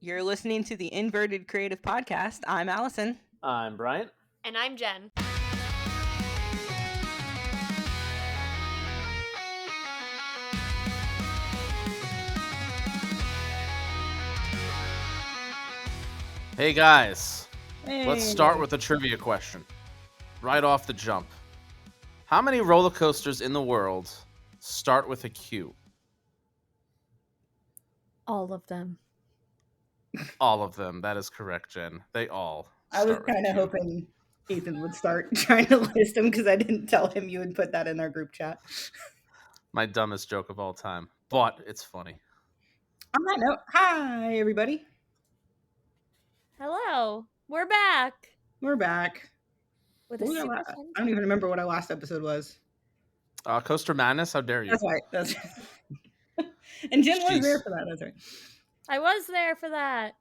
You're listening to the Inverted Creative Podcast. I'm Allison. I'm Brian. And I'm Jen. Hey guys, Hey. Let's start with a trivia question. Right off the jump. How many roller coasters in the world start with a Q? All of them. All of them. That is correct, Jen. They all I was start with kind a of Q. hoping Ethan would start trying to list them because I didn't tell him you would put that in our group chat. My dumbest joke of all time, but it's funny. On that note, hi everybody. Hello. We're back. We're back. With What a was super our fun I don't even remember what our last episode was. Coaster Madness, how dare you? That's right. That's right. And Jen was there for that. That's right. I was there for that.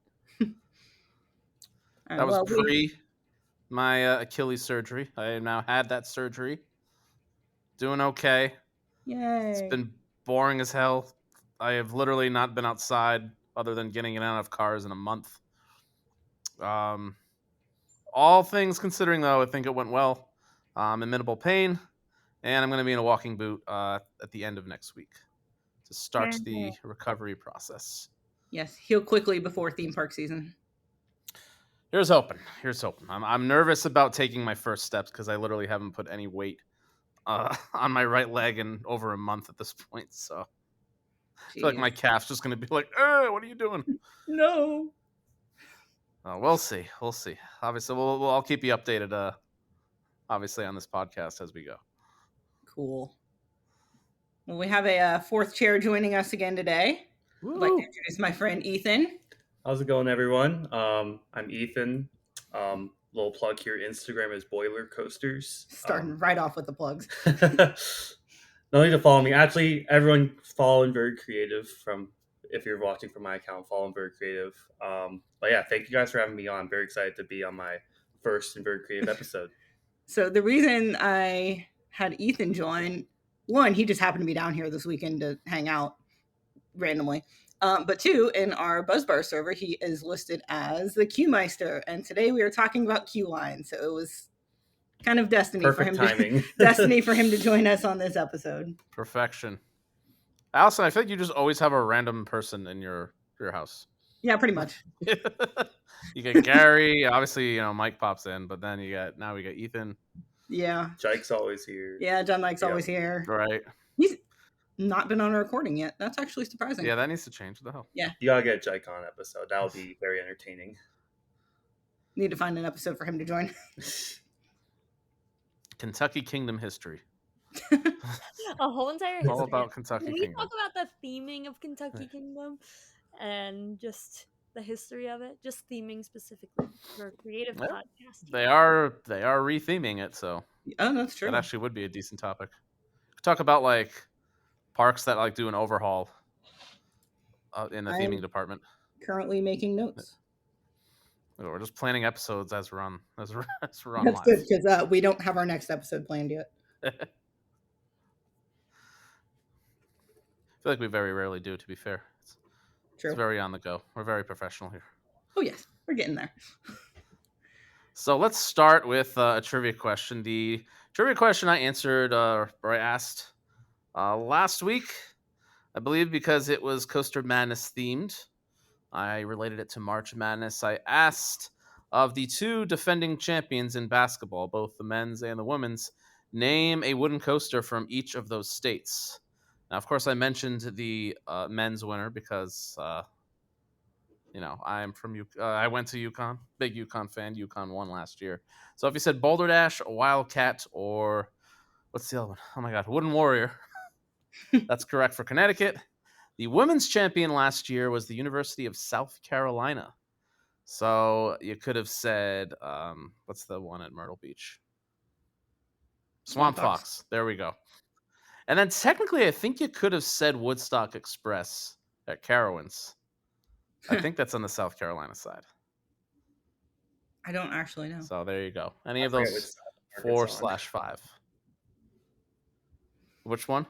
That was pre my Achilles surgery. I have now had that surgery. Doing okay. Yay. It's been boring as hell. I have literally not been outside other than getting in and out of cars in a month. All things considering, though, I think it went well. I'm in minimal pain, and I'm going to be in a walking boot at the end of next week to start the recovery process. Yes, heal quickly before theme park season. Here's hoping. I'm nervous about taking my first steps because I literally haven't put any weight on my right leg in over a month at this point. So I feel like my calf's just going to be like, what are you doing? No. We'll see. Obviously, I'll keep you updated. Obviously, on this podcast as we go. Cool. Well, we have a fourth chair joining us again today. Woo. I'd like to introduce my friend Ethan. How's it going, everyone? I'm Ethan. Little plug here. Instagram is Boiler Coasters. Starting right off with the plugs. No need to follow me. Actually, everyone follow Very Creative if you're watching from my account, follow Very Creative. But yeah, thank you guys for having me on. Very excited to be on my first Very Creative episode. So the reason I had Ethan join, one, he just happened to be down here this weekend to hang out randomly. But two, in our Buzzbar server, he is listed as the Queuemeister. And today we are talking about queue lines. So it was kind of destiny Perfect for him timing. Destiny for him to join us on this episode. Perfection. Allison, I feel like you just always have a random person in your house. Yeah, pretty much. You get Gary, obviously, Mike pops in, but then we got Ethan. Yeah. Jike's always here. Yeah, John Mike's always here. Right. He's not been on a recording yet. That's actually surprising. Yeah, that needs to change. What the hell? Yeah. You gotta get Jike on episode. That'll be very entertaining. Need to find an episode for him to join. Kentucky Kingdom history. A whole entire history. All about Kentucky Can we Kingdom. talk about the theming of Kentucky Kingdom and just the history of it? Just theming specifically for a creative podcast. They are retheming it, so that's true. That actually would be a decent topic. Talk about like parks that do an overhaul in the theming department. Currently making notes. We're just planning episodes as we're on That's live. good because we don't have our next episode planned yet. I feel like we very rarely do, to be fair. True. It's very on the go. We're very professional here. Oh, yes. We're getting there. So let's start with a trivia question. The trivia question I answered, or I asked last week, I believe because it was Coaster Madness themed. I related it to March Madness. I asked of the two defending champions in basketball, both the men's and the women's, name a wooden coaster from each of those states. Now, of course, I mentioned the men's winner because, I'm from I went to UConn, big UConn fan. UConn won last year. So if you said Boulder Dash, Wildcat, or what's the other one? Oh my God, Wooden Warrior. That's correct for Connecticut. The women's champion last year was the University of South Carolina. So you could have said, what's the one at Myrtle Beach? Swamp Fox. There we go. And then technically, I think you could have said Woodstock Express at Carowinds. I think that's on the South Carolina side. I don't actually know. So there you go. Any of those 4/5. Which one?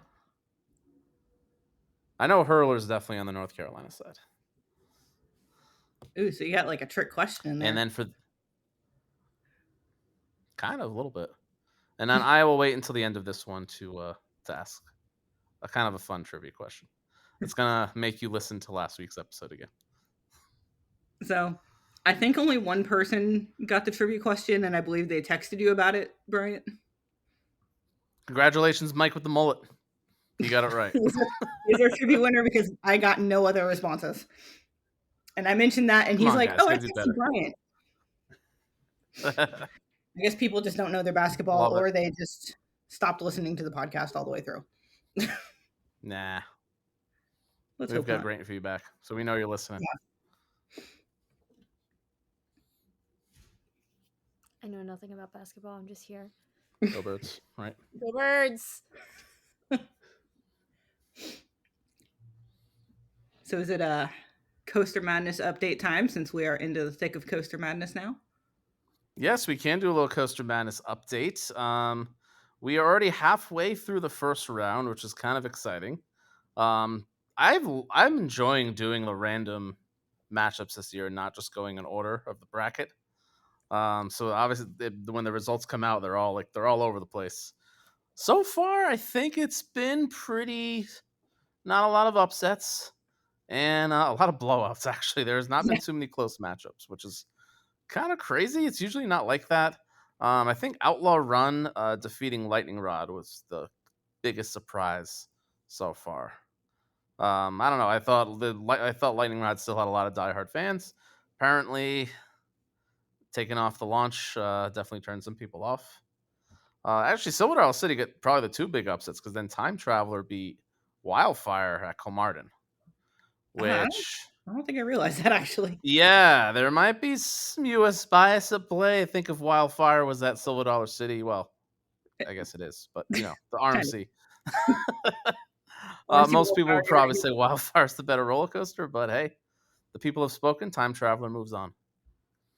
I know Hurler's definitely on the North Carolina side. Ooh, so you got like a trick question in there. And then for kind of a little bit. And then I will wait until the end of this one to ask a kind of a fun trivia question. It's gonna make you listen to last week's episode again. So I think only one person got the trivia question, and I believe they texted you about it, Bryant. Congratulations, Mike with the mullet. You got it right. He's our trivia winner because I got no other responses. And I mentioned that, and Come he's on, like, guys, "Oh, I gotta do texted Bryant." I guess people just don't know their basketball, Love it. or they just stopped listening to the podcast all the way through. Nah, Let's we've hope got not. great feedback, so we know you're listening. Yeah. I know nothing about basketball. I'm just here. Go Birds, right? Go Birds! So is it a Coaster Madness update time since we are into the thick of Coaster Madness now? Yes, we can do a little Coaster Madness update. We are already halfway through the first round, which is kind of exciting. I'm enjoying doing the random matchups this year, not just going in order of the bracket. So obviously, when the results come out, they're all over the place. So far, I think it's been pretty. Not a lot of upsets and a lot of blowouts. Actually, there's not been too many close matchups, which is kind of crazy. It's usually not like that. I think Outlaw Run defeating Lightning Rod was the biggest surprise so far. I don't know. I thought Lightning Rod still had a lot of diehard fans. Apparently, taking off the launch definitely turned some people off. Actually, Silver Isle City get probably the two big upsets because then Time Traveler beat Wildfire at Kilmartin, which I don't think I realized that actually. yeah, there might be some U.S. bias at play. I think if Wildfire was at Silver Dollar City, well, I guess it is, but the RMC. Most people would probably say Wildfire's the better roller coaster, but hey, the people have spoken. Time Traveler moves on.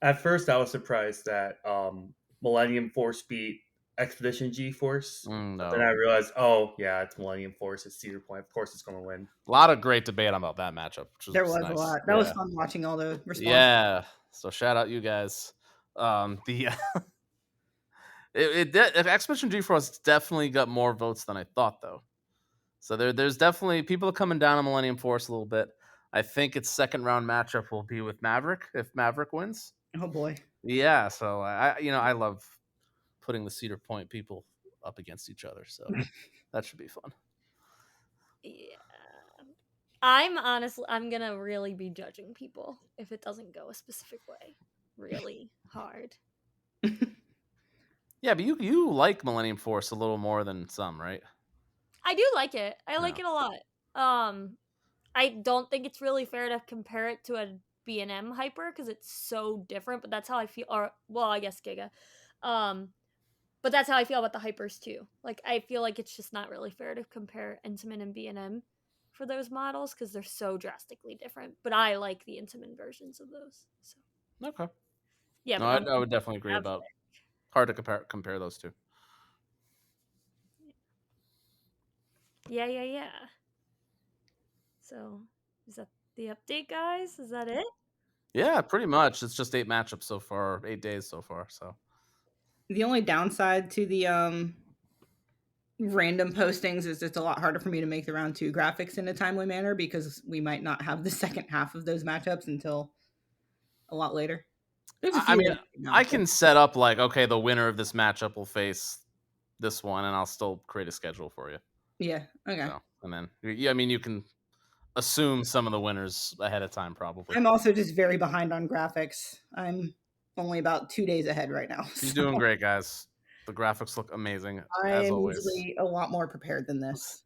At first, I was surprised that Millennium Force beat Expedition G Force. No. But then I realized, oh yeah, it's Millennium Force. It's Cedar Point. Of course, it's going to win. A lot of great debate about that matchup. There was nice. a lot. That was fun watching all the responses. Yeah. So shout out you guys. Expedition G Force definitely got more votes than I thought, though. So there's definitely people coming down on Millennium Force a little bit. I think its second round matchup will be with Maverick if Maverick wins. Oh boy. Yeah, so I love putting the Cedar Point people up against each other, so that should be fun. Yeah. I'm gonna really be judging people if it doesn't go a specific way. Really hard. Yeah, but you like Millennium Force a little more than some, right? I do like it. I like it a lot. I don't think it's really fair to compare it to a B&M Hyper because it's so different, but that's how I feel. Or, well, I guess Giga. But that's how I feel about the Hypers too. Like, I feel like it's just not really fair to compare Intamin and B&M for those models because they're so drastically different. But I like the Intamin versions of those. So. Okay. Yeah, no, I would definitely agree about hard to compare those two. Yeah. So, is that the update, guys? Is that it? Yeah, pretty much. It's just 8 matchups so far, 8 days so far. So the only downside to the random postings is it's a lot harder for me to make the round 2 graphics in a timely manner because we might not have the second half of those matchups until a lot later. I mean, I can set up like, okay, the winner of this matchup will face this one, and I'll still create a schedule for you. Yeah. Okay. So, and then, I mean, you can assume some of the winners ahead of time, probably. I'm also just very behind on graphics. I'm only about 2 days ahead right now. You're doing great, guys. The graphics look amazing, as always. Usually a lot more prepared than this.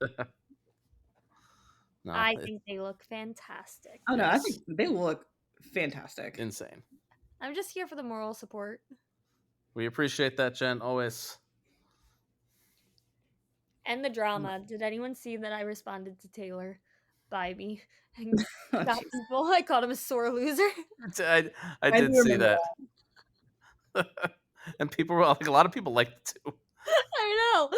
No, I think they look fantastic. Oh, no, I think they look fantastic. Insane. I'm just here for the moral support. We appreciate that, Jen, always. And the drama. Did anyone see that I responded to Taylor by me? And got people. I called him a sore loser. I did see that. And people were like, a lot of people liked it too. I know.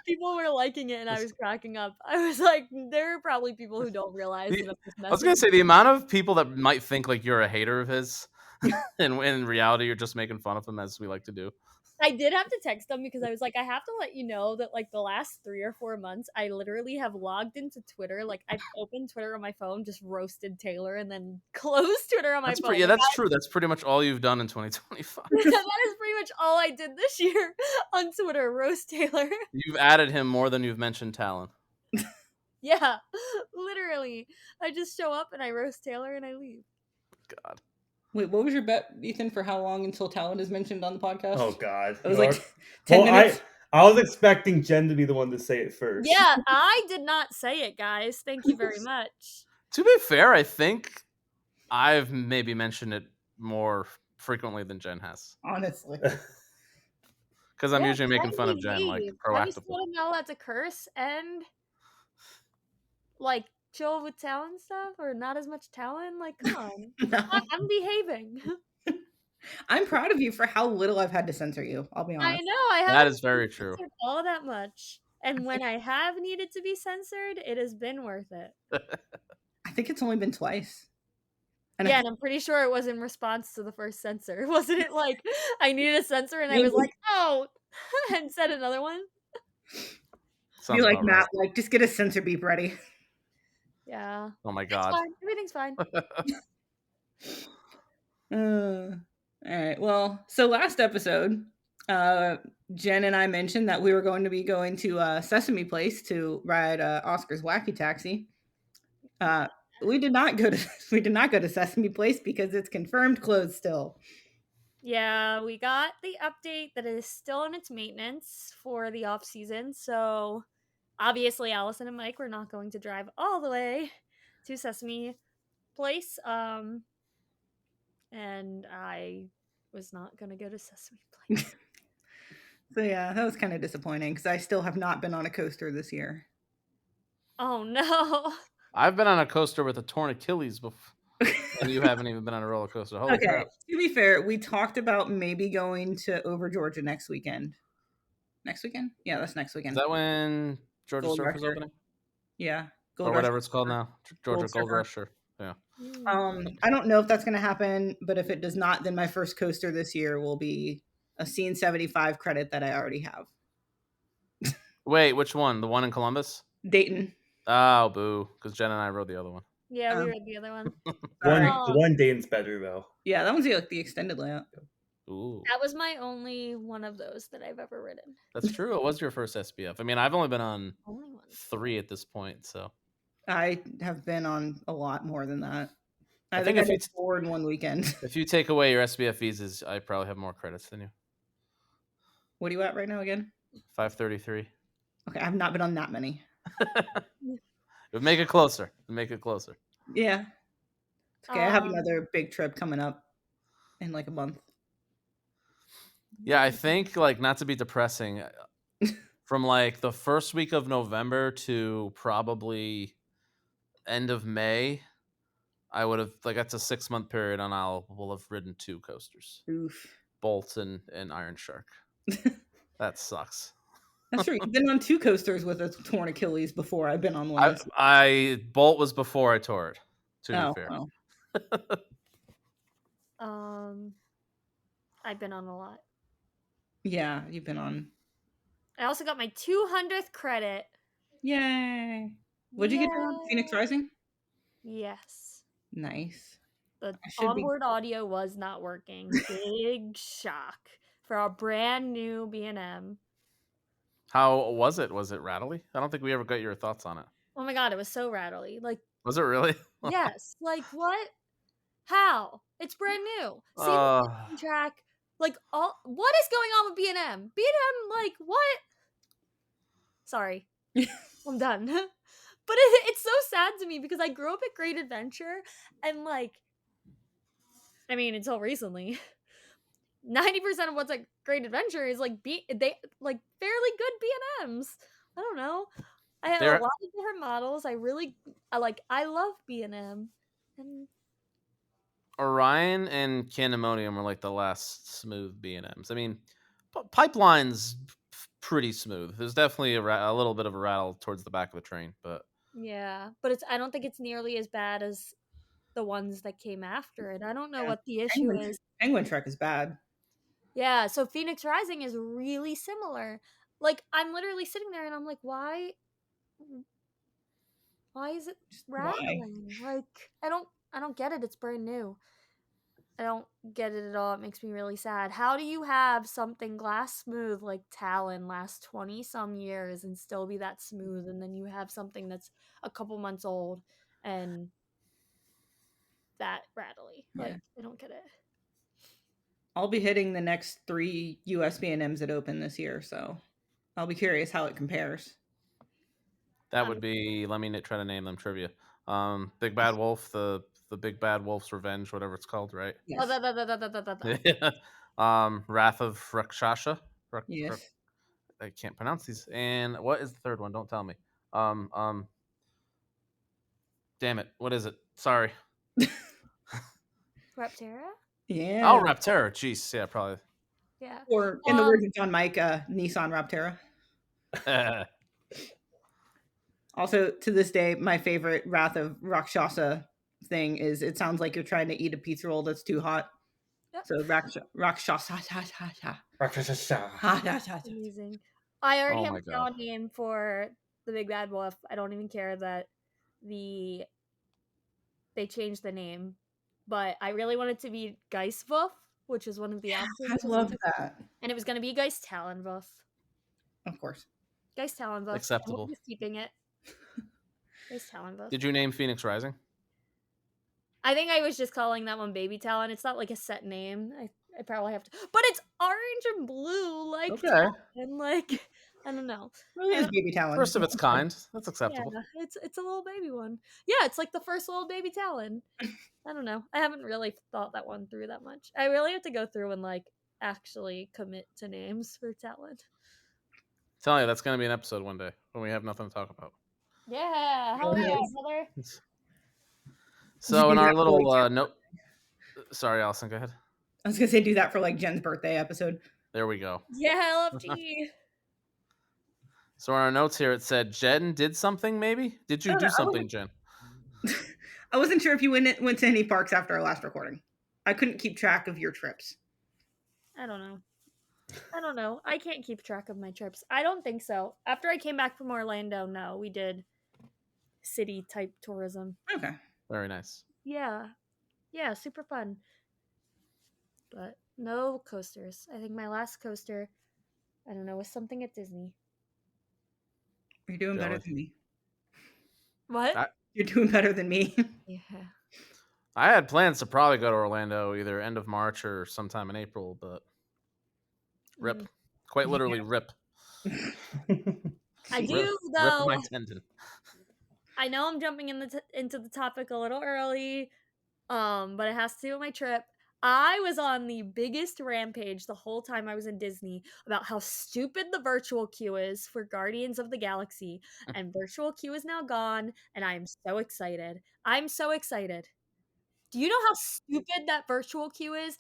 People were liking it, and I was cracking up. I was like, there are probably people who don't realize that I'm just I was gonna messing. say the amount of people that might think like you're a hater of his, and in reality you're just making fun of him, as we like to do. I did have to text them because I was like, I have to let you know that like the last 3 or 4 months, I literally have logged into Twitter. Like I've opened Twitter on my phone, just roasted Taylor, and then closed Twitter on my That's phone. pretty. Yeah, Like, that's true. That's pretty much all you've done in 2025. that is pretty much all I did this year on Twitter. Roast Taylor. You've added him more than you've mentioned Talon. Yeah, literally. I just show up and I roast Taylor and I leave. God. Wait, what was your bet, Ethan, for how long until Talon is mentioned on the podcast? Oh God. It was like 10 minutes. I was expecting Jen to be the one to say it first. Yeah, I did not say it, guys. Thank you very much. To be fair, I think I've maybe mentioned it more frequently than Jen has, Honestly. because I'm Yeah, usually making fun of Jen Jen like behaved. Have you proactively. told him not allowed to curse and like chill with Talon stuff or not as much Talon? Like, come on. No. I'm behaving. I'm proud of you for how little I've had to censor you. I'll be I honest. know, I That haven't is very been true. censored all that much. And when I have needed to be censored, it has been worth it. I think it's only been twice. And Yeah, and I'm pretty sure it was in response to the first censor. Wasn't it like I needed a censor and I was like, oh, and said another one? Sounds you're like, about Matt, right. like, just get a censor beep ready. Yeah. Oh my It's God. fine. Everything's fine. All right. Well, so last episode, Jen and I mentioned that we were going to be going to Sesame Place to ride Oscar's Wacky Taxi. We did not go to Sesame Place because it's confirmed closed still. Yeah, we got the update that it is still in its maintenance for the off season. So obviously Allison and Mike were not going to drive all the way to Sesame Place. And I was not gonna go to Sesame Place. So yeah, that was kind of disappointing because I still have not been on a coaster this year. Oh no. I've been on a coaster with a torn Achilles before, and you haven't even been on a roller coaster. Holy Okay, crap! to be fair, we talked about maybe going to Over Georgia next weekend. Next weekend? Yeah, that's next Is weekend. that when Georgia Gold Surf is Rusher. opening, Yeah, or Rush. whatever it's called now? Georgia Gold Surfer. Rush. Sure. Yeah. I don't know if that's going to happen, but if it does not, then my first coaster this year will be a Scene 75 credit that I already have. Wait, which one? The one in Columbus? Dayton. Oh, boo! Because Jen and I rode the other one. Yeah, we read the other one. The one Dane's better though. Yeah, that one's the extended layout. Ooh, That was my only one of those that I've ever ridden. that's true. It was your first SPF. I mean, I've only been on Only one. 3 at this point, so I have been on a lot more than that. I think think I if did it's 4 in one weekend. if you take away your SBF visas, I probably have more credits than you. What are you at right now again? 533. Okay, I've not been on that many. It would make it closer. Make it closer. Yeah. Okay, I have another big trip coming up in like a month. Yeah, I think like not to be depressing, from like the first week of November to probably end of May, I would have like that's a 6-month period, and will have ridden 2 coasters, Oof. Bolt and Iron Shark. That sucks. That's true. You've been on 2 coasters with a torn Achilles before. I've been on one. I Bolt was before I tore it. To be fair. Well. I've been on a lot. Yeah, you've been on. I also got my 200th credit. Yay! What'd you get on Phoenix Rising? Yes. Nice. The onboard audio was not working. Big shock for a brand new B&M. How was it? Was it rattly? I don't think we ever got your thoughts on it. Oh my god, it was so rattly. Like, was it really? Yes. Like, what? How? It's brand new. Same track. Like, what is going on with B&M? B&M, like, what? Sorry. I'm done. But it's so sad to me because I grew up at Great Adventure and, like, I mean, until recently, 90% of what's at Great Adventure is, like, fairly good B&Ms. I don't know. I had a lot of different models. I love B&M. And Orion and Candemonium were like the last smooth B&Ms. I mean, Pipeline's pretty smooth. There's definitely a little bit of a rattle towards the back of the train, but Yeah, but I don't think it's nearly as bad as the ones that came after it. I don't know Yeah. what the issue is. Penguin Trek is bad. Yeah, so Phoenix Rising is really similar. Like, I'm literally sitting there and I'm like, why is it Just why? rattling? Like, I don't get it. It's brand new. I don't get it at all. It makes me really sad. How do you have something glass smooth like Talon last 20 some years and still be that smooth, and then you have something that's a couple months old and that rattly? Yeah. Like, I don't get it. I'll be hitting the next 3 USBNMs that open this year, so I'll be curious how it compares. that would be. Let me try to name them trivia. Big Bad Wolf, the Big Bad Wolf's Revenge, whatever it's called, right? Yes. Oh, that. Wrath of Rakshasha. Yes. I can't pronounce these. And what is the third one? Don't tell me. Um. Damn it! What is it? Sorry. Reptera? Yeah. Oh, Rapterra. Jeez, yeah, probably. Yeah. Or in the words of John Mike, Nissan Raptera. Also, to this day, my favorite Wrath of Rakshasa thing is it sounds like you're trying to eat a pizza roll that's too hot. Yep. So Rakshasa. Amazing. I already Oh have my a God. channel name for the Big Bad Wolf. I don't even care that they changed the name, but I really wanted to be Geistwolf, which is one of the I options. love that. And it was going to be Geist Talonwolf. Of course. Geist Talonwolf. Acceptable. I'm just keeping it. Geist Talonwolf. Did you name Phoenix Rising? I think I was just calling that one Baby Talon. It's not like a set name. I probably have to, but it's orange and blue, like Okay. Talon. Like, I don't know. Well, it is Baby Talon. First of its kind. That's acceptable. Yeah, it's a little baby one. Yeah, it's like the first little baby Talon. I don't know. I haven't really thought that one through that much. I really have to go through and like actually commit to names for Talon. Tell you that's going to be an episode one day when we have nothing to talk about. Yeah, hell yeah, brother. So in our little note, sorry, Allison, go ahead. I was gonna say do that for like Jen's birthday episode. There we go. Yeah, LFG. So in our notes here, it said Jen did something. Maybe did you do something, Jen? I wasn't sure if you went to any parks after our last recording. I couldn't keep track of your trips. I don't know. I can't keep track of my trips. I don't think so. After I came back from Orlando, no, we did city type tourism. Okay. Very nice. Yeah. Yeah, super fun. But no coasters. I think my last coaster, I don't know, was something at Disney. You're doing better Jelly. than me. What? You're doing better than me. Yeah. I had plans to probably go to Orlando either end of March or sometime in April, but rip. Quite literally rip. I Rip- do though. Rip my tendon. I know I'm jumping into the topic a little early, but it has to do with my trip. I was on the biggest rampage the whole time I was in Disney about how stupid the virtual queue is for Guardians of the Galaxy, and virtual queue is now gone, and I am so excited. I'm so excited. Do you know how stupid that virtual queue is?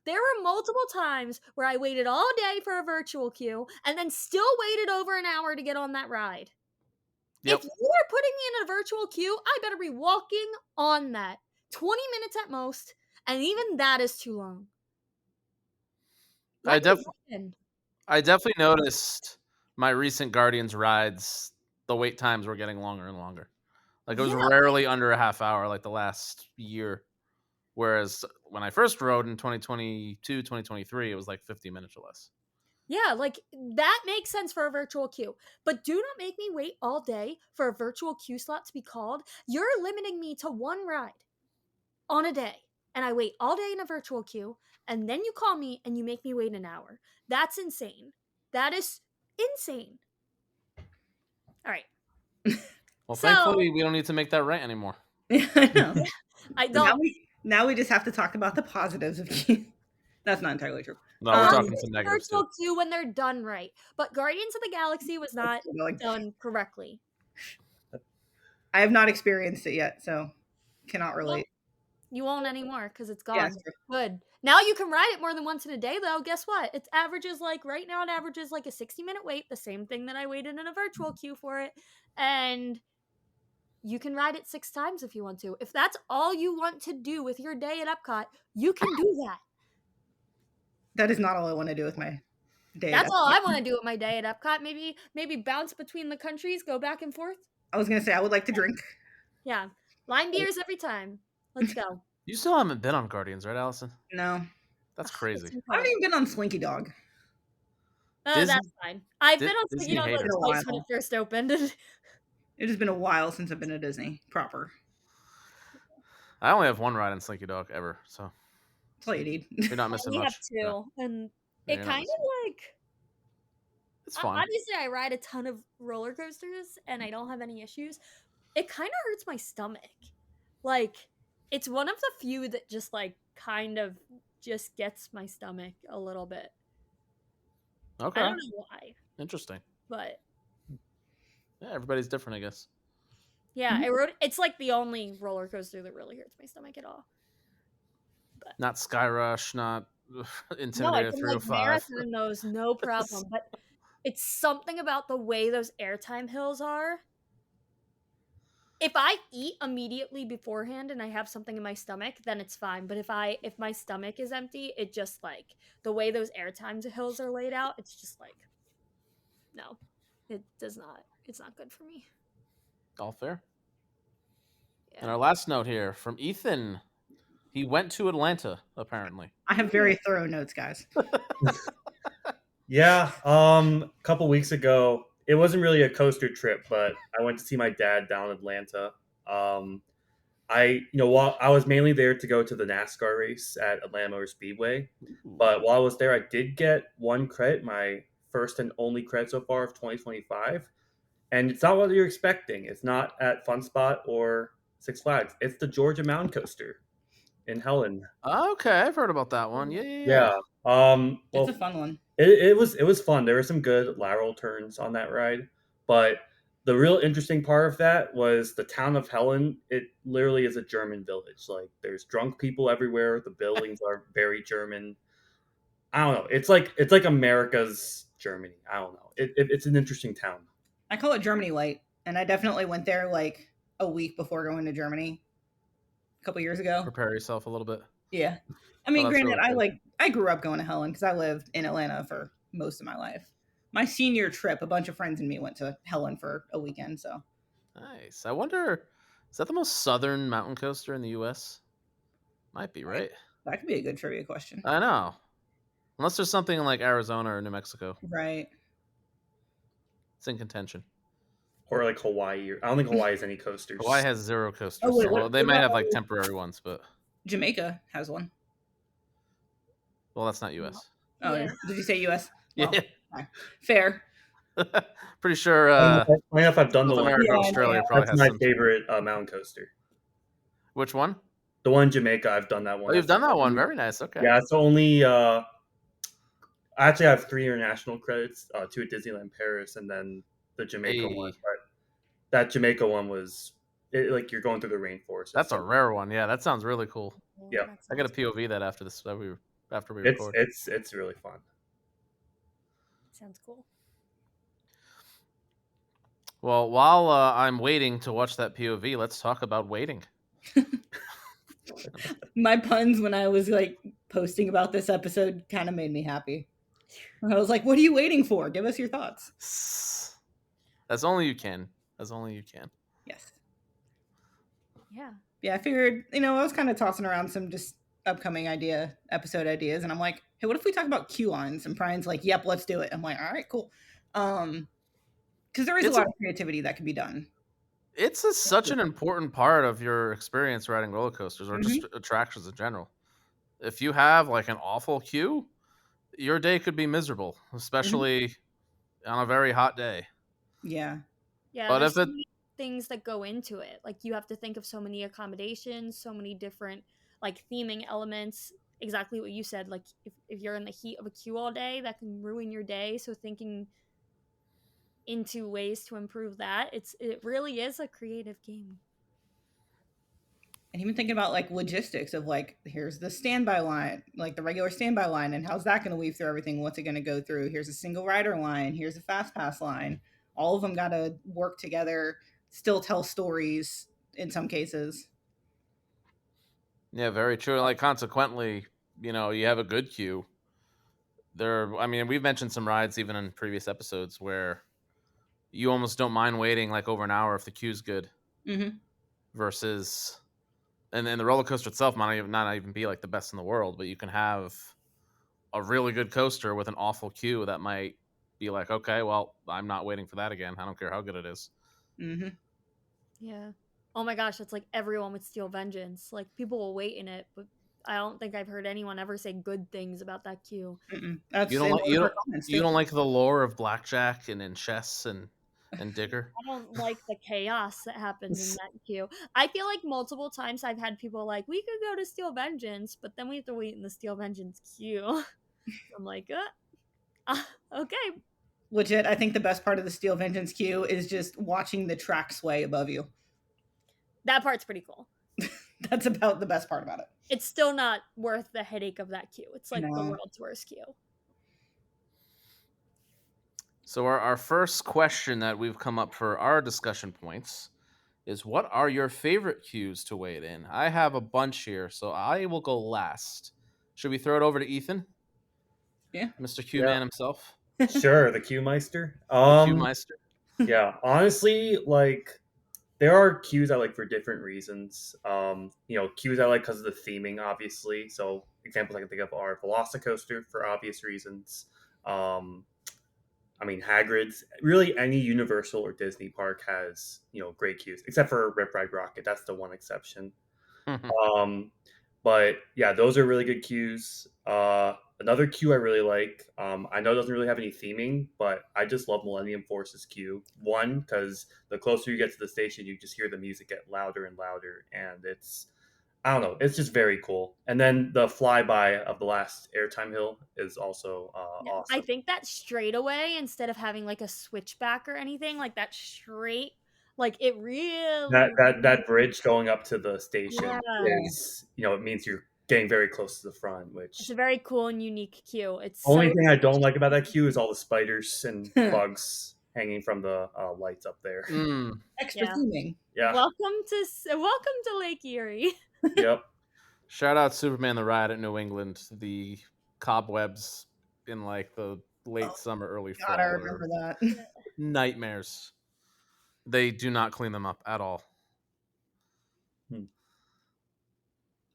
There were multiple times where I waited all day for a virtual queue and then still waited over an hour to get on that ride. Yep. If you are putting me in a virtual queue, I better be walking on that. 20 minutes at most, and even that is too long. I definitely noticed my recent Guardians rides, the wait times were getting longer and longer. Like it was rarely under a half hour like the last year. Whereas when I first rode in 2022, 2023, it was like 50 minutes or less. Yeah, like that makes sense for a virtual queue. But do not make me wait all day for a virtual queue slot to be called. You're limiting me to one ride on a day. And I wait all day in a virtual queue. And then you call me and you make me wait an hour. That's insane. That is insane. All right. Well, thankfully, we don't need to make that rant anymore. I know. I don't. Now we just have to talk about the positives of queue. That's not entirely true. No, we're talking some negatives virtual too. queue when they're done right. But Guardians of the Galaxy was not done correctly. I have not experienced it yet, so cannot relate. You won't anymore because it's Yeah, gone. it's true. Good. Now you can ride it more than once in a day, though. Guess what? It averages right now. It averages like a 60-minute wait. The same thing that I waited in a virtual queue for it, and you can ride it 6 times if you want to. If that's all you want to do with your day at Epcot, you can do that. That is not all I want to do with my day. That's all I want to do with my day at Epcot. Maybe bounce between the countries, go back and forth. I was gonna say I would like to drink. Yeah, line beers every time. Let's go. You still haven't been on Guardians, right, Allison? No, That's It's crazy. I haven't incredible. even been on Slinky Dog. Oh, Disney- that's fine. I've been on Disney Slinky Dog like hater. twice when it first opened. It has been a while since I've been to Disney proper. I only have one ride on Slinky Dog ever, so That's all you need. you're not missing We have much. 2, No. and Yeah, it you're not kind missing- of like. It's fun. Obviously, I ride a ton of roller coasters, and I don't have any issues. It kind of hurts my stomach. Like, it's one of the few that just like kind of just gets my stomach a little bit. Okay. I don't know why, Interesting. but Yeah, everybody's different, I guess. yeah, it's like the only roller coaster that really hurts my stomach at all. Not Sky Rush, not No, I Intimidator can like 305. marathon those, no problem. But it's something about the way those airtime hills are. If I eat immediately beforehand and I have something in my stomach, then it's fine. But if my stomach is empty, it just like the way those airtime hills are laid out, it's just like no. It's not good for me. All fair. Yeah. And our last note here from Ethan. He went to Atlanta, apparently. I have very thorough notes, guys. Yeah, a couple weeks ago, it wasn't really a coaster trip, but I went to see my dad down in Atlanta. While I was mainly there to go to the NASCAR race at Atlanta Motor Speedway, but while I was there, I did get one credit, my first and only credit so far of 2025, and it's not what you're expecting. It's not at Fun Spot or Six Flags. It's the Georgia Mountain Coaster in Helen. Okay, I've heard about that one. Yeah. Yeah. It's Well, a fun one. it was fun. There were some good lateral turns on that ride, but the real interesting part of that was the town of Helen. It literally is a German village. Like there's drunk people everywhere. The buildings are very German. I don't know. It's like America's Germany. I don't know. It's an interesting town. I call it Germany Light, and I definitely went there like a week before going to Germany a couple years ago. Prepare yourself a little bit. Yeah. I mean, Oh, that's granted, really cool. I grew up going to Helen because I lived in Atlanta for most of my life. My senior trip, a bunch of friends and me went to Helen for a weekend. So Nice. I wonder, is that the most southern mountain coaster in the U.S.? Might be, right? that could be a good trivia question. I know. Unless there's something in like Arizona or New Mexico. Right. It's in contention. Or like Hawaii. I don't think Hawaii has any coasters. Hawaii has 0 coasters. Oh, wait, well, what they might have like about- temporary ones, but Jamaica has one. well, that's not U.S. Oh, Yeah. did you say U.S.? Well, Yeah. fair. Pretty sure I don't know if I've done the North one. America, Yeah, Australia yeah. probably That's has my some. favorite mountain coaster. Which one? The one in Jamaica, I've done that one. Oh, you've That's done that one. Very nice. Okay. Yeah, it's only. Actually, I have 3 international credits: 2 at Disneyland Paris, and then the Jamaica Hey. one. But that Jamaica one was like you're going through the rainforest. That's a rare one. Yeah, that sounds really cool. Yeah. That I got to sounds- POV that after this. After we It's record. it's really fun. Sounds cool. Well, while I'm waiting to watch that POV, let's talk about waiting. My puns when I was like posting about this episode kind of made me happy. I was like, "What are you waiting for? Give us your thoughts." As only you can. As only you can. Yes. Yeah. Yeah, I figured, I was kind of tossing around some just upcoming episode ideas, and I'm like, hey, what if we talk about Q lines? And Brian's like, yep, let's do it. I'm like, all right, cool. Because there is It's a lot of creativity that can be done. It's such an important part of your experience riding roller coasters or just attractions in general. If you have like an awful queue, your day could be miserable, especially on a very hot day. Yeah. Yeah, But there's if so it- many things that go into it. Like you have to think of so many accommodations, so many different like theming elements. Exactly what you said. Like if you're in the heat of a queue all day, that can ruin your day. So thinking into ways to improve that, it really is a creative game. And even thinking about like logistics of like, here's the standby line, like the regular standby line, and how's that going to weave through everything? What's it going to go through? Here's a single rider line. Here's a fast pass line. All of them got to work together, still tell stories in some cases. Yeah, very true. Like consequently, you have a good queue. I mean, we've mentioned some rides even in previous episodes where you almost don't mind waiting like over an hour if the queue's good. Mm-hmm. Versus, and then the roller coaster itself might not even be like the best in the world, but you can have a really good coaster with an awful queue that might be like, okay, well, I'm not waiting for that again. I don't care how good it is. Mm-hmm. Yeah. Oh my gosh, it's like everyone with Steel Vengeance. Like people will wait in it, but I don't think I've heard anyone ever say good things about that queue. That's You don't in like one of her comments you too. don't like the lore of blackjack and in chess and digger. I don't like the chaos that happens in that queue. I feel like multiple times I've had people like, we could go to Steel Vengeance, but then we have to wait in the Steel Vengeance queue. I'm like, okay. Legit, I think the best part of the Steel Vengeance queue is just watching the track sway above you. That part's pretty cool. That's about the best part about it. It's still not worth the headache of that queue. It's like the No. world's worst queue. So our first question that we've come up for our discussion points is, what are your favorite queues to wait in? I have a bunch here, so I will go last. Should we throw it over to Ethan? Yeah. Mr. Q Yeah. Man himself, Sure, the Queuemeister. the Queuemeister. Yeah, honestly, like there are cues I like for different reasons. Cues I like because of the theming, obviously. So examples I can think of are Velocicoaster for obvious reasons. Um, I mean, Hagrid's. Really, any Universal or Disney park has great cues, except for Rip Ride Rocket. That's the one exception. Um, but yeah, those are really good cues. Another cue I really like. I know it doesn't really have any theming, but I just love Millennium Force's cue. One, because the closer you get to the station, you just hear the music get louder and louder, and I don't know, it's just very cool. And then the flyby of the last Airtime Hill is also Yeah. I awesome. think that straightaway, instead of having like a switchback or anything, like that straight, like it That really. that that bridge going up to the station Yeah. is, it means you're getting very close to the front, It's which a very cool and unique queue. It's only so thing I don't like about that queue is all the spiders and bugs hanging from the lights up there. Extra yeah. theming. Yeah. Welcome to Lake Erie. Yep. Shout out Superman the Ride at New England. The cobwebs in like the late Oh summer, early God, I fall remember are that. nightmares. They do not clean them up at all.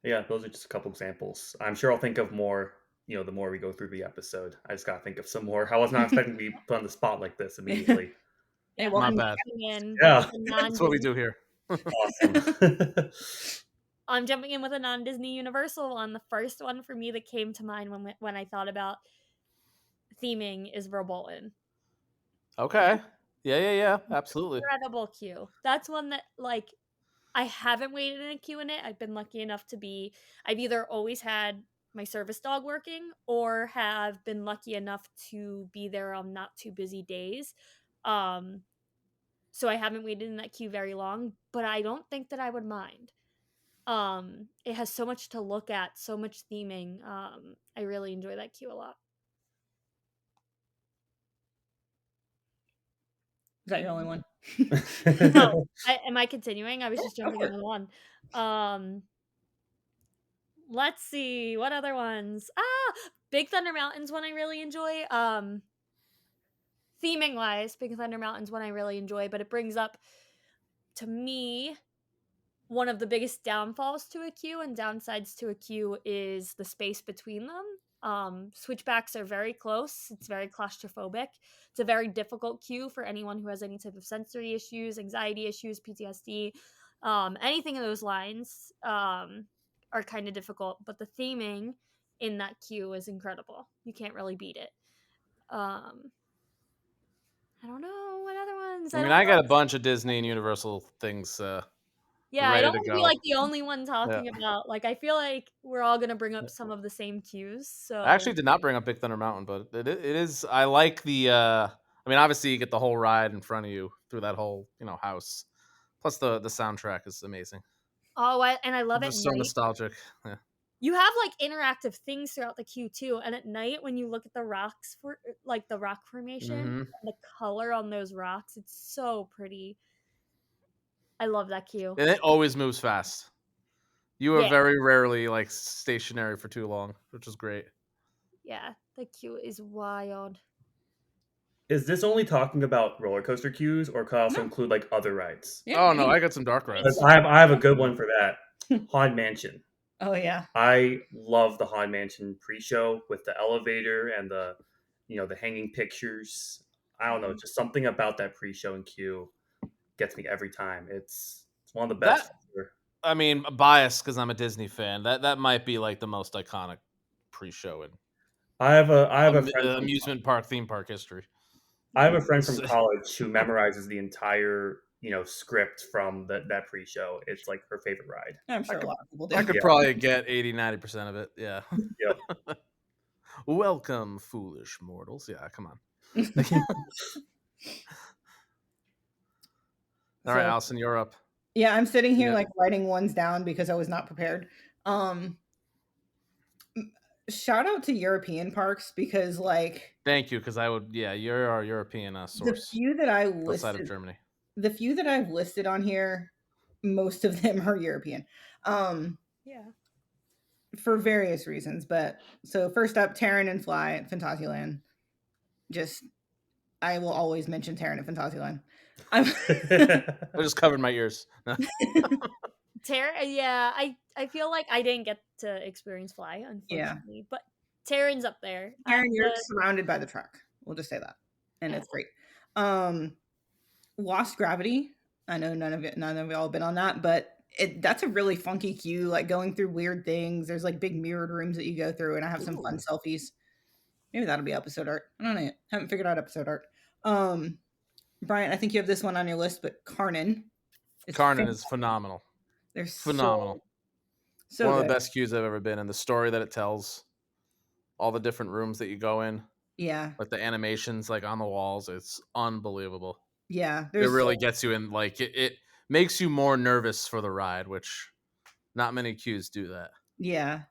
Yeah, those are just a couple examples. I'm sure I'll think of more, the more we go through the episode. I just gotta think of some more. I was not expecting to be put on the spot like this immediately. Hey, Yeah. My welcome. bad. Jumping in Yeah. with a That's what we non-Disney. do here. Awesome. I'm jumping in with a non-Disney Universal one. The first one for me that came to mind when I thought about theming is Verbolten. Okay. Yeah. Absolutely. Incredible queue. That's one that like I haven't waited in a queue in it. I've been lucky enough to be. I've either always had my service dog working or have been lucky enough to be there on not too busy days. So I haven't waited in that queue very long, but I don't think that I would mind. It has so much to look at, so much theming. I really enjoy that queue a lot. Is that your only one? No, am I continuing? I was just jumping in with one. Let's see what other ones. Big Thunder Mountain's one I really enjoy. Theming wise, Big Thunder Mountain's one I really enjoy, but it brings up to me one of the biggest downfalls to a queue and downsides to a queue is the space between them. Switchbacks are very close. It's very claustrophobic. It's a very difficult queue for anyone who has any type of sensory issues, anxiety issues, PTSD, anything in those lines are kind of difficult. But the theming in that queue is incredible. You can't really beat it. I don't know what other ones. I mean, don't I know. got a bunch of Disney and Universal things Yeah, I ready don't to want to be go. like the only one Yeah. talking about. Like, I feel like we're all gonna bring up some of the same cues. I actually So did not bring up Big Thunder Mountain, but it is. I like the. I mean, obviously, you get the whole ride in front of you through that whole house. Plus, the soundtrack is amazing. Oh, and I love I'm at just so night. nostalgic. Yeah. You have like interactive things throughout the queue too, and at night when you look at the rocks for like the rock formation, Mm-hmm. and the color on those rocks, it's so pretty. I love that queue. And it always moves fast. You are Yeah, very rarely like stationary for too long, which is great. yeah, the queue is wild. Is this only talking about roller coaster queues, or could also No. include like other rides? Yeah. Oh no, I got some dark It's 'Cause rides. just I have a good one for that. Haunted Mansion. Oh yeah. I love the Haunted Mansion pre-show with the elevator and the hanging pictures. I don't know, just something about that pre-show and queue gets me every time. It's one of the best. That I mean, biased because I'm a Disney fan. That might be like the most iconic pre-show in I have a friend from amusement park theme park history. I have a friend from So, college who memorizes the entire script from that pre-show. It's like her favorite ride. I'm I sure a could lot of people do. I could Yeah. probably get 80-90% of it. Yeah. Yep. Welcome, foolish mortals. Yeah, come on. All right, So Allison, you're up. yeah, I'm sitting here Yeah. like writing ones down because I was not prepared. Um Shout out to European parks because like Thank you, because I would. Yeah, you're our European the source few that I outside of listed Germany. the few that I've listed on here, most of them are European. yeah. For various reasons, but so first up, Terran and Fly at Fantasyland. Just I will always mention Terran and Fantasyland. I'm I just covered my ears. Yeah, I feel like I didn't get to experience Fly, Yeah. unfortunately, but Terran's up there. Terran, you're surrounded by the truck. We'll just say that. And Yeah. it's great. Lost Gravity. I know none of y'all have been on that, but that's a really funky queue, like going through weird things. There's like big mirrored rooms that you go through, and I have some fun Ooh. selfies. Maybe that'll be episode art. I don't know yet. Haven't figured out episode art. Brian, I think you have this one on your list, but Carnan is Carnan is phenomenal. They're Phenomenal. so One of good. the best queues I've ever been in. The story that it tells, all the different rooms that you go in, Yeah. like the animations like on the walls, it's unbelievable. Yeah. It really gets you in, like it makes you more nervous for the ride, which not many queues do that. Yeah.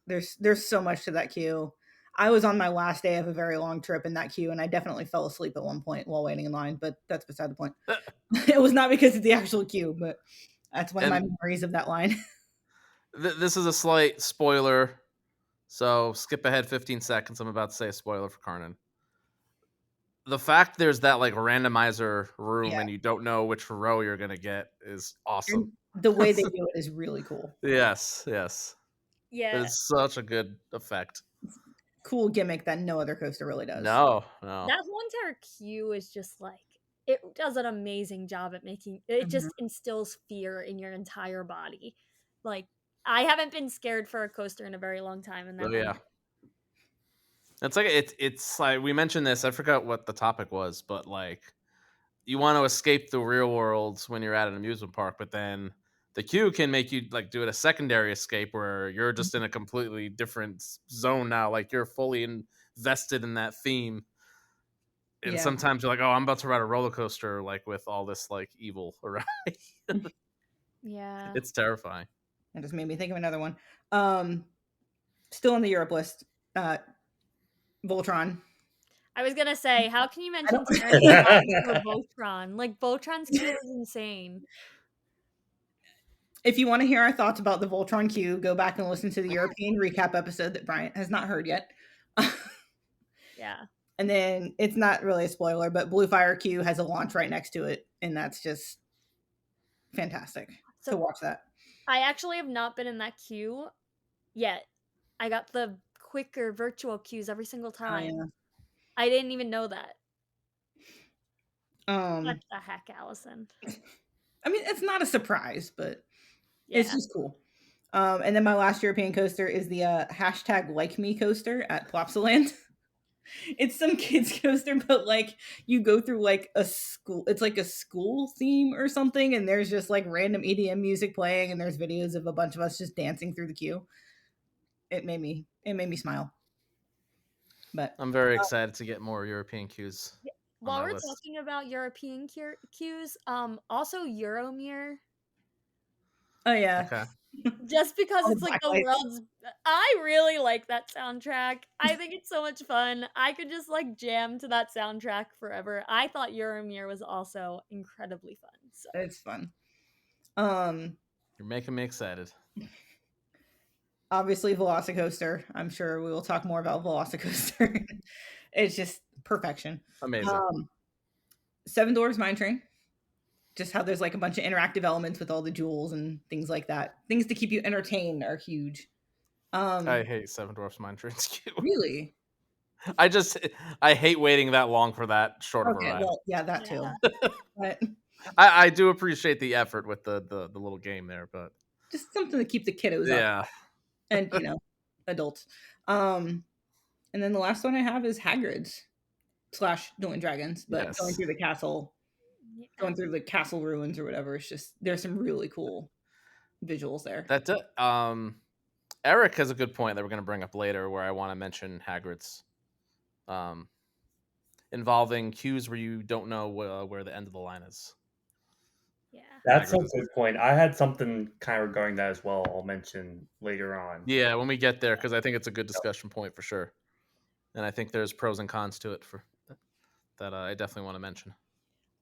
There's so much to that queue. I was on my last day of a very long trip in that queue, and I definitely fell asleep at one point while waiting in line, but that's beside the point. It was not because of the actual queue, but that's one of my memories of that line. This is a slight spoiler, so skip ahead 15 seconds. I'm about to say a spoiler for Carnan. The fact there's that like randomizer room Yeah. and you don't know which row you're gonna get is awesome. And the way they do it is really cool. Yes. Yeah. It's such a good effect. Cool gimmick that no other coaster really does. No. That whole entire queue is just like it does an amazing job at making it just instills fear in your entire body. Like I haven't been scared for a coaster in a very long time, and that Oh, yeah. It's like it's like we mentioned this. I forgot what the topic was, but like you want to escape the real world when you're at an amusement park, but then the queue can make you like do it a secondary escape where you're just in a completely different zone now. Like you're fully invested in that theme. And sometimes you're like, oh, I'm about to ride a roller coaster, like with all this like evil around. Yeah. It's terrifying. That just made me think of another one. Still on the Europe list. Voltron. I was gonna say, how can you mention don't- Voltron? Like Voltron's queue is insane. If you want to hear our thoughts about the Voltron queue, go back and listen to the European recap episode that Bryant has not heard yet. Yeah. And then it's not really a spoiler, but Blue Fire queue has a launch right next to it, and that's just fantastic to watch that. I actually have not been in that queue yet. I got the quicker virtual queues every single time. Oh, yeah. I didn't even know that. What the heck, Allison? I mean, it's not a surprise, but Yeah. it's just cool. And then my last European coaster is the hashtag Like Me coaster at Plopsaland. It's some kids coaster, but like you go through like a school. It's like a school theme or something, and there's just like random EDM music playing, and there's videos of a bunch of us just dancing through the queue. It made me smile. But I'm very excited to get more European queues. While we're talking about European queues, also Euromir. Oh yeah. Okay. Just because All the it's like black the lights. world's I really like that soundtrack. I think it's so much fun. I could just like jam to that soundtrack forever. I thought Euromir was also incredibly fun. So It's fun. Um, You're making me excited. obviously Velocicoaster. I'm sure we will talk more about Velocicoaster. It's just perfection. Amazing. Seven Dwarfs Mine Train. Just how there's like a bunch of interactive elements with all the jewels and things like that. Things to keep you entertained are huge. I hate Seven Dwarfs Mine Train's queue. Really? I hate waiting that long for that short of a Okay, ride. well, yeah, that too. yeah. But I do appreciate the effort with the little game there, but just something to keep the kiddos up yeah. and, adults. And then the last one I have is Hagrid's / Dueling Dragons, but going Yes. through the castle, Yeah. going through the castle ruins or whatever. It's just there's some really cool visuals there. That Eric has a good point that we're going to bring up later, where I want to mention Hagrid's, involving cues where you don't know where the end of the line is. Yeah. That's a Hagrid's. good point. I had something kind of regarding that as well. I'll mention later on. Yeah, when we get there, because I think it's a good discussion point for sure, and I think there's pros and cons to it for that. I definitely want to mention.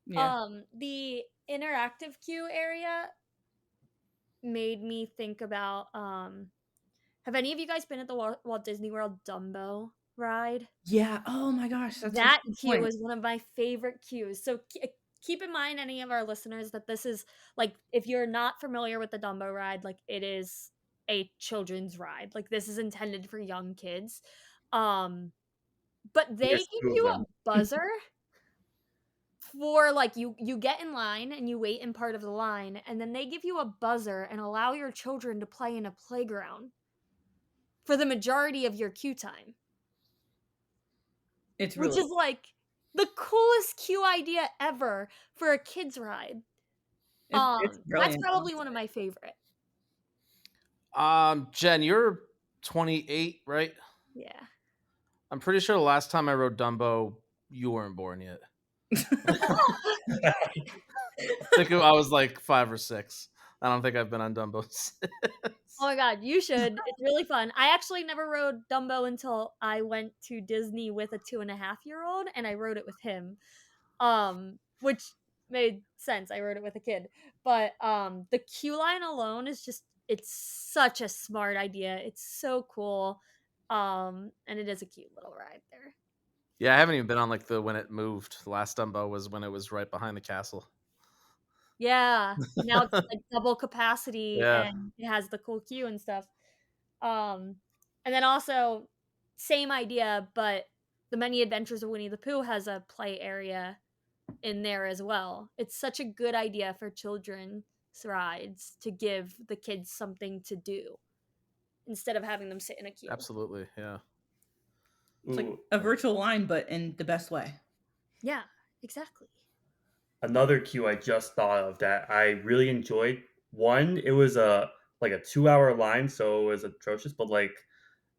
Yeah. The interactive queue area made me think about have any of you guys been at the Walt Disney World Dumbo ride? Yeah. Oh my gosh, that's That such a good queue point. is one of my favorite queues. So keep in mind, any of our listeners, that this is like, if you're not familiar with the Dumbo ride, like it is a children's ride. Like this is intended for young kids. But they There's give two of you them. a buzzer for like you get in line and you wait in part of the line, and then they give you a buzzer and allow your children to play in a playground for the majority of your queue time. It's Which really is like the coolest queue idea ever for a kids ride. it's That's brilliant. probably one of my favorite. Jen, you're 28, right? Yeah. I'm pretty sure the last time I rode Dumbo, you weren't born yet. I think I was like 5 or 6. I don't think I've been on Dumbo since. Oh my god, you should. It's really fun. I actually never rode Dumbo until I went to Disney with a 2.5-year-old, and I rode it with him. Which made sense. I rode it with a kid. But the queue line alone is just, it's such a smart idea. It's so cool. And it is a cute little ride there. Yeah, I haven't even been on like the when it moved. The last Dumbo was when it was right behind the castle. Yeah. Now it's like double capacity Yeah, and it has the cool queue and stuff. And then also same idea, but the Many Adventures of Winnie the Pooh has a play area in there as well. It's such a good idea for children's rides to give the kids something to do instead of having them sit in a queue. absolutely. Yeah. It's like Ooh, a virtual line, but in the best way. Yeah, exactly. another queue I just thought of that I really enjoyed. One, it was a like a 2 hour line, so it was atrocious. But like,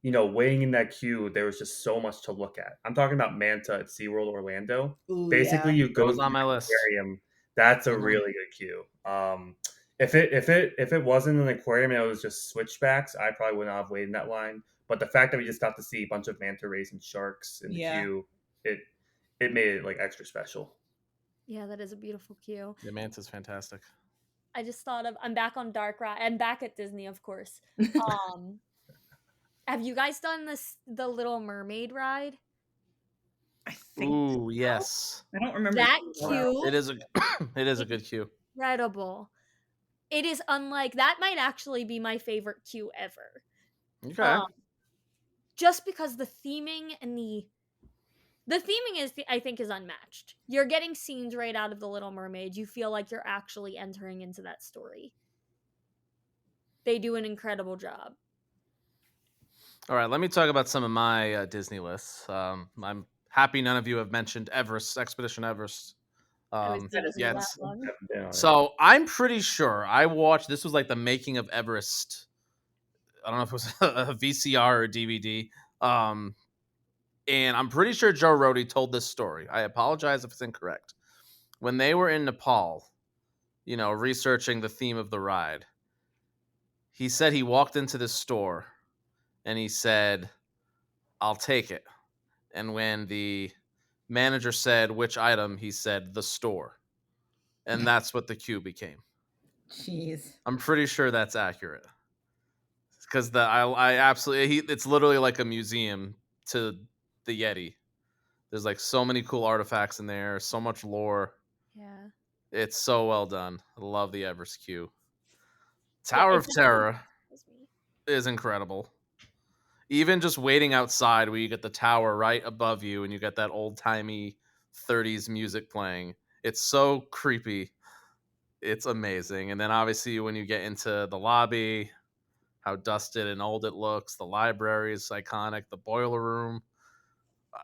waiting in that queue, there was just so much to look at. I'm talking about Manta at SeaWorld Orlando. Ooh, Basically, yeah. you That go was to on the my list. aquarium. That's a Mhm. really good queue. If it wasn't an aquarium and it was just switchbacks, I probably would not have waited in that line. But the fact that we just got to see a bunch of manta rays and sharks in the Yeah. queue, it made it like extra special. Yeah, that is a beautiful queue. The Manta's fantastic. I just thought of, I'm back on Dark Ride. I'm back at Disney, of course. Have you guys done the Little Mermaid ride? I think Ooh, yes. I don't remember That too well. queue, It is a it is a good queue. incredible. It is unlike, that might actually be my favorite queue ever. Okay. Just because the theming and the theming is, I think, is unmatched. You're getting scenes right out of The Little Mermaid. You feel like you're actually entering into that story. They do an incredible job. All right, let me talk about some of my Disney lists. I'm happy none of you have mentioned Everest, Expedition Everest. I was that giving is you yeah, that one. Haven't been on it. so I'm pretty sure I watched. This was like the making of Everest. I don't know if it was a VCR or a DVD. And I'm pretty sure Joe Rohde told this story. I apologize if it's incorrect. When they were in Nepal, researching the theme of the ride, He said he walked into this store and he said, "I'll take it." And when the manager said which item, he said the store. And that's what the queue became. Jeez. I'm pretty sure that's accurate. Because I absolutely it's literally like a museum to the Yeti. There's like so many cool artifacts in there, so much lore. Yeah. It's so well done. I love the Everest queue. Yeah, Tower it of definitely Terror surprised me. is incredible. Even just waiting outside where you get the tower right above you and you get that old timey 30s music playing. It's so creepy. It's amazing. And then obviously when you get into the lobby, how dusted and old it looks, the library is iconic, the boiler room.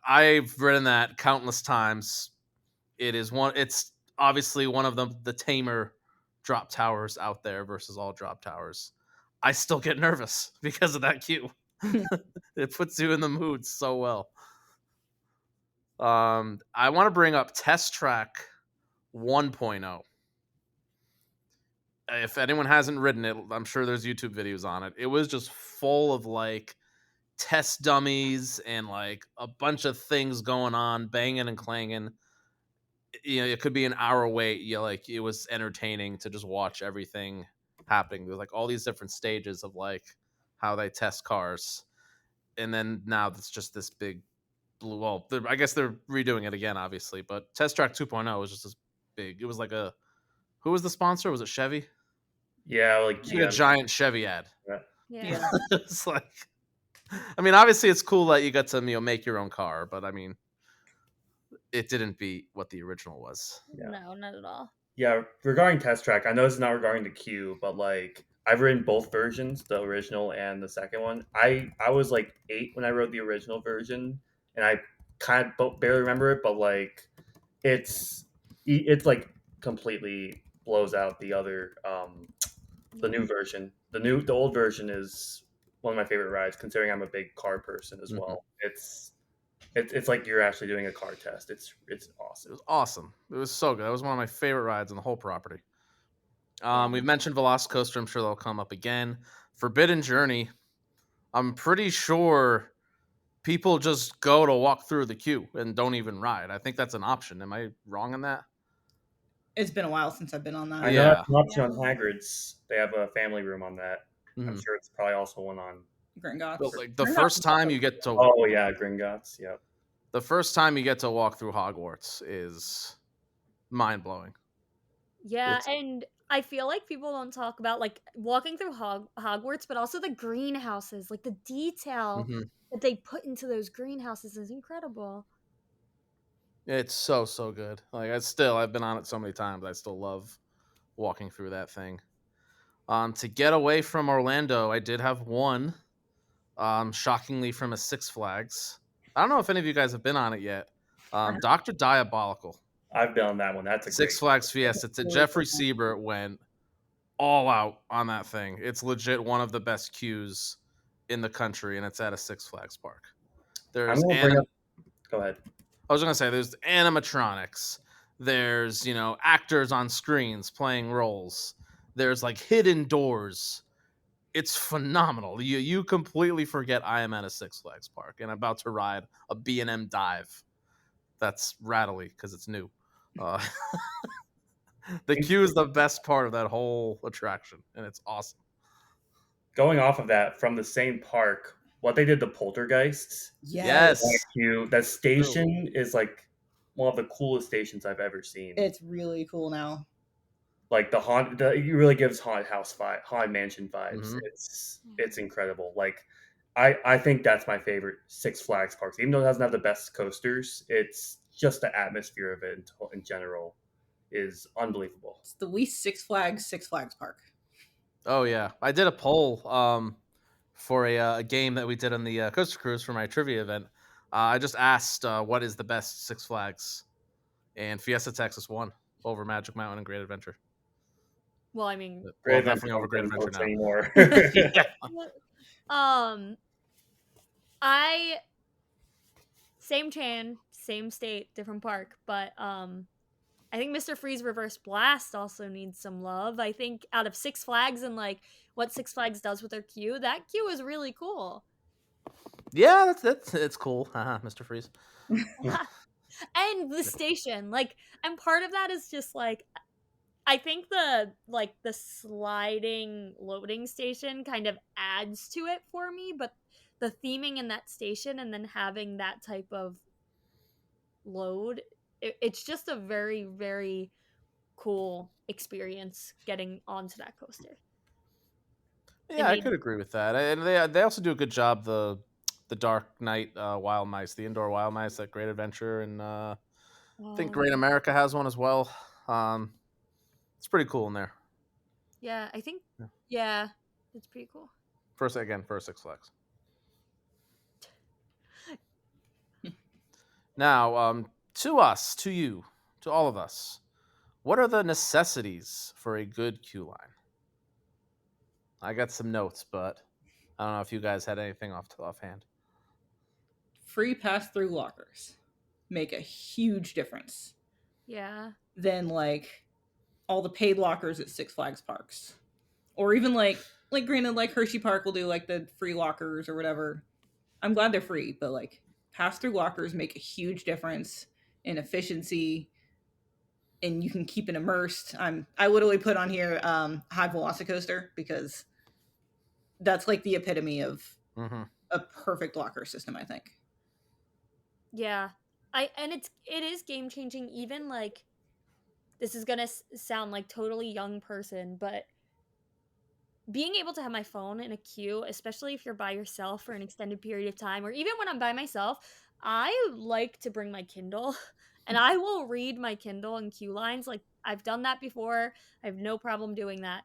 I've written that countless times. It's obviously one of the tamer drop towers out there versus all drop towers. I still get nervous because of that queue. It puts you in the mood so well. I want to bring up Test Track 1.0. If anyone hasn't ridden it, I'm sure there's YouTube videos on it. It was just full of like test dummies and like a bunch of things going on, banging and clanging. It could be an hour wait. Like it was entertaining to just watch everything happening. There's like all these different stages of like how they test cars, and then now it's just this big blue. Well, I guess they're redoing it again, obviously. But Test Track 2.0 was just this big. It was like a who was the sponsor? Was it Chevy? Yeah, like It's like a giant Chevy ad. Yeah. It's like, I mean, obviously it's cool that you got to make your own car, but I mean, it didn't beat what the original was. Yeah. No, not at all. Yeah, regarding Test Track, I know it's not regarding the queue, but like I've ridden both versions, the original and the second one. I was like 8 when I rode the original version, and I kind of barely remember it, but like it's like completely blows out the other the new version. The old version is one of my favorite rides, considering I'm a big car person as Mhm. well. It's like you're actually doing a car test. It's It awesome. was awesome. It was so good. That was one of my favorite rides on the whole property. Yeah. We've mentioned Velocicoaster. I'm sure they'll come up again. Forbidden Journey. I'm pretty sure people just go to walk through the queue and don't even ride. I think that's an option. Am I wrong in that? It's been a while since I've been on I that. know that's Yeah. an option Yeah. on Hagrid's. They have a family room on that. I'm Mhm. sure it's probably also one on. But Gringotts. like the Gringotts first is time also you get to Oh yeah, Gringotts. Yep. walk through Hogwarts is mind blowing. Yeah, It's and I feel like people don't talk about like walking through Hogwarts, but also the greenhouses. Like the detail Mhm. that they put into those greenhouses is incredible. It's so good. Like I've been on it so many times. I still love walking through that thing. To get away from Orlando, I did have one. Shockingly from a Six Flags. I don't know if any of you guys have been on it yet. Doctor Diabolical, I've been on that one. That's a Six great. Flags Fiesta. really Jeffrey cool. Siebert went all out on that thing. It's legit one of the best queues in the country, and it's at a Six Flags park. I'm There's gonna bring up. Go ahead. I was gonna say there's animatronics. There's actors on screens playing roles. There's like hidden doors. It's phenomenal. You completely forget I am at a Six Flags park and about to ride a B&M dive. That's rattly because it's new. Uh, the queue is the best part of that whole attraction, and it's awesome. Going off of that, from the same park, what they did to Poltergeists, Yes, Yes, that true. station is like one of the coolest stations I've ever seen. it's really cool now. Like it really gives haunted house vibe, haunted mansion vibes. Hmm. It's incredible. Like I think that's my favorite Six Flags parks. Even though it doesn't have the best coasters, it's just the atmosphere of it in general is unbelievable. It's the least Six Flags park. Oh yeah, I did a poll for a game that we did on the Coaster Cruise for my trivia event. I just asked what is the best Six Flags, and Fiesta Texas won over Magic Mountain and Great Adventure. Well, I mean, Great Well, Adventure definitely over don't Great get Adventure votes now. anymore. Yeah. um, I same chain, same state, different park, but I think Mr. Freeze Reverse Blast also needs some love. I think out of Six Flags and like what Six Flags does with their queue, that queue is really cool. Yeah, that's it's cool, Mr. Freeze. And the station, like, and part of that is just like I think the sliding loading station kind of adds to it for me, but the theming in that station and then having that type of load, it's just a very, very cool experience getting onto that coaster. Yeah, I could agree with that, and they also do a good job the Dark Knight Wild Mice, the indoor Wild Mice at Great Adventure, and I think Great America has one as well. It's pretty cool in there. Yeah, I think yeah, it's pretty cool. First Six Flags. Now, to you, to all of us, what are the necessities for a good queue line? I got some notes, but I don't know if you guys had anything offhand. Free pass-through lockers make a huge difference. Yeah. Than like all the paid lockers at Six Flags parks, or even like granted, like Hershey Park will do like the free lockers or whatever. I'm glad they're free, but like pass-through lockers make a huge difference in efficiency, and you can keep it immersed. I literally put on here High Velocicoaster because that's like the epitome of a perfect locker system, I think. Yeah. It is game changing. Even like, this is gonna sound like totally young person, but being able to have my phone in a queue, especially if you're by yourself for an extended period of time, or even when I'm by myself, I like to bring my Kindle and I will read my Kindle in queue lines. Like, I've done that before. I have no problem doing that.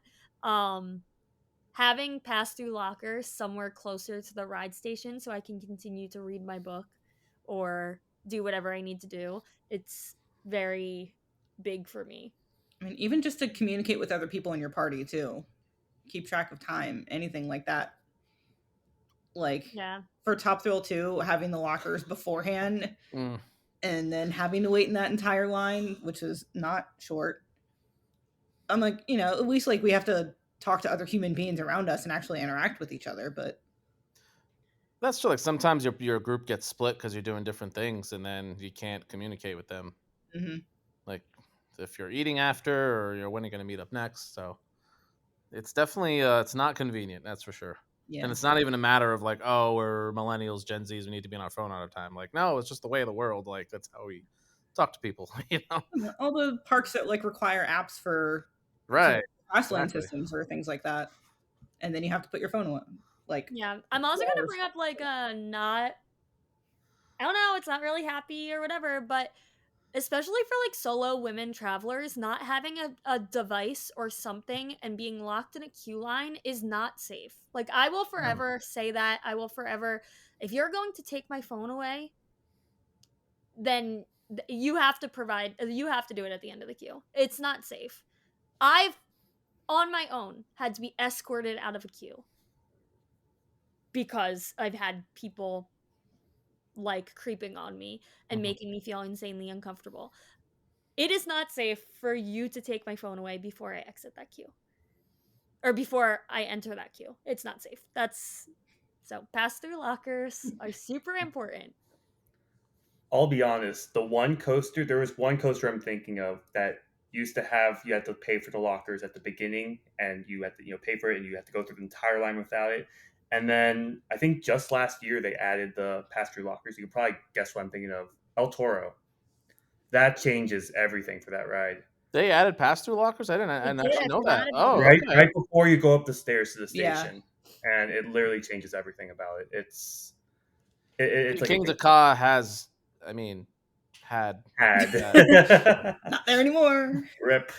Having pass-through lockers somewhere closer to the ride station so I can continue to read my book or do whatever I need to do, it's very big for me. I mean, even just to communicate with other people in your party too, keep track of time, anything like that. Like, yeah, for Top Thrill 2, having the lockers beforehand and then having to wait in that entire line, which is not short. I'm like, at least like we have to talk to other human beings around us and actually interact with each other, but that's true. Like sometimes your group gets split because you're doing different things, and then you can't communicate with them. Mm-hmm. Like if you're eating after, or you're when you're going to meet up next. So it's definitely it's not convenient. That's for sure. Yeah. And it's not even a matter of like, oh, we're millennials, Gen Zs, we need to be on our phone all the time. Like, no, it's just the way of the world. Like that's how we talk to people. All the parks that like require apps for right fast lane systems or things like that, and then you have to put your phone on. Like, yeah, I'm also gonna bring up like not, I don't know, it's not really happy or whatever, but especially for like solo women travelers, not having a device or something and being locked in a queue line is not safe. Like, I will forever say that. I will forever, if you're going to take my phone away, then you have to do it at the end of the queue. It's not safe. I've on my own had to be escorted out of a queue because I've had people like creeping on me and making me feel insanely uncomfortable. It is not safe for you to take my phone away before I exit that queue or before I enter that queue. It's not safe. So pass-through lockers are super important. I'll be honest, there was one coaster I'm thinking of that used to have, you had to pay for the lockers at the beginning and you had to pay for it and you had to go through the entire line without it. And then I think just last year they added the pass-through lockers. You can probably guess what I'm thinking of. El Toro. That changes everything for that ride. They added pass-through lockers? I didn't actually know that. Oh, right, okay. right before you go up the stairs to the station. Yeah. And it literally changes everything about it. It's like King's of Ka has, had not there anymore. Rip.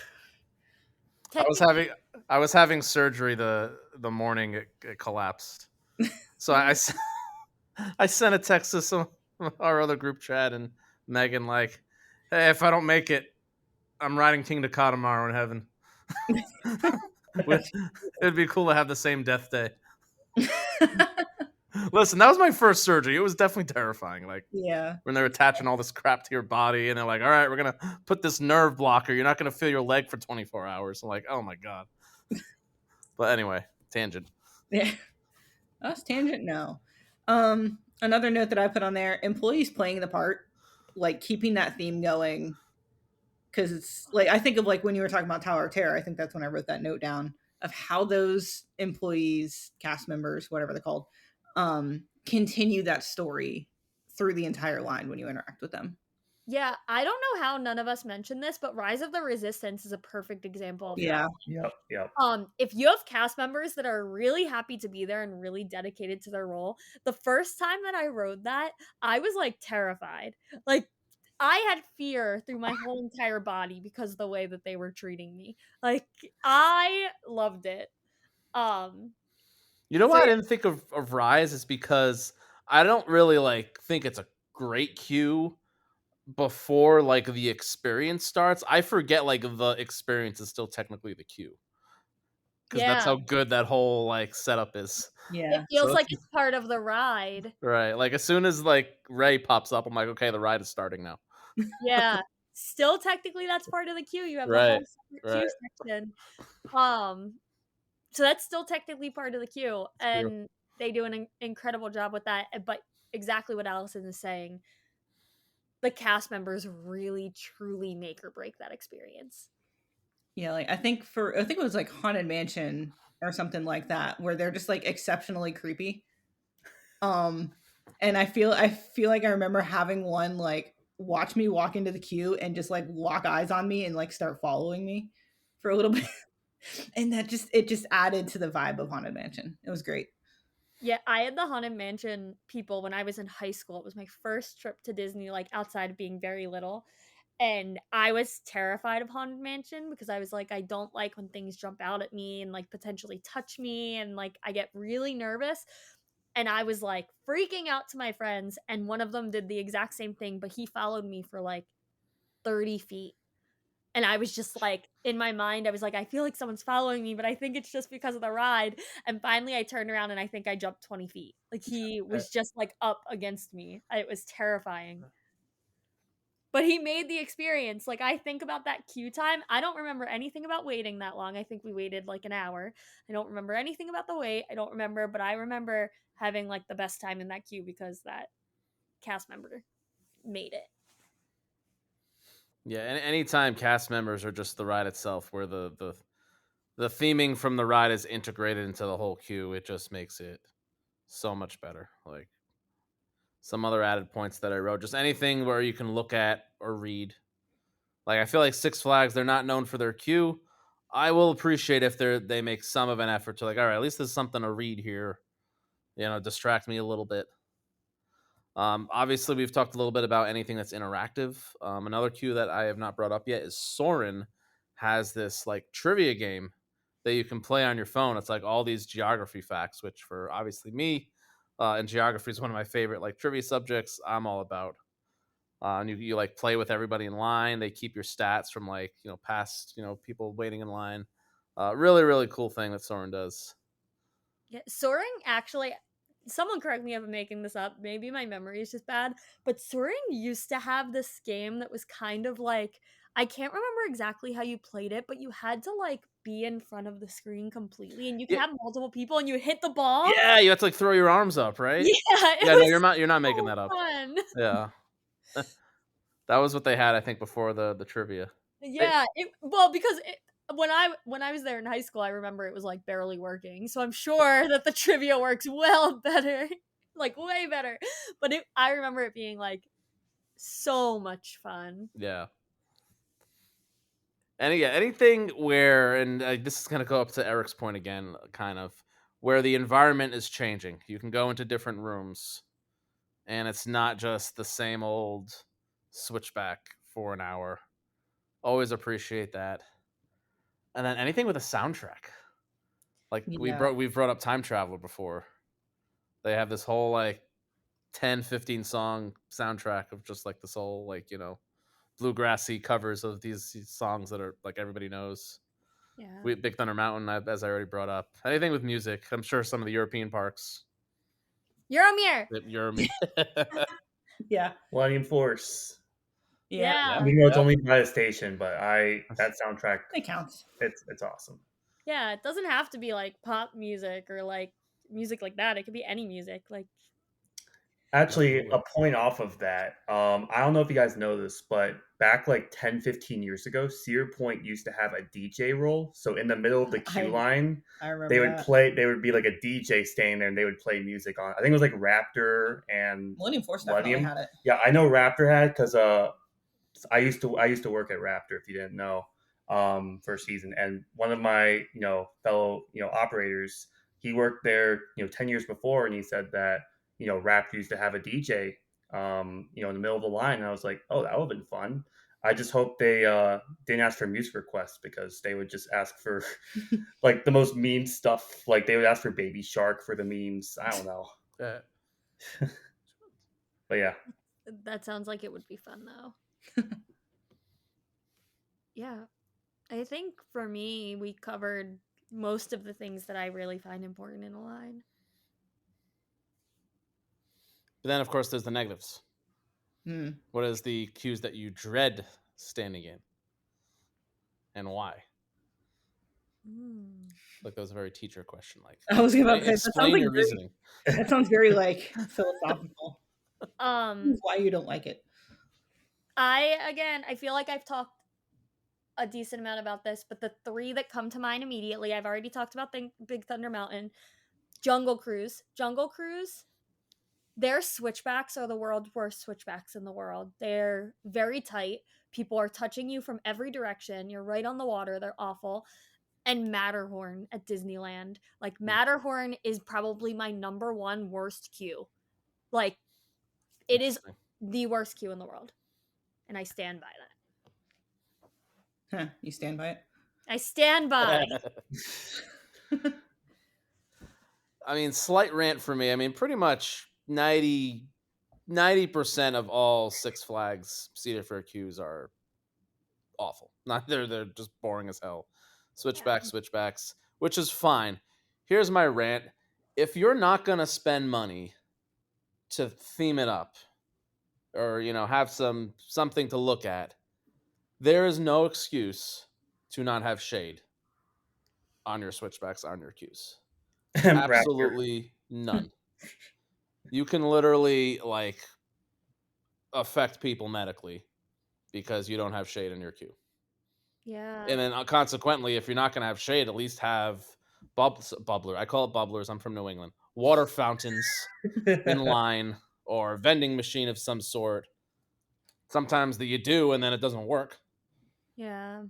I was having surgery the morning it collapsed. So I sent a text to our other group chat and Megan like, hey, if I don't make it, I'm riding King of Ka tomorrow in heaven. It'd be cool to have the same death day. Listen, that was my first surgery. It was definitely terrifying. Like Yeah. when they're attaching all this crap to your body, and they're like, "All right, we're gonna put this nerve blocker. You're not gonna feel your leg for 24 hours." I'm like, "Oh my god." But anyway, tangent. Yeah. Us tangent? No. Another note that I put on there: employees playing the part, like keeping that theme going, because it's like I think of like when you were talking about Tower of Terror. I think that's when I wrote that note down of how those employees, cast members, whatever they're called, continue that story through the entire line when you interact with them. Yeah, I don't know how none of us mentioned this, but Rise of the Resistance is a perfect example of Yeah. Yep. Yep. if you have cast members that are really happy to be there and really dedicated to their role, the first time that I wrote that, I was like terrified. Like I had fear through my whole entire body because of the way that they were treating me. Like I loved it. Um You know so why I yeah, didn't think of Rise is because I don't really like think it's a great cue before like the experience starts. I forget like the experience is still technically the cue because that's yeah, how good that whole like setup is. it Yeah. So feels like it's part of the ride. right, like as soon as like Ray pops up, I'm like, okay, the ride is starting now. Yeah. Still technically that's part of the queue. You have the Right, whole separate queue right. section. Um so that's still technically part of the queue, It's true. and they do an incredible job with that. But exactly what Allison is saying, the cast members really truly make or break that experience. Yeah, like I think it was like Haunted Mansion or something like that, where they're just like exceptionally creepy. Um, and I feel like I remember having one like watch me walk into the queue and just like lock eyes on me and like start following me for a little bit. And it just added to the vibe of Haunted Mansion. It was great. Yeah, I had the Haunted Mansion people when I was in high school. It was my first trip to Disney, like outside of being very little. And I was terrified of Haunted Mansion because I was like, I don't like when things jump out at me and like potentially touch me. And like, I get really nervous. And I was like freaking out to my friends. And one of them did the exact same thing, but he followed me for like 30 feet. And I was just like, in my mind, I was like, I feel like someone's following me, but I think it's just because of the ride. And finally, I turned around and I think I jumped 20 feet. Like he was just like up against me. It was terrifying. But he made the experience. Like I think about that queue time. I don't remember anything about waiting that long. I think we waited like an hour. I don't remember anything about the wait. I don't remember, but I remember having like the best time in that queue because that cast member made it. Yeah, and anytime cast members are just the ride itself, where the theming from the ride is integrated into the whole queue, it just makes it so much better. Like some other added points that I wrote, just anything where you can look at or read. Like I feel like Six Flags, they're not known for their queue. I will appreciate if they make some of an effort to like, all right, at least there's something to read here. Distract me a little bit. Obviously, we've talked a little bit about anything that's interactive. Another cue that I have not brought up yet is Soren has this like trivia game that you can play on your phone. It's like all these geography facts, which for obviously me, and geography is one of my favorite like trivia subjects. I'm all about. And you like play with everybody in line. They keep your stats from like past people waiting in line. Really really cool thing that Soren does. Yeah, Soaring actually, someone correct me if I'm making this up. Maybe my memory is just bad, but Soaring used to have this game that was kind of like, I can't remember exactly how you played it, but you had to like be in front of the screen completely, and you could Yeah, have multiple people, and you hit the ball. yeah, you have to like throw your arms up, right? Yeah, it Yeah, no, was you're not making so that up. fun. Yeah. That was what they had, I think, before the trivia. Hey, Yeah, well because when I was there in high school, I remember it was like barely working. So I'm sure that the trivia works well better, like way better. But I remember it being like so much fun. yeah. And yeah, anything where, and this is going to go up to Eric's point again, kind of, where the environment is changing. You can go into different rooms, and it's not just the same old switchback for an hour. Always appreciate that. And then anything with a soundtrack. Like Yeah. we've brought up Time Traveler before. They have this whole like 10, 15 song soundtrack of just like this whole like, bluegrassy covers of these songs that are like everybody knows. Yeah. We Big Thunder Mountain, as I already brought up. Anything with music, I'm sure some of the European parks. Euromir. You're Yeah. Millennium Force. Yeah. Yeah. Even though it's Yep. only by a station, but that soundtrack, It counts. it's awesome. Yeah, it doesn't have to be like pop music or like music like that. It could be any music. Like, Actually, Absolutely. a point off of that, I don't know if you guys know this, but back like 10, 15 years ago, Cedar Point used to have a DJ role. So in the middle of the queue line, I remember they would that. there would be like a DJ standing there and they would play music on. I think it was like Raptor and Millennium Force definitely Millennium. had it. Yeah, I know Raptor had because I used to work at Raptor, if you didn't know, for a season, and one of my fellow operators, he worked there 10 years before, and he said that Raptor used to have a DJ in the middle of the line, and I was like, oh, that would have been fun. I just hope they didn't ask for music requests, because they would just ask for like the most meme stuff. Like they would ask for Baby Shark for the memes. I don't know, but yeah. that sounds like it would be fun though. Yeah. I think for me, we covered most of the things that I really find important in a line. But then, of course, there's the negatives. Hmm. What is the cues that you dread standing in, and why? Like that was a very teacher question. Like, I was about to say, that sounds explain like your very- reasoning. That sounds very like philosophical. Why you don't like it? I feel like I've talked a decent amount about this, but the three that come to mind immediately, I've already talked about Big Thunder Mountain, Jungle Cruise. Jungle Cruise, their switchbacks are the world's worst switchbacks in the world. They're very tight. People are touching you from every direction. You're right on the water. They're awful. And Matterhorn at Disneyland. Like, Matterhorn is probably my number one worst queue. Like, it is the worst queue in the world. And I stand by that. Huh, you stand by it? I stand by. I mean, slight rant for me. I mean, pretty much 90% of all Six Flags Cedar Fair queues are awful. They're just boring as hell. Switchbacks, which is fine. Here's my rant. If you're not going to spend money to theme it up, or have something to look at, there is no excuse to not have shade on your switchbacks, on your queues. Absolutely none. You can literally like affect people medically because you don't have shade in your queue. Yeah. And then consequently, if you're not going to have shade, at least have bubbler. I call it bubblers. I'm from New England. Water fountains in line, or vending machine of some sort. Sometimes you do, and then it doesn't work. Yeah.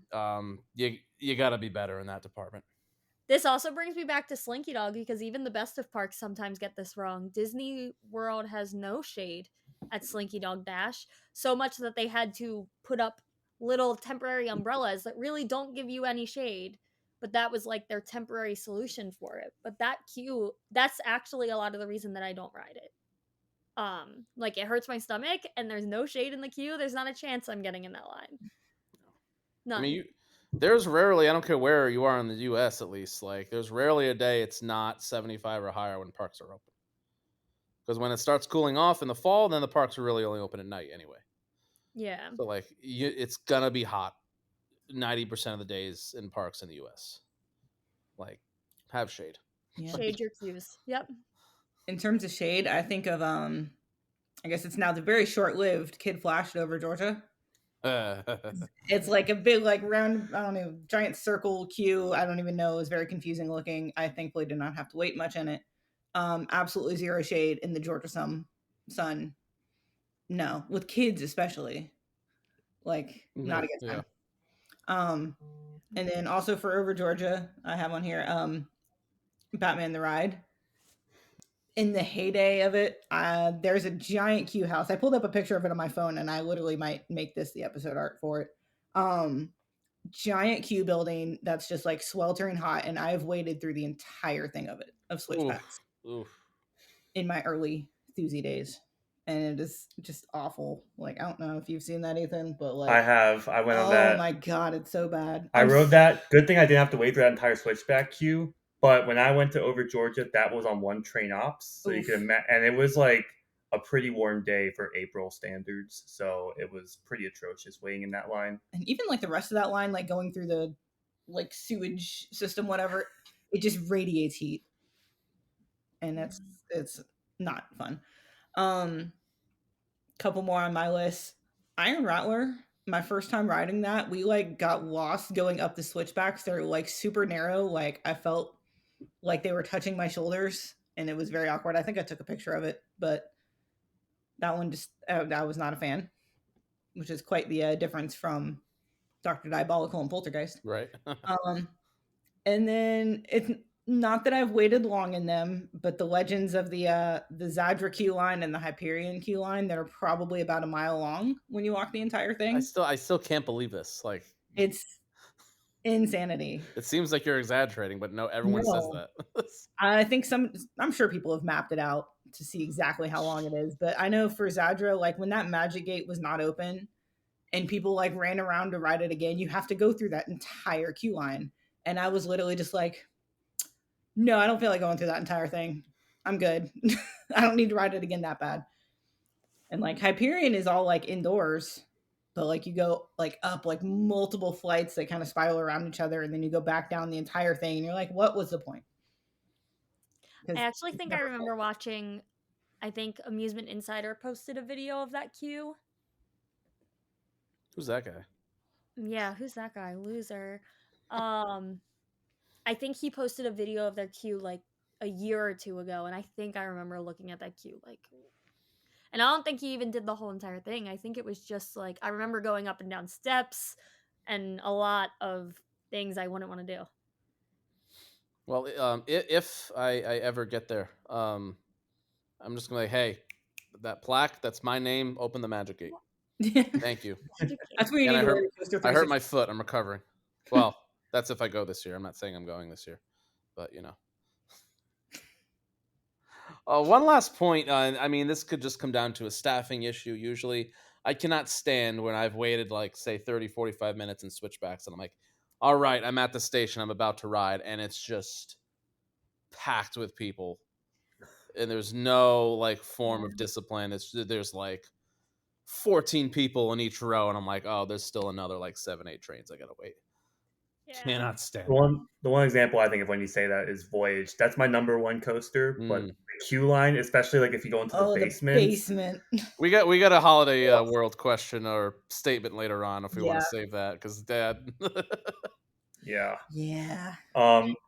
You got to be better in that department. This also brings me back to Slinky Dog, because even the best of parks sometimes get this wrong. Disney World has no shade at Slinky Dog Dash, so much that they had to put up little temporary umbrellas that really don't give you any shade, but that was like their temporary solution for it. But that queue, that's actually a lot of the reason that I don't ride it. Like, it hurts my stomach, and there's no shade in the queue. There's not a chance I'm getting in that line. None. I mean, there's rarely, I don't care where you are in the U.S. at least, like there's rarely a day it's not 75 or higher when parks are open. Because when it starts cooling off in the fall, then the parks are really only open at night anyway. Yeah. So like it's gonna be hot 90% of the days in parks in the U.S. Like, have shade. Yeah. Shade your queues. Yep. In terms of shade, I think of I guess it's now the very short-lived Kid Flash at Over Georgia. It's like a big, like, round, I don't know, giant circle queue. I don't even know. It was very confusing looking. I thankfully did not have to wait much in it. Absolutely zero shade in the Georgia sun. No, with kids especially. Like, not a good time. And then also for Over Georgia, I have on here Batman the Ride. In the heyday of it, there's a giant queue house. I pulled up a picture of it on my phone, and I literally might make this the episode art for it. Giant queue building that's just like sweltering hot, and I've waited through the entire thing of it, of switchbacks, in my early Thursday days, and it is just awful. Like, I don't know if you've seen that, Ethan, but like I have. I went on that. Oh my god, it's so bad. I rode that. Good thing I didn't have to wait for that entire switchback queue. But when I went to Over Georgia, that was on one train ops, so you Oof. can imagine, and it was like a pretty warm day for April standards, so it was pretty atrocious waiting in that line. And even like the rest of that line, like going through the like sewage system, whatever, it just radiates heat, and it's not fun. Um, Couple more on my list. Iron Rattler. My first time riding that, we like got lost going up the switchbacks. They're like super narrow. Like I felt like they were touching my shoulders, and it was very awkward. I think I took a picture of it, but that one just I was not a fan, which is quite the difference from Doctor Diabolical and Poltergeist. Right. Um, and then it's not that I've waited long in them, but the legends of the Zadra queue line and the Hyperion queue line that are probably about a mile long when you walk the entire I thing. still can't believe this. Like, It's insanity. it seems like you're exaggerating, but no, everyone says No. that. I think I'm sure people have mapped it out to see exactly how long it is, but I know for Zadra, like when that magic gate was not open and people like ran around to ride it again, you have to go through that entire queue line. And I was literally just like, no, I don't feel like going through that entire thing. I'm good. I don't need to ride it again that bad. And like Hyperion is all like indoors, but like you go like up like multiple flights that kind of spiral around each other, and then you go back down the entire thing, and you're like, what was the point? I Because actually it's think I never remember full. watching. I think Amusement Insider posted a video of that queue. Who's that guy? Yeah, who's that guy? Loser. Um, I think he posted a video of their queue like a year or two ago, and I think I remember looking at that queue like, and I don't think he even did the whole entire thing. I think it was just like I remember going up and down steps and a lot of things I wouldn't want to do. Well, if I ever get there, I'm just gonna be like, hey, that plaque, that's my name. Open the magic gate. Thank you. That's where you And need to wear the coaster I hurt 360. my foot. I'm recovering. Well, that's if I go this year. I'm not saying I'm going this year, but you know. One last point. I mean, this could just come down to a staffing issue. Usually, I cannot stand when I've waited like, say, 30, 45 minutes in switchbacks, and I'm like, all right, I'm at the station. I'm about to ride, and it's just packed with people. And there's no like form of discipline. There's like 14 people in each row, and I'm like, oh, there's still another like 7, 8 trains I gotta wait. Yeah. Cannot stand The one example I think of when you say that is Voyage. That's my number one coaster, but that. the queue line, especially like if you go into the Oh, the basement, basement. We got a holiday world question or statement later on if we want Yeah. to save that because Dad. yeah. Yeah.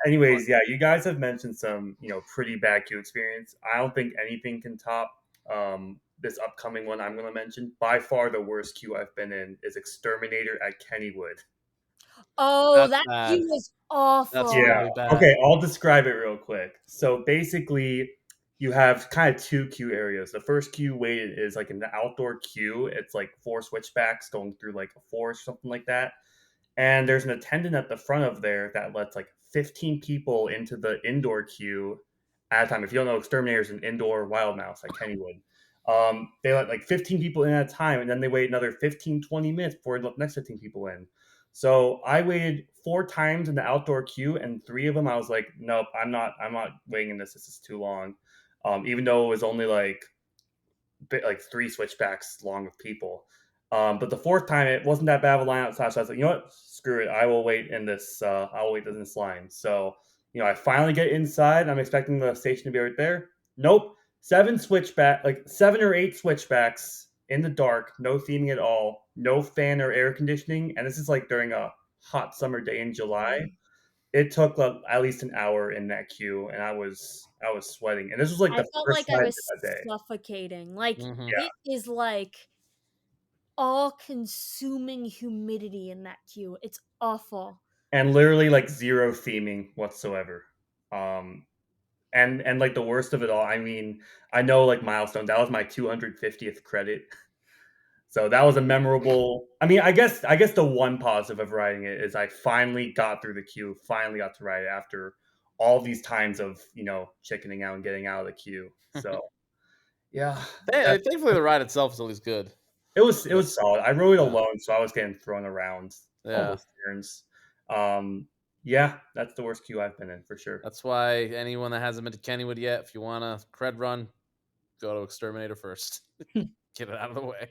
Anyways, yeah, you guys have mentioned some, pretty bad queue experience. I don't think anything can top this upcoming one I'm going to mention. By far, the worst queue I've been in is Exterminator at Kennywood. Oh, That's that bad. queue was That's awful. Yeah. really bad. Okay, I'll describe it real quick. So basically, you have kind of two queue areas. The first queue weighted is like in the outdoor queue. It's like four switchbacks going through like a forest, something like that. And there's an attendant at the front of there that lets like 15 people into the indoor queue at a time. If you don't know, Exterminator is an indoor wild mouse like Kennywood. They let like 15 people in at a time, and then they wait another 15, 20 minutes before the next 15 people in. So I waited 4 times in the outdoor queue, and 3 of them I was like, nope, I'm not waiting in this. This is too long. Even though it was only like like 3 switchbacks long of people. But the fourth time, it wasn't that bad of a line outside. So I was like, you know what? Screw it. I will wait in this. I'll wait in this line. So I finally get inside. I'm expecting the station to be right there. Nope. 7 or 8 switchbacks in the dark. No theming at all. No fan or air conditioning. And this is like during a hot summer day in July. It took at least an hour in that queue, and I was sweating. And this was like I the felt first like I time I did was that day. suffocating. Like Mm-hmm. Yeah. it is like all-consuming humidity in that queue. It's awful. And literally like zero theming whatsoever. And like the worst of it all, I mean, I know like milestone. That was my 250th credit, so that was a memorable. I mean, I guess the one positive of riding it is I finally got through the queue. Finally got to ride it after all these times of chickening out and getting out of the queue. So yeah, Thankfully, the ride itself is always good. it But was solid. I rode it yeah, alone, so I was getting thrown around all yeah. those turns. Um, Yeah, that's the worst queue I've been in for sure. That's why anyone that hasn't been to Kennywood yet, if you want a cred run, go to Exterminator first. Get it out of the way.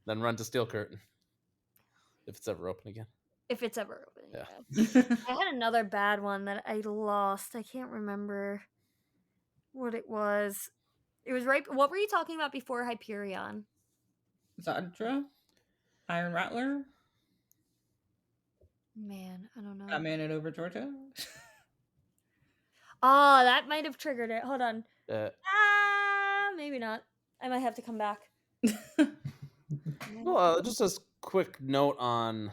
Then run to Steel Curtain. If it's ever open again. If it's ever open. Yeah. I had another bad one that I lost. I can't remember what it was. It was right. What were you talking about before Hyperion? Zadra? Iron Rattler? Man, I don't know. Batman and over Georgia? Oh, that might have triggered it. Hold on. Uh, Maybe not. I might have to come back. well, just a quick note on.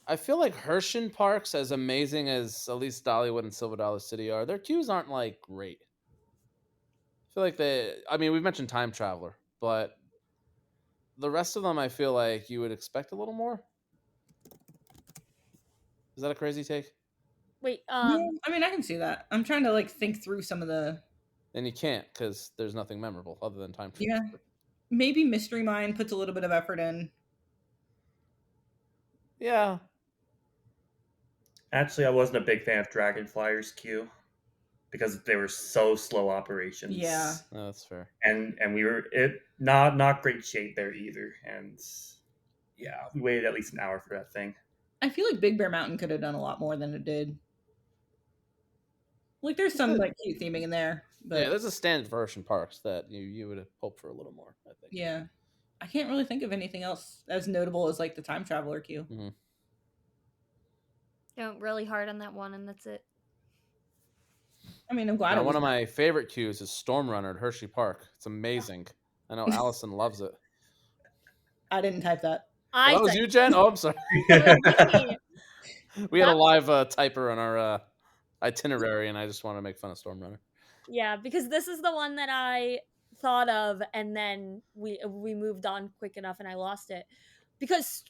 I feel like Hershey Parks, as amazing as at least Dollywood and Silver Dollar City are, their queues aren't like great. I feel like I mean, we've mentioned Time Traveler, but the rest of them, I feel like you would expect a little more. Is that a crazy take? Wait, Yeah, I mean, I can see that. I'm trying to like think through some of the. And you can't because there's nothing memorable other than Time Traveler. Yeah, maybe Mystery Mine puts a little bit of effort in. Yeah. Actually, I wasn't a big fan of Dragonflyer's queue because they were so slow operations. Yeah. No, that's fair. And we were not great shape there either. And yeah, we waited at least an hour for that thing. I feel like Big Bear Mountain could have done a lot more than it did. Like, there's some like cute theming in there, but yeah, there's a standard for Hershey Parks that you would have hoped for a little more. I think. yeah, I can't really think of anything else as notable as like the Time Traveler queue. Mm-hmm. I went really hard on that one, and that's it. I mean, I'm glad. Now, one of my favorite queues is Storm Runner at Hershey Park. It's amazing. I know Allison loves it. I didn't type that. Oh, that was you, Jen? Oh, I'm sorry. We had a live typer on our itinerary, and I just want to make fun of Storm Runner. Yeah, because this is the one that I thought of, and then we moved on quick enough, and I lost it because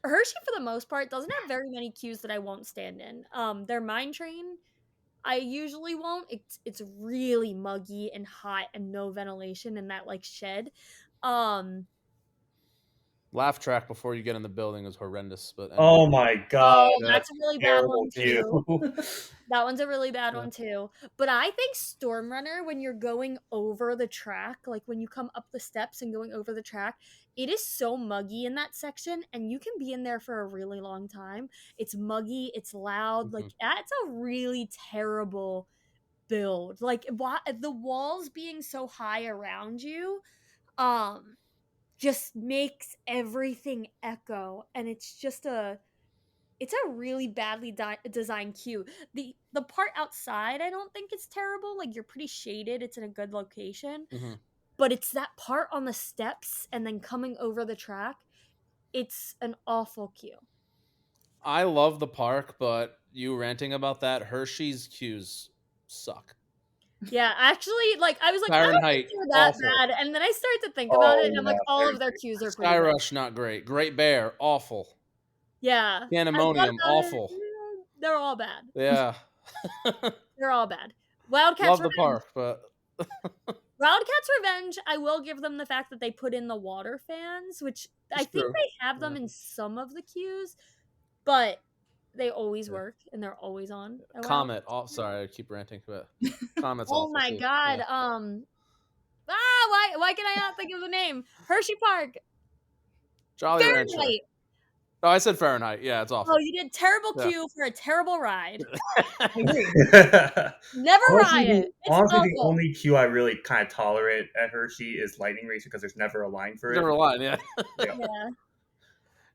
Hershey, for the most part, doesn't have very many queues that I won't stand in. Their Mine Train, I usually won't. It's really muggy and hot and no ventilation in that like shed. Laugh track before you get in the building is horrendous, but anyway. Oh my god, that's a really bad one queue. too. That one's a really bad one too. But I think Storm Runner, when you're going over the track, like when you come up the steps and going over the track, it is so muggy in that section, and you can be in there for a really long time. It's muggy, it's loud, like that's a really terrible build. Like the walls being so high around you, just makes everything echo, and it's a really badly designed queue. The part outside, I don't think it's terrible. Like, you're pretty shaded. It's in a good location. But it's that part on the steps and then coming over the track. It's an awful queue. I love the park, but you ranting about that, Hershey's queues suck. Yeah, actually, like, I was like, Fahrenheit, I don't think they're that bad. And then I started to think about it, and I'm like, all of their queues are pretty Sky bad. Rush, not great. Great Bear, awful. Yeah. Pandemonium, awful. They're all bad. Yeah. They're all bad. Wildcats Love the Revenge. park, but Wildcats Revenge, I will give them the fact that they put in the water fans, which I think they have them in some of the queues, but they always work and they're always on. Comet, sorry, I keep ranting, but Comet's awful. Oh my god. Yeah. Why can I not think of the name? Hershey Park. Jolly Rancher. Oh, I said Fahrenheit. Yeah, it's awful. Oh, you did terrible queue for a terrible ride. Never ride it. Honestly, the only queue I really kind of tolerate at Hershey is Lightning Racer because there's never a line for it. Never a line, yeah.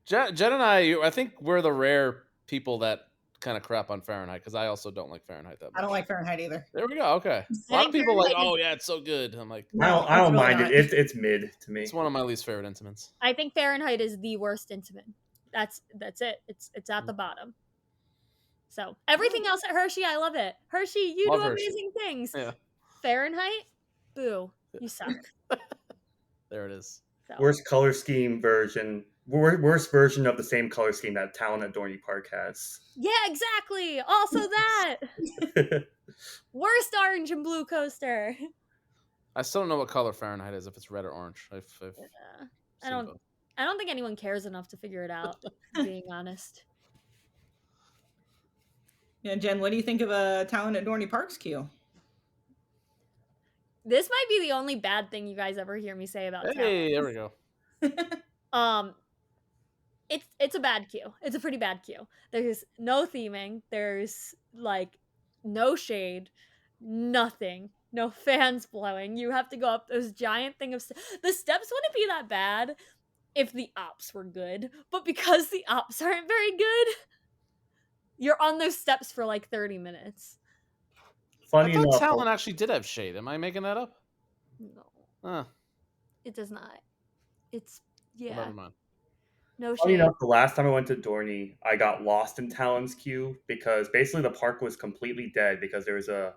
Jen and I think we're the rare people that kind of crap on Fahrenheit because I also don't like Fahrenheit that much. I don't like Fahrenheit either. There we go. Okay. A lot of people like, oh yeah, it's so good. I'm like, no, I don't mind it. It's mid to me. It's one of my least favorite intiments. I think Fahrenheit is the worst intimate. That's it. It's at the bottom. So everything else at Hershey, I love it. Hershey, you do amazing things. Yeah. Fahrenheit, boo, you suck. There it is. So. Worst color scheme version. Worst version of the same color scheme that Talon at Dorney Park has. Yeah, exactly. Also that. Worst orange and blue coaster. I still don't know what color Fahrenheit is, if it's red or orange. I don't think anyone cares enough to figure it out, being honest. Yeah, Jen, what do you think of a Talon at Dorney Park's queue? This might be the only bad thing you guys ever hear me say about Hey, there Talon. we go. It's a bad queue. It's a pretty bad queue. There's no theming. There's like no shade, nothing. No fans blowing. You have to go up those giant thing of the steps wouldn't be that bad if the ops were good, but because the ops aren't very good, you're on those steps for like 30 minutes. I Funny thought enough, Talon actually did have shade. Am I making that up? No, Huh. it does not. It's Well, yeah, never mind. no funny shade. enough, the last time I went to Dorney, I got lost in Talon's queue because basically the park was completely dead because there was a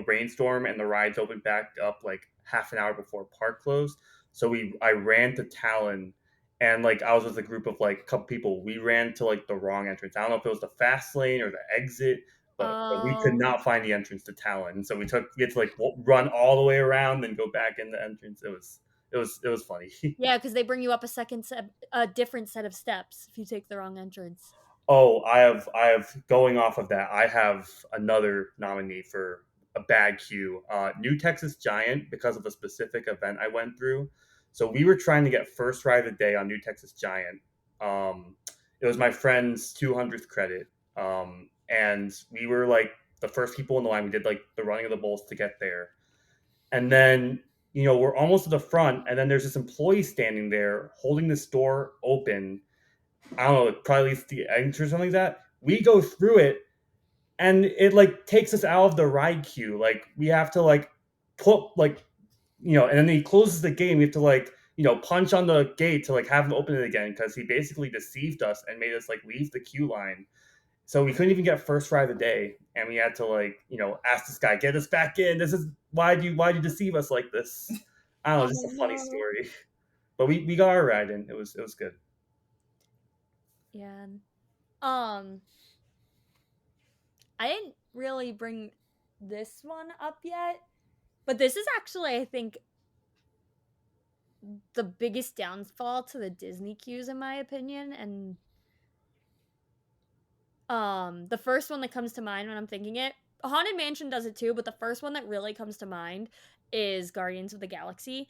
rainstorm and the rides opened back up like half an hour before park closed. So I ran to Talon, and like I was with a group of like a couple people. We ran to like the wrong entrance. I don't know if it was the fast lane or the exit, but we could Oh, not find the entrance to Talon. So we had to like run all the way around, then go back in the entrance. It was funny. yeah, because they bring you up a different set of steps if you take the wrong entrance. Oh, I have going off of that. I have another nominee for a bad queue. New Texas Giant because of a specific event I went through. So we were trying to get first ride of the day on New Texas Giant. It was my friend's 200th credit, and we were like the first people in the line. We did like the running of the bulls to get there, and then we're almost to the front, and then there's this employee standing there holding this door open. I don't know, probably leads to the entrance or something like that. We go through it, and it like takes us out of the ride queue. Like we have to like put like and then he closes the game. We have to like punch on the gate to like have him open it again because he basically deceived us and made us like leave the queue line. So we couldn't even get first ride of the day, and we had to like ask this guy, get us back in. This is why do you deceive us like this? I don't know, Oh just a funny no. story. But we got our ride in. It was good. Yeah. Um, I didn't really bring this one up yet, but this is actually, I think, the biggest downfall to the Disney queues, in my opinion. And the first one that comes to mind when I'm thinking it, Haunted Mansion does it too, but the first one that really comes to mind is Guardians of the Galaxy.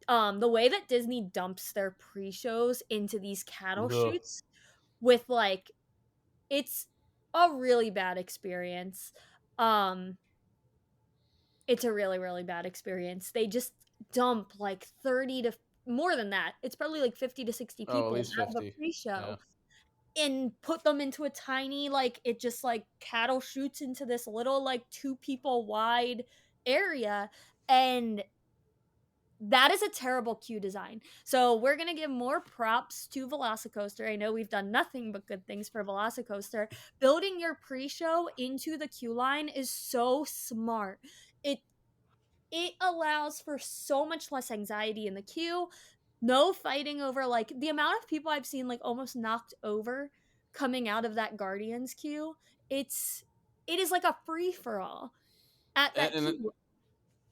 The way that Disney dumps their pre-shows into these cattle Ugh. shoots with like it's a really bad experience. Um it's a really really bad experience. They just dump like 30 to more than that. It's probably like 50 to 60 Oh, at people least out of a 50. Yeah. pre-show and put them into a tiny like it just like cattle shoots into this little like 2 people wide area, and that is a terrible queue design. So we're gonna give more props to Velocicoaster. I know we've done nothing but good things for Velocicoaster. Building your pre-show into the queue line is so smart. It it allows for so much less anxiety in the queue. No fighting over like the amount of people I've seen like almost knocked over coming out of that Guardians queue. It is like a free for all at that And queue.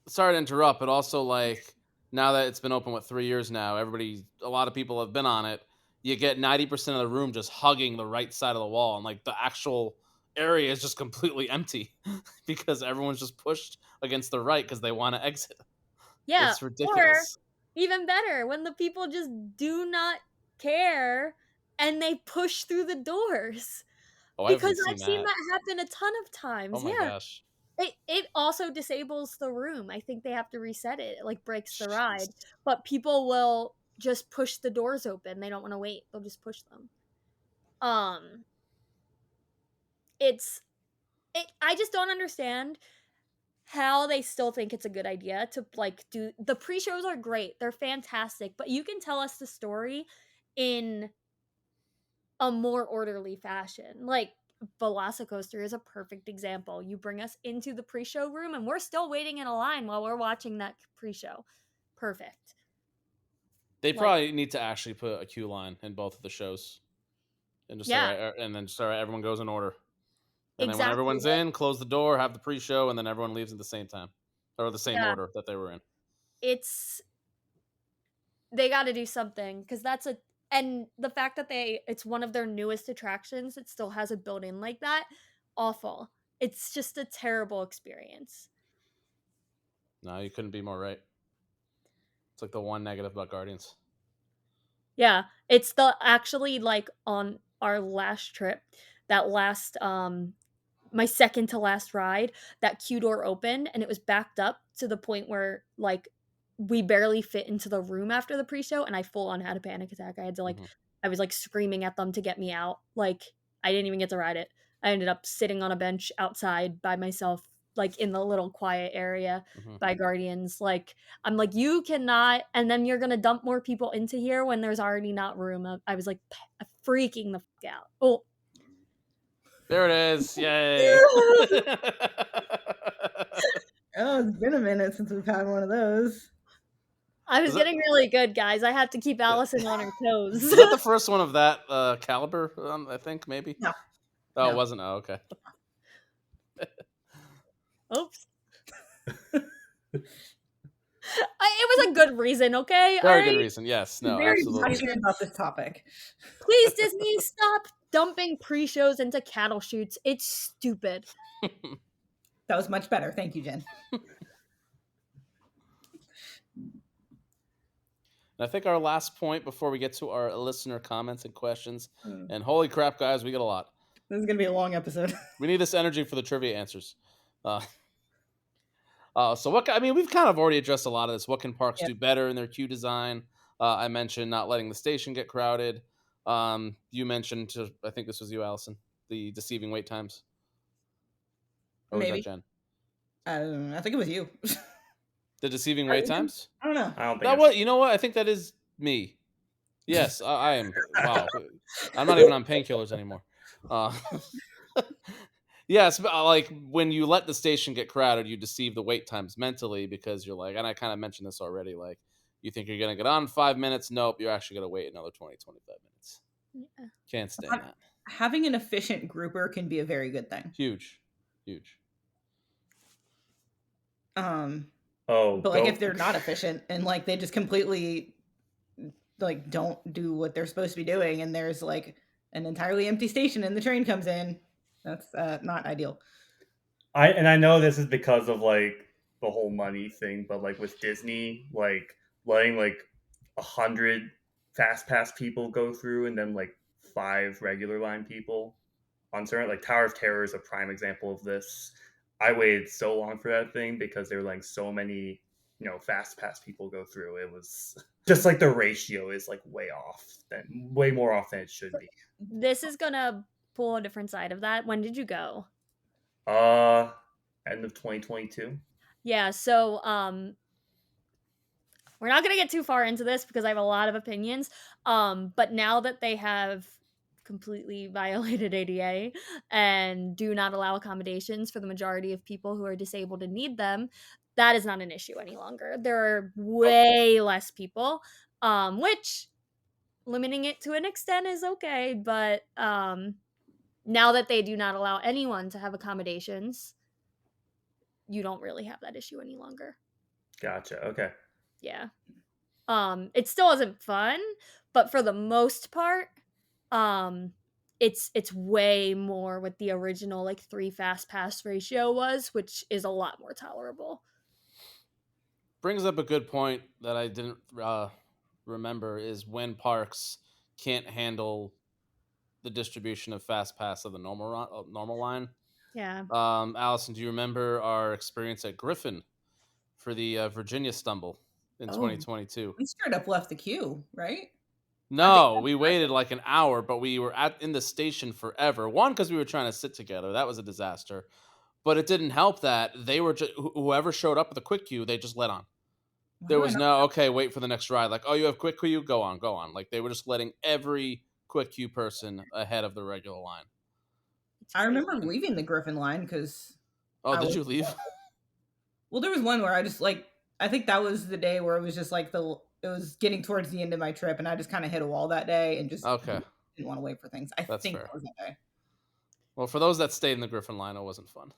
sorry to interrupt, but also like now that it's been open 3 years now, a lot of people have been on it. You get 90% of the room just hugging the right side of the wall, and like the actual area is just completely empty because everyone's just pushed against the right because they want to exit. Yeah, It's or ridiculous. even better, when the people just do not care and they push through the doors. Oh, I Because haven't I've seen seen that. that happen a ton of Oh times. my Yeah. gosh. It also disables the room. I think they have to reset it. It like breaks the ride. Jeez. But people will just push the doors open. They don't want to wait. They'll just push them. Um it's I just don't understand how they still think it's a good idea to like do the pre-shows are great. They're fantastic, but you can tell us the story in a more orderly fashion. Like Velocicoaster is a perfect example. You bring us into the pre-show room and we're still waiting in a line while we're watching that pre-show. Perfect. They Like probably need to actually put a queue line in both of the shows, and just yeah, everyone goes in order. And then when exactly. everyone's in, close the door, have the pre-show, and then everyone leaves at the same time or the same Yeah, order that they were in. it's they got to do something cuz that's a and the fact that it's one of their newest attractions, it still has a built in like that. awful. It's just a terrible experience. No, you couldn't be more right. It's like the one negative about Guardians. Yeah, it's the actually like on our last trip, that last my second to last ride, that queue door opened and it was backed up to the point where like we barely fit into the room after the pre-show, and I full on had a panic attack. I had to like Mhm. I was like screaming at them to get me out. Like I didn't even get to ride it. I ended up sitting on a bench outside by myself, like in the little quiet area Mhm. by Guardians. Like I'm like, you cannot, and then you're gonna dump more people into here when there's already not room. I was like freaking the fuck out. Oh, There it is. Yay. Oh, it's been a minute since we've had one of those. I was Is that getting really good, guys. I had to keep Allison on her toes. was that the first one of that caliber? I think maybe. No, Oh, it no. wasn't. Oh, okay. Oops. It was a good reason, okay? All Very good right. reason. Yes. No. Very Absolutely. passionate about this topic. Please, Disney, stop dumping pre-shows into cattle shoots. It's stupid. That was much better. Thank you, Jen. And I think our last point before we get to our listener comments and questions. Mm. And holy crap, guys, we get a lot. This is gonna be a long episode. We need this energy for the trivia answers. So what? I mean, we've kind of already addressed a lot of this. What can parks Yeah. do better in their queue design? I mentioned not letting the station get crowded. You mentioned, I think this was you, Allison, the deceiving wait times. Or was that Maybe. Jen? I don't know. I think it was you. The deceiving wait times? I don't know. I don't think That it's- what? You know what? I think that is me. Yes, I am. Wow, I'm not even on painkillers anymore. Yes, but like when you let the station get crowded, you deceive the wait times mentally because you're like, and I kind of mentioned this already, like you think you're going to get on 5 minutes. Nope, you're actually going to wait another 20, 25 minutes. Yeah. Can't stand that. Having an efficient grouper can be a very good thing. Huge. Huge. But Oh, like if they're not efficient and like they just completely like don't do what they're supposed to be doing, and there's like an entirely empty station and the train comes in, that's not ideal. I know this is because of like the whole money thing, but like with Disney, like letting like 100 fast pass people go through and then like 5 regular line people on certain, like Tower of Terror is a prime example of this. I waited so long for that thing because there were like so many, fast pass people go through. It was just like the ratio is like way more off than it should be. This is gonna pull a different side of that. When did you go? End of 2022. Yeah, so we're not gonna get too far into this because I have a lot of opinions. But now that they have completely violated ADA and do not allow accommodations for the majority of people who are disabled and need them, that is not an issue any longer. There are way less people, which limiting it to an extent is okay, but now that they do not allow anyone to have accommodations, you don't really have that issue any longer. Gotcha. Okay. Yeah. It still isn't fun, but for the most part, it's way more what the original like 3 fast pass ratio was, which is a lot more tolerable. Brings up a good point that I didn't remember is when parks can't handle the distribution of fast pass of the normal line. Yeah. Allison, do you remember our experience at Griffin for the Virginia Stumble in 2022? We straight up left the queue, right? No, we waited like an hour, but we were in the station forever. One, because we were trying to sit together. That was a disaster. But it didn't help that they were whoever showed up with a quick queue, they just let on. There was no, okay, wait for the next ride. Like, oh, you have quick queue? Go on. Like, they were just letting every quick queue person ahead of the regular line. I remember leaving the Griffin line because... Oh, did you leave? Well, there was one where I just like... I think that was the day where it was just like it was getting towards the end of my trip, and I just kind of hit a wall that day and just Okay. didn't want to wait for things. That's think fair. that was that day. Well, for those that stayed in the Griffin line, it wasn't fun.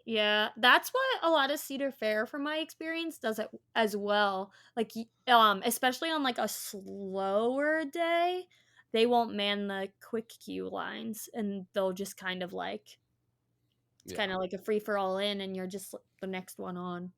Yeah, that's what a lot of Cedar Fair, from my experience, does it as well. Like, especially on like a slower day, they won't man the quick queue lines, and they'll just kind of like it's kind of like a free for all in, and you're just the next one on.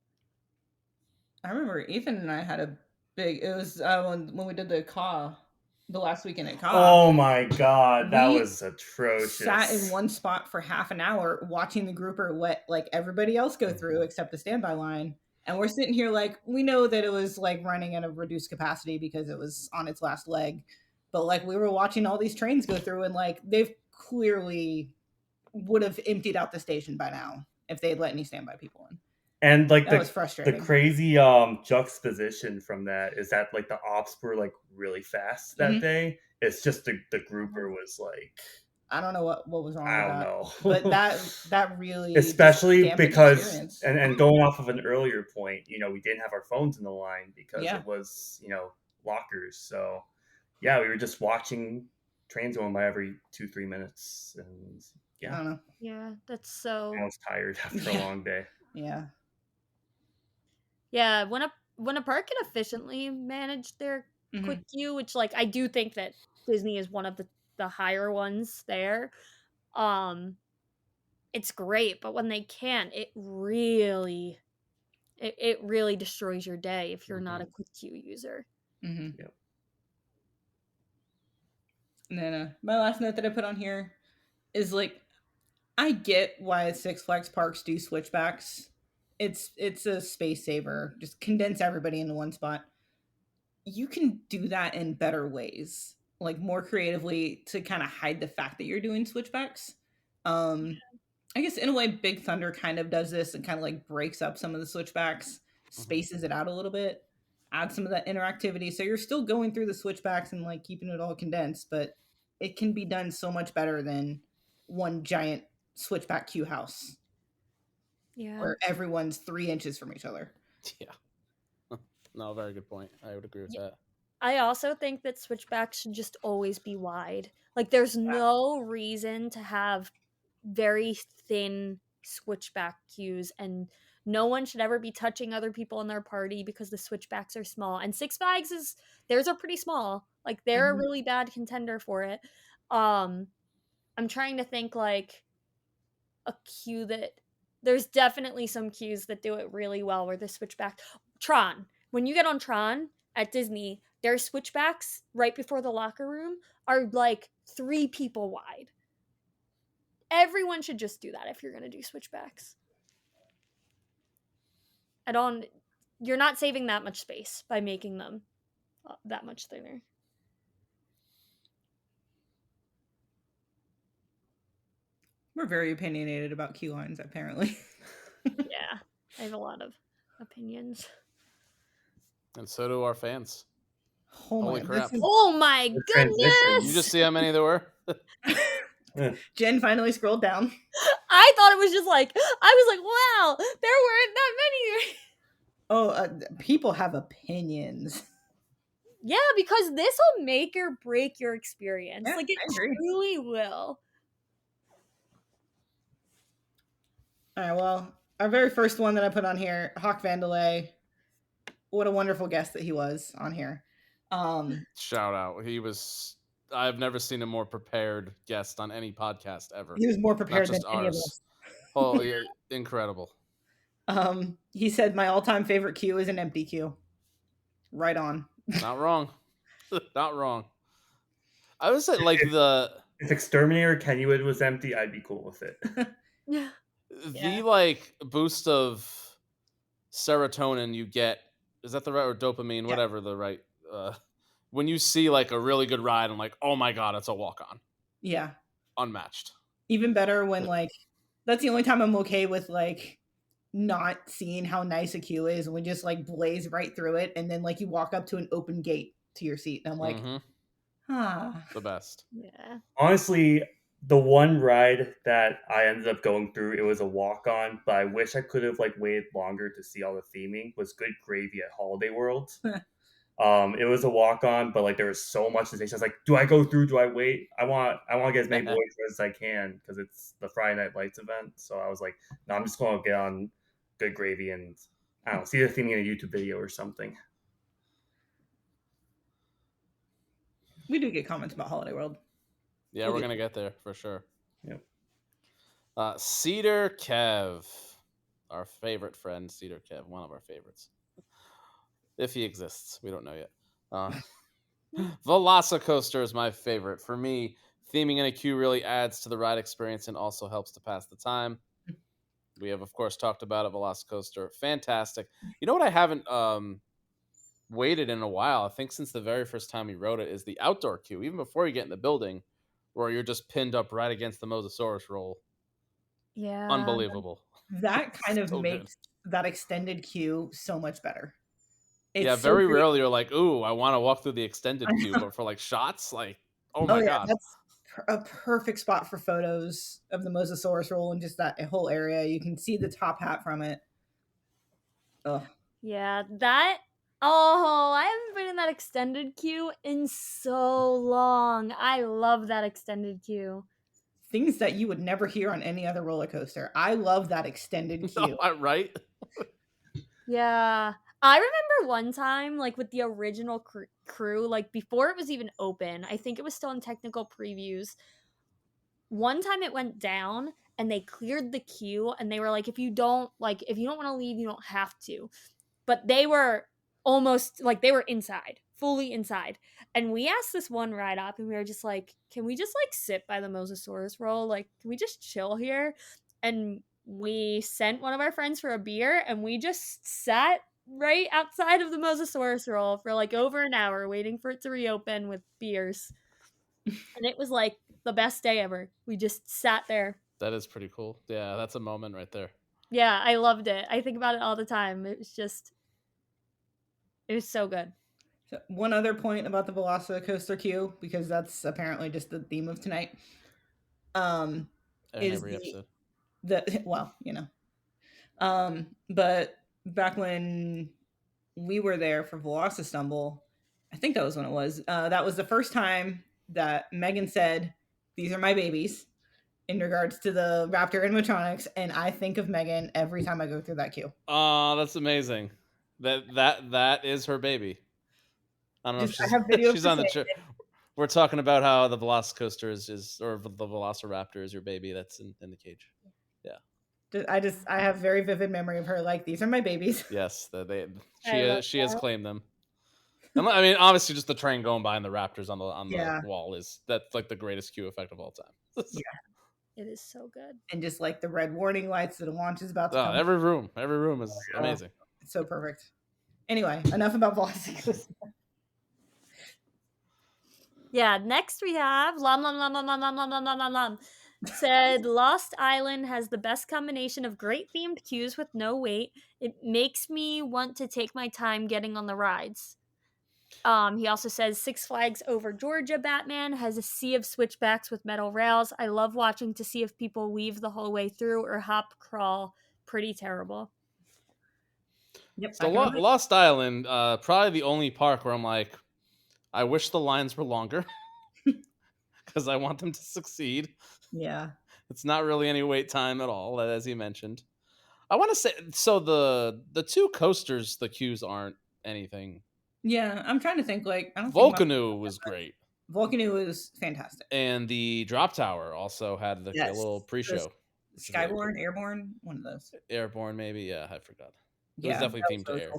I remember Ethan and I had a big. It was when we did the last weekend at CA. Oh my god, that We was atrocious. Sat in one spot for half an hour watching the grouper let like everybody else go through except the standby line. And we're sitting here like, we know that it was like running at a reduced capacity because it was on its last leg. But like we were watching all these trains go through, and like they've clearly would have emptied out the station by now if they'd let any standby people in. And like That was the frustrating. crazy juxtaposition from that is that like the ops were like really fast that day. It's just the grouper was like, I don't know what was wrong I with don't that. know. But that really especially dampened the because experience. and going off of an earlier point, you know, we didn't have our phones in the line because Yeah. it was, you know, lockers. So yeah, we were just watching trains going by every 2-3 minutes, and I yeah, don't know. Yeah, that's so. I was tired after a long day. Yeah. Yeah, when a park can efficiently manage their quick queue, which like I do think that Disney is one of the higher ones there. It's great, but when they can't, it really destroys your day if you're not a quick queue user. Yep. And then my last note that I put on here is like, I get why Six Flags parks do switchbacks. It's a space saver. Just condense everybody into one spot. You can do that in better ways, like more creatively to kind of hide the fact that you're doing switchbacks. I guess in a way, Big Thunder kind of does this and kind of like breaks up some of the switchbacks, spaces it out a little bit, adds some of that interactivity. So you're still going through the switchbacks and like keeping it all condensed, but it can be done so much better than one giant switchback queue house. Yeah. Where everyone's 3 inches from each other. Yeah. No, very good point. I would agree with that. I also think that switchbacks should just always be wide. Like, there's no reason to have very thin switchback queues, and no one should ever be touching other people in their party because the switchbacks are small. And Six Flags theirs are pretty small. Like, they're a really bad contender for it. I'm trying to think like a queue that there's definitely some queues that do it really well where the switchback. Tron. When you get on Tron at Disney, their switchbacks right before the locker room are like 3 people wide. Everyone should just do that if you're going to do switchbacks. You're not saving that much space by making them that much thinner. We're very opinionated about queue lines, apparently. Yeah, I have a lot of opinions. And so do our fans. Oh Holy crap. Oh my goodness! You just see how many there were? Jen finally scrolled down. I thought it was just like, I was like, wow, there weren't that many. Oh, people have opinions. Yeah, because this will make or break your experience. Yeah, like, it truly will. All right, well, our very first one that I put on here, Hawk Vandelay. What a wonderful guest that he was on here. Shout out. I've never seen a more prepared guest on any podcast ever. He was more prepared than any of us. Oh, yeah, incredible. He said my all-time favorite queue is an empty queue. Right on. Not wrong. Not wrong. I would say like if Exterminator Kennywood was empty, I'd be cool with it. Yeah. The like boost of serotonin you get, is that the right, or dopamine, whatever the right, when you see like a really good ride, I'm like, oh my god, it's a walk-on. Yeah. Unmatched. Even better when like, that's the only time I'm okay with like not seeing how nice a queue is, and we just like blaze right through it, and then like you walk up to an open gate to your seat, and I'm like, the best. Yeah. Honestly, the one ride that I ended up going through, it was a walk-on, but I wish I could have like waited longer to see all the theming, was Good Gravy at Holiday World. It was a walk-on, but like there was so much to say. So I was like, do I go through? Do I wait? I want to get as many voices as I can because it's the Friday Night Lights event. So I was like, no, I'm just going to get on Good Gravy and I don't know, see the theming in a YouTube video or something. We do get comments about Holiday World. Yeah, We'll we're get gonna get there for sure. Yep. Cedar Kev, our favorite friend, Cedar Kev, one of our favorites. If he exists, we don't know yet. Velocicoaster is my favorite. For me, theming in a queue really adds to the ride experience and also helps to pass the time. We have, of course, talked about a Velocicoaster. Fantastic. You know what I haven't waited in a while, I think since the very first time we rode it, is the outdoor queue, even before you get in the building, where you're just pinned up right against the Mosasaurus roll. Yeah. Unbelievable. That kind of So good. makes that extended queue so much better. Yeah, It's so very great. rarely you're like, ooh, I want to walk through the extended I queue, know. but for like shots, like, oh Oh my yeah, god. that's a perfect spot for photos of the Mosasaurus roll and just that whole area. You can see the top hat from it. Oh, Yeah, that. Oh, I haven't been in that extended queue in so long. I love that extended queue. things that you would never hear on any other roller coaster. I love that extended queue. Right? Yeah. I remember one time, like with the original crew, like before it was even open, I think it was still in technical previews. One time it went down and they cleared the queue and they were like, if you don't want to leave, you don't have to. But they were almost like they were inside, fully inside. And we asked this one ride up and we were just like, can we just like sit by the Mosasaurus roll? Like, can we just chill here? And we sent one of our friends for a beer and we just sat right outside of the Mosasaurus roll for like over an hour waiting for it to reopen with beers. And it was like the best day ever. We just sat there. That is pretty cool. Yeah, that's a moment right there. Yeah, I loved it. I think about it all the time. It was so good. So one other point about the Velocicoaster queue, because that's apparently just the theme of tonight, In is every episode. but back when we were there for Velocistumble, I think that was when it was. That was the first time that Megan said, "These are my babies," in regards to the Raptor animatronics, and I think of Megan every time I go through that queue. Oh, that's amazing. That is her baby. I don't know if I have video she's for on the saying chair. it. We're talking about how the Velocicoaster is or the Velociraptor is your baby that's in the cage. I have very vivid memory of her like, "These are my babies." Yes, I love she has claimed them. And, I mean, obviously, just the train going by and the Raptors on the Yeah. wall that's like the greatest queue effect of all time. Yeah. It is so good. And just like the red warning lights that a launch is about to come. Every room is amazing. It's so perfect. Anyway, enough about Velocicoaster. Yeah, next we have Lum Lum Lum Lum Lum Lum Lum Lum Lum Lum Lum. Said Lost Island has the best combination of great themed queues with no wait. It makes me want to take my time getting on the rides. He also says Six Flags Over Georgia Batman has a sea of switchbacks with metal rails. I love watching to see if people weave the whole way through or hop crawl. Pretty terrible. Yep. So Lost Island, probably the only park where I'm like, I wish the lines were longer because I want them to succeed. Yeah. It's not really any wait time at all, as you mentioned. I want to say, so the two coasters, the queues aren't anything. Yeah, I'm trying to think. Like, I don't think Volcano was great. Volcano was fantastic. And the Drop Tower also had a little pre-show. Skyborne, really cool. Airborne, one of those. Airborne, maybe. Yeah, I forgot. It was Yeah, definitely themed to air.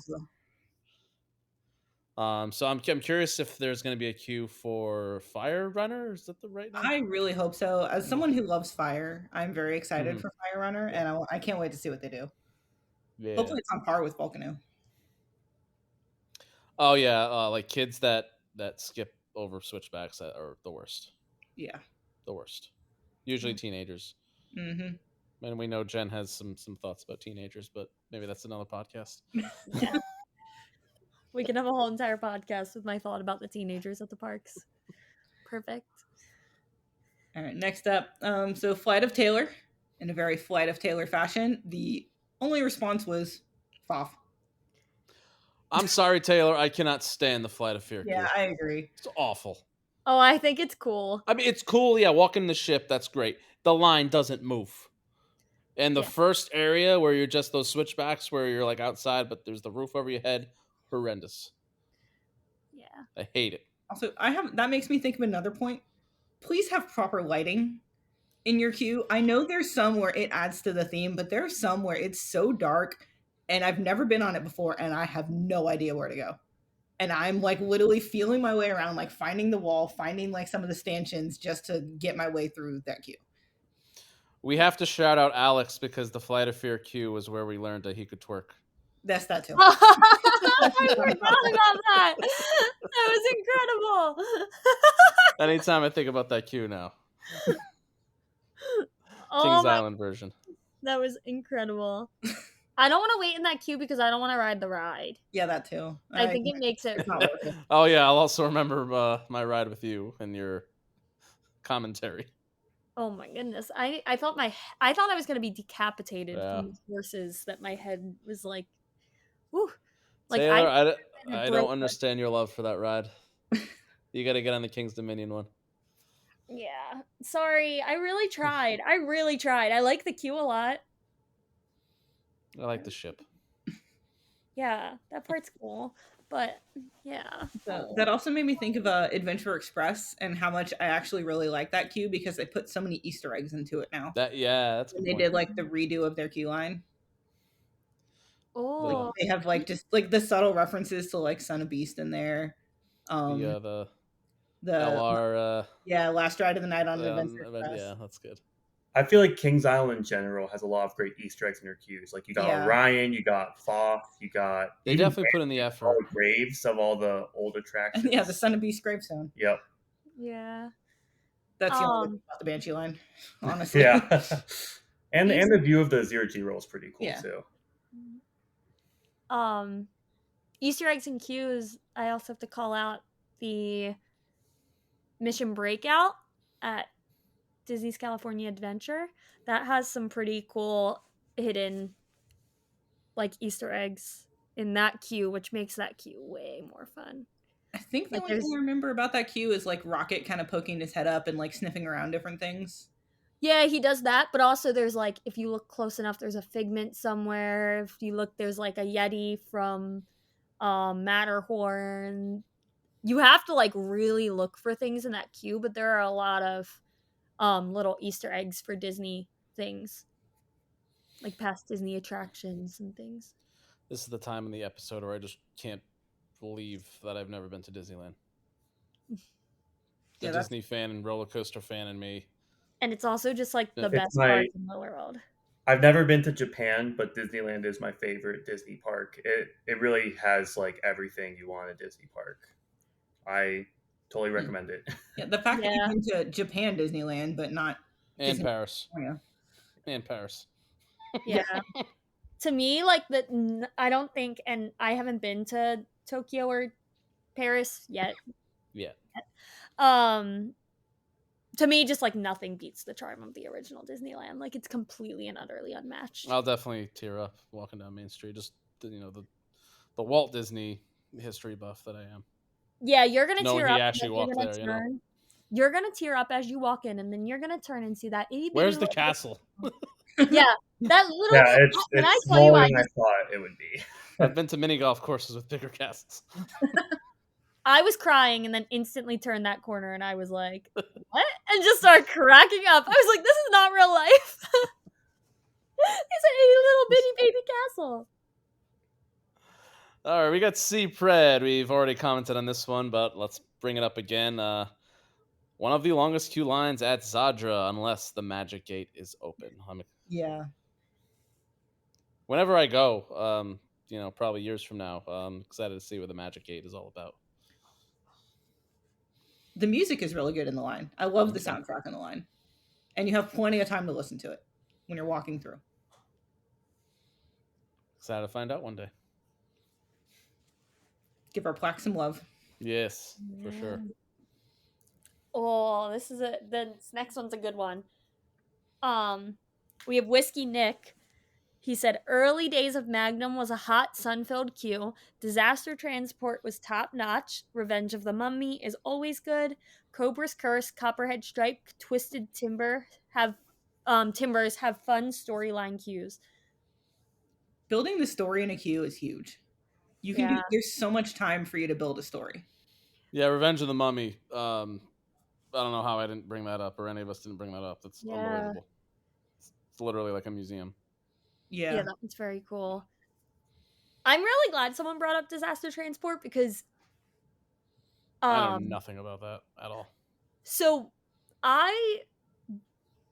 So I'm curious if there's going to be a queue for Fire Runner. Is that the right name? I really hope so. As someone who loves fire, I'm very excited for Fire Runner, and I can't wait to see what they do. Yeah. Hopefully, it's on par with Volcano. Oh yeah, like kids that skip over switchbacks are the worst. Yeah, the worst. Usually teenagers. Mm-hmm. And we know Jen has some thoughts about teenagers, but maybe that's another podcast. Yeah. We can have a whole entire podcast with my thought about the teenagers at the parks. Perfect. All right, next up, so Flight of Taylor, in a very Flight of Taylor fashion. The only response was "Foff." I'm sorry, Taylor. I cannot stand the Flight of Fear. Yeah, I agree. It's awful. Oh, I think it's cool. I mean, it's cool. Yeah, walking the ship, that's great. The line doesn't move. And the first area where you're just those switchbacks where you're like outside, but there's the roof over your head, horrendous. Yeah. I hate it. Also, I have that makes me think of another point. Please have proper lighting in your queue. I know there's some where it adds to the theme, but there's some where it's so dark and I've never been on it before and I have no idea where to go. And I'm like literally feeling my way around, like finding the wall, finding like some of the stanchions just to get my way through that queue. We have to shout out Alex because the Flight of Fear queue was where we learned that he could twerk. That's that too. I forgot about that. That was incredible. Anytime I think about that queue now. Oh Kings my, Island version. that was incredible. I don't want to wait in that queue because I don't want to ride the ride. Yeah, that too. I think it makes it. It's not worth it. Oh yeah, I'll also remember my ride with you and your commentary. Oh my goodness! I thought I was gonna be decapitated Yeah. from the forces that my head was like, whew. Like Taylor, I broke don't my- understand your love for that ride. You got to get on the King's Dominion one. Yeah, sorry. I really tried. I like the queue a lot. I like the ship. Yeah, that part's cool. But yeah. So that also made me think of Adventure Express and how much I actually really like that queue because they put so many Easter eggs into it now. That's a And good they point. did like the redo of their queue line. Oh, Like, they have like just like the subtle references to like Son of Beast in there. the The LR. Last Ride of the Night on Adventure Express. Yeah, that's good. I feel like Kings Island in general has a lot of great Easter eggs in their queues. Like you got Yeah. Orion, you got Thoth, you got They even definitely put in the all effort. the graves of all the old attractions. Yeah, the Son of Beast gravestone. Yep. yeah. That's the only thing about the Banshee line, honestly. Yeah. and the view of the zero G roll is pretty cool Yeah. too. Easter eggs and queues. I also have to call out the Mission Breakout at Disney's California Adventure. That has some pretty cool hidden like Easter eggs in that queue, which makes that queue way more fun. I think the Like, only thing I remember about that queue is like Rocket kind of poking his head up and like sniffing around different things. Yeah, he does that, but also there's like, if you look close enough, there's a figment somewhere. If you look, there's like a Yeti from Matterhorn. You have to like really look for things in that queue, but there are a lot of little Easter eggs for Disney things, like past Disney attractions and things. This is the time in the episode where I just can't believe that I've never been to Disneyland. The Disney fan and roller coaster fan in me. And it's also just like the best park in the world. I've never been to Japan, but Disneyland is my favorite Disney park. It really has like everything you want at Disney park. I totally recommend it. Yeah, the fact that you went to Japan Disneyland, but not and Paris. Yeah. And Paris. Yeah. To me, like I don't think, and I haven't been to Tokyo or Paris yet. Yeah. To me, just like nothing beats the charm of the original Disneyland. Like it's completely and utterly unmatched. I'll definitely tear up walking down Main Street. Just the Walt Disney history buff that I am. Yeah, you're gonna tear up. Actually walked there, you know. You're gonna tear up as you walk in, and then you're gonna turn and see that. Where's the castle? Yeah, that little. Yeah, it's smaller than I thought it would be. I've been to mini golf courses with bigger castles. I was crying and then instantly turned that corner and I was like, what? And just started cracking up. I was like, this is not real life. It's a little bitty baby castle. All right, we got C Pred. We've already commented on this one, but let's bring it up again. One of the longest queue lines at Zadra, unless the Magic Gate is open. Yeah. Whenever I go, probably years from now, I'm excited to see what the Magic Gate is all about. The music is really good in the line. I love the soundtrack in the line. And you have plenty of time to listen to it when you're walking through. Excited to find out one day. Give our plaque some love. Yes, for sure. Oh, this next one's a good one. We have Whiskey Nick. He said, early days of Magnum was a hot, sun-filled queue. Disaster Transport was top-notch. Revenge of the Mummy is always good. Cobra's Curse, Copperhead Stripe, Twisted Timbers have fun storyline queues. Building the story in a queue is huge. There's so much time for you to build a story. Yeah, Revenge of the Mummy. I don't know how I didn't bring that up, or any of us didn't bring that up. That's Yeah. unbelievable. It's literally like a museum. Yeah, Yeah. that one's very cool. I'm really glad someone brought up disaster transport because I know um nothing about that at all. so I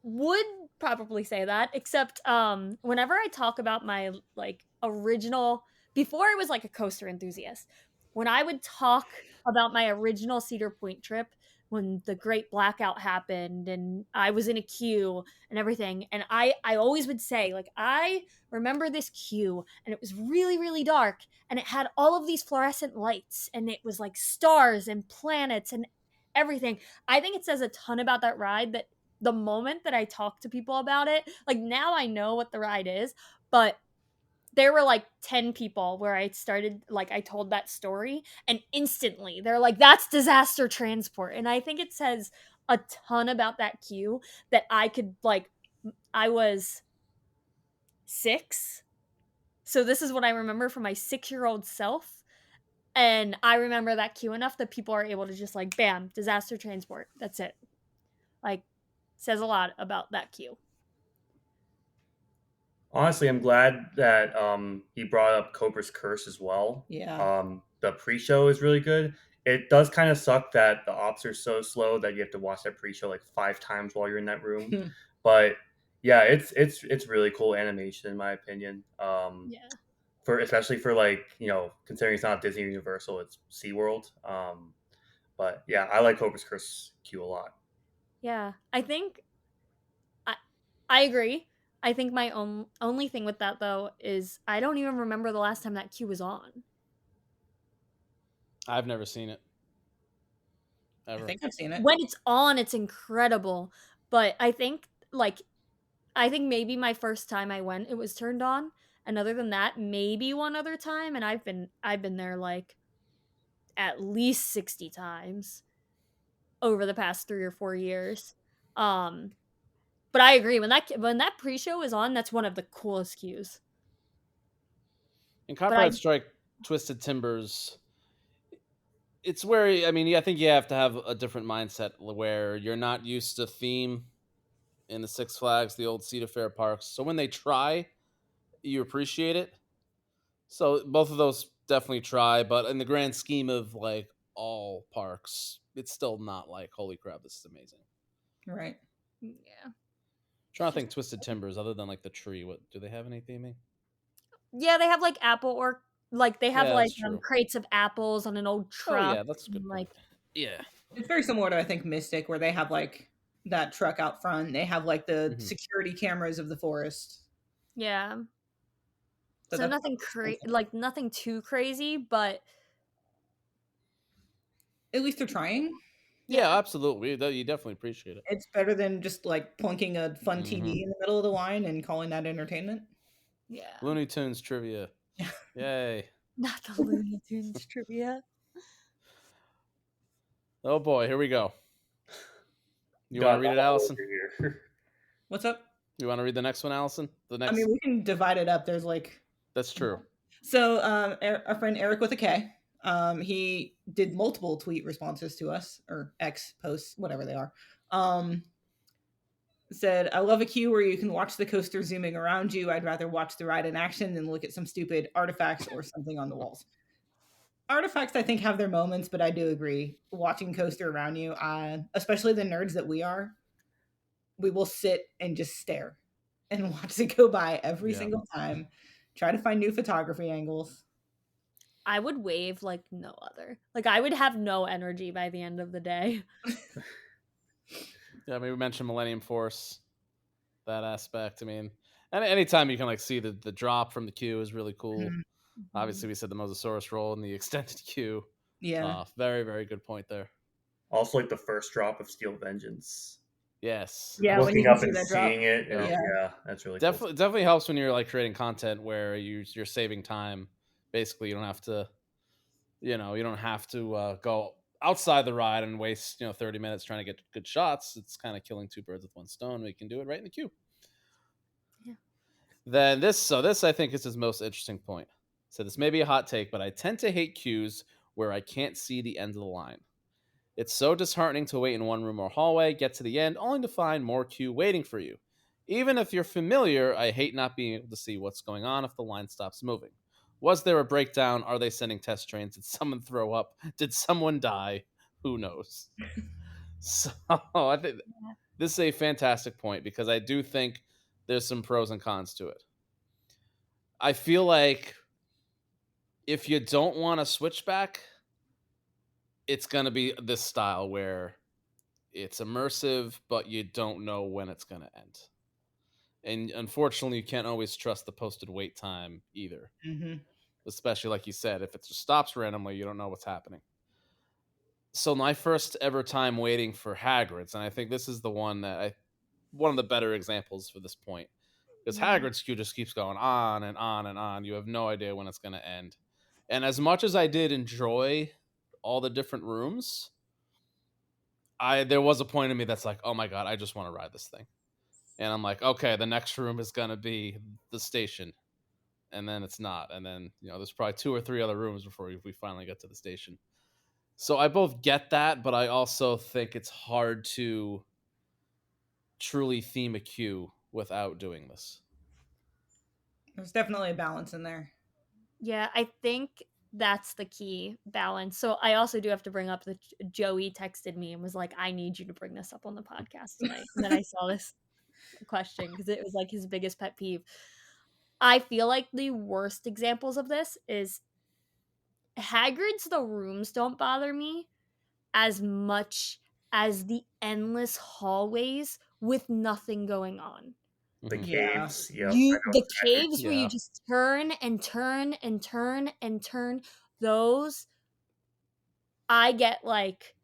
would probably say that, except whenever I talk about my like original, before I was like a coaster enthusiast, when I would talk about my original Cedar Point trip, when the great blackout happened and I was in a queue and everything, and I always would say, like, I remember this queue and it was really really dark and it had all of these fluorescent lights and it was like stars and planets and everything. I think it says a ton about that ride that the moment that I talk to people about it, like, now I know what the ride is, but there were like 10 people where I started, like, I told that story, and instantly they're like, that's disaster transport. And I think it says a ton about that queue that I could, like, I was 6. So this is what I remember from my 6-year-old self. And I remember that queue enough that people are able to just, like, bam, disaster transport. That's it. Like, says a lot about that queue. Honestly, I'm glad that he brought up Cobra's Curse as well. Yeah. The pre-show is really good. It does kind of suck that the ops are so slow that you have to watch that pre-show like 5 times while you're in that room. But yeah, it's really cool animation in my opinion. Yeah. For especially for, like, considering it's not Disney or Universal, it's SeaWorld. But yeah, I like Cobra's Curse queue a lot. Yeah. I I agree. I think my only thing with that though is I don't even remember the last time that queue was on. I've never seen it I ever. think I've seen it. When it's on, it's incredible, but I think, like, I think maybe my first time I went, it was turned on, and other than that, maybe one other time, and I've been there like at least 60 times over the past 3 or 4 years. Um but I agree, when that pre-show is on, that's one of the coolest queues. In But I Copperhead Strike Twisted Timbers, it's where, I mean, I think you have to have a different mindset where you're not used to theme in the Six Flags, the old Cedar Fair parks. So when they try, you appreciate it. So both of those definitely try, but in the grand scheme of like all parks, it's still not like, holy crap, this is amazing. Right. yeah. Trying to think Twisted Timbers, other than like the tree, what do they have any theming? Yeah, they have like apple or like they have Yeah, like that's true. crates of apples on an old Oh truck. yeah, that's a And good point. like Yeah. It's very similar to, I think, Mystic, where they have like that truck out front. They have like the Mhm. security cameras of the forest. yeah. So So that's nothing like nothing too crazy, but at least they're trying. Yeah, yeah. absolutely. You definitely appreciate it. It's better than just like plunking a fun Hmm. TV in the middle of the line and calling that entertainment. Yeah. Looney Tunes trivia. Yay. Not the Looney Tunes trivia. Oh boy, here we go. You want to Got read it, all Allison? over here. What's up? You want to read the next one, Allison? The I mean, next. we can divide it up. There's like That's true. so our friend Eric with a K. He did multiple tweet responses to us or X posts, whatever they are. Said, I love a queue where you can watch the coaster zooming around you. I'd rather watch the ride in action than look at some stupid artifacts or something on the walls. Artifacts, I think, have their moments, but I do agree. Watching coaster around you, especially the nerds that we are, we will sit and just stare and watch it go by every Yeah. single time. Try to find new photography angles. I would wave like no other. Like I would have no energy by the end of the day. Yeah, maybe we mentioned Millennium Force, that aspect. I mean, and anytime you can like see the drop from the queue is really cool. Mhm. Obviously, we said the Mosasaurus roll in the extended queue. Yeah. Very, very good point there. Also, like the first drop of Steel Vengeance. Yes, Yeah, when you Looking can up see and that drop. seeing it, and Yep. Yeah. yeah, that's really cool. Definitely helps when you're like creating content where you're saving time. Basically, you don't have to, you don't have to go outside the ride and waste 30 minutes trying to get good shots. It's kind of killing two birds with one stone. We can do it right in the queue. Yeah. Then this I think is his most interesting point. So this may be a hot take, but I tend to hate queues where I can't see the end of the line. It's so disheartening to wait in one room or hallway, get to the end, only to find more queue waiting for you. Even if you're familiar, I hate not being able to see what's going on if the line stops moving. Was there a breakdown? Are they sending test trains? Did someone throw up? Did someone die? Who knows? So I think this is a fantastic point because I do think there's some pros and cons to it. I feel like if you don't want to switch back, it's going to be this style where it's immersive, but you don't know when it's going to end. And unfortunately, you can't always trust the posted wait time either. Mm-hmm. Especially, like you said, if it just stops randomly, you don't know what's happening. So my first ever time waiting for Hagrid's, and I think this is the one that one of the better examples for this point, because Hagrid's queue just keeps going on and on and on. You have no idea when it's going to end. And as much as I did enjoy all the different rooms, there was a point in me that's like, oh my god, I just want to ride this thing. And I'm like, okay, the next room is gonna be the station, and then it's not, and then there's probably 2 or 3 other rooms before we finally get to the station. So I both get that, but I also think it's hard to truly theme a queue without doing this. There's definitely a balance in there. Yeah, I think that's the key balance. So I also do have to bring up that Joey texted me and was like, I need you to bring this up on the podcast tonight. And then I saw this question because it was like his biggest pet peeve. I feel like the worst examples of this is Hagrid's The Rooms don't bother me as much as the endless hallways with nothing going on. The Yeah. caves. Yep. The caves where Yeah. you just turn and turn and turn and turn, those I get like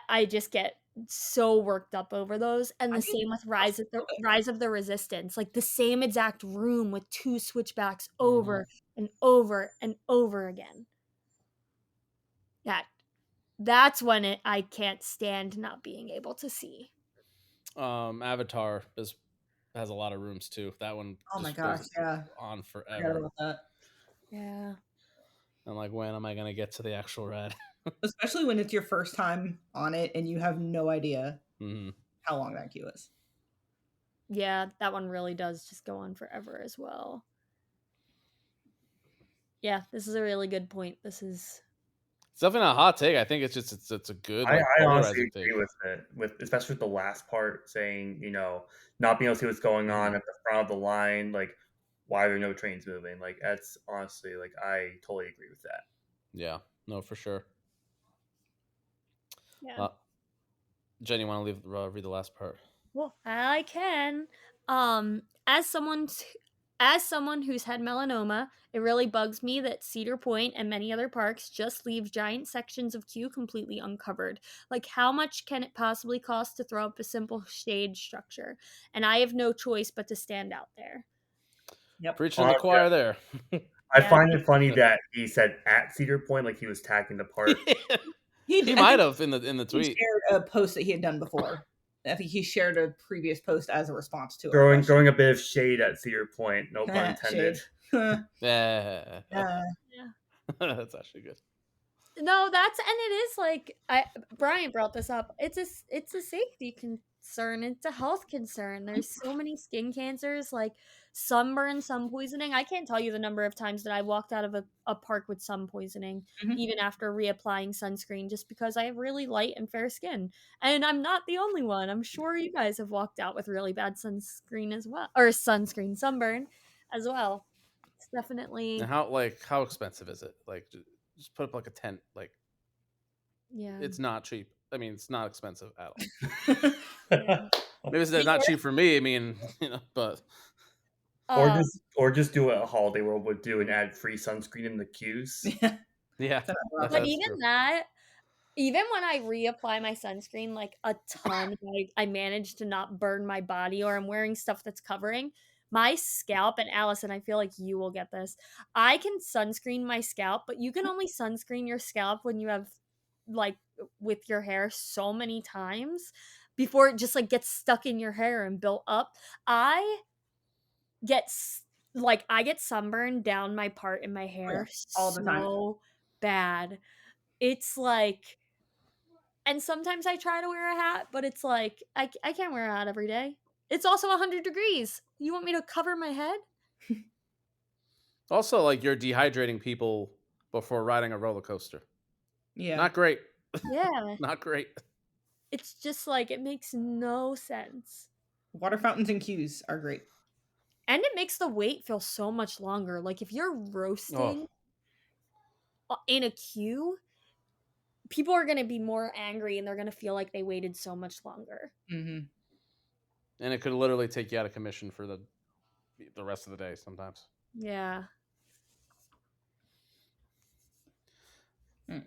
I just get so worked up over those. And the same with Rise of the Resistance, like the same exact room with 2 switchbacks over and over and over again. That's when I can't stand not being able to see. Avatar has a lot of rooms too. That one Oh my just gosh, goes yeah. on Forgot forever. about that. Yeah. I'm like, when am I gonna get to the actual ride? Especially when it's your first time on it and you have no idea how long that queue is. Yeah, that one really does just go on forever as well. Yeah, this is a really good point. It's definitely not a hot take. I think it's just it's a good I honestly polarizing take. agree with it, especially with the last part saying, not being able to see what's going on at the front of the line, like why are there no trains moving? Like that's honestly like I totally agree with that. Yeah, no, for sure. Yeah. Jen, you want to read the last part? Well, I can. As someone who's had melanoma, it really bugs me that Cedar Point and many other parks just leave giant sections of queue completely uncovered. Like, how much can it possibly cost to throw up a simple stage structure? And I have no choice but to stand out there. Yep. Preaching to the choir there. I find it funny that he said at Cedar Point like he was tagging the park. He might have in the tweet. He shared a post that he had done before. I think he shared a previous post as a response to throwing a bit of shade at Cedar Point, no pun intended. Yeah. That's actually good. No, and it is like Brian brought this up. It's a safety concern. It's a health concern. There's so many skin cancers, like sunburn, sun poisoning. I can't tell you the number of times that I walked out of a park with sun poisoning, even after reapplying sunscreen, just because I have really light and fair skin. And I'm not the only one. I'm sure you guys have walked out with really bad sunburn as well. It's definitely. And how expensive is it? Like just put up like a tent. Like, Yeah, it's not cheap. I mean, it's not expensive at all. yeah. Maybe it's not cheap for me. I mean, but or just do what Holiday World would do and add free sunscreen in the queues. Yeah, but even when I reapply my sunscreen like a ton, I manage to not burn my body, or I'm wearing stuff that's covering my scalp. And Allison, I feel like you will get this. I can sunscreen my scalp, but you can only sunscreen your scalp when you have like with your hair so many times before it just like gets stuck in your hair and built up. I get sunburn down my part in my hair all the time. so bad. It's like And sometimes I try to wear a hat, but it's like I can't wear a hat every day. It's also 100 degrees. You want me to cover my head? Also, like you're dehydrating people before riding a roller coaster. Yeah. Not great. Yeah. Not great. It's just like it makes no sense. Water fountains and queues are great. And it makes the wait feel so much longer. Like if you're roasting in a queue, people are going to be more angry and they're going to feel like they waited so much longer. Mm-hmm. And it could literally take you out of commission for the rest of the day sometimes. Yeah. All right.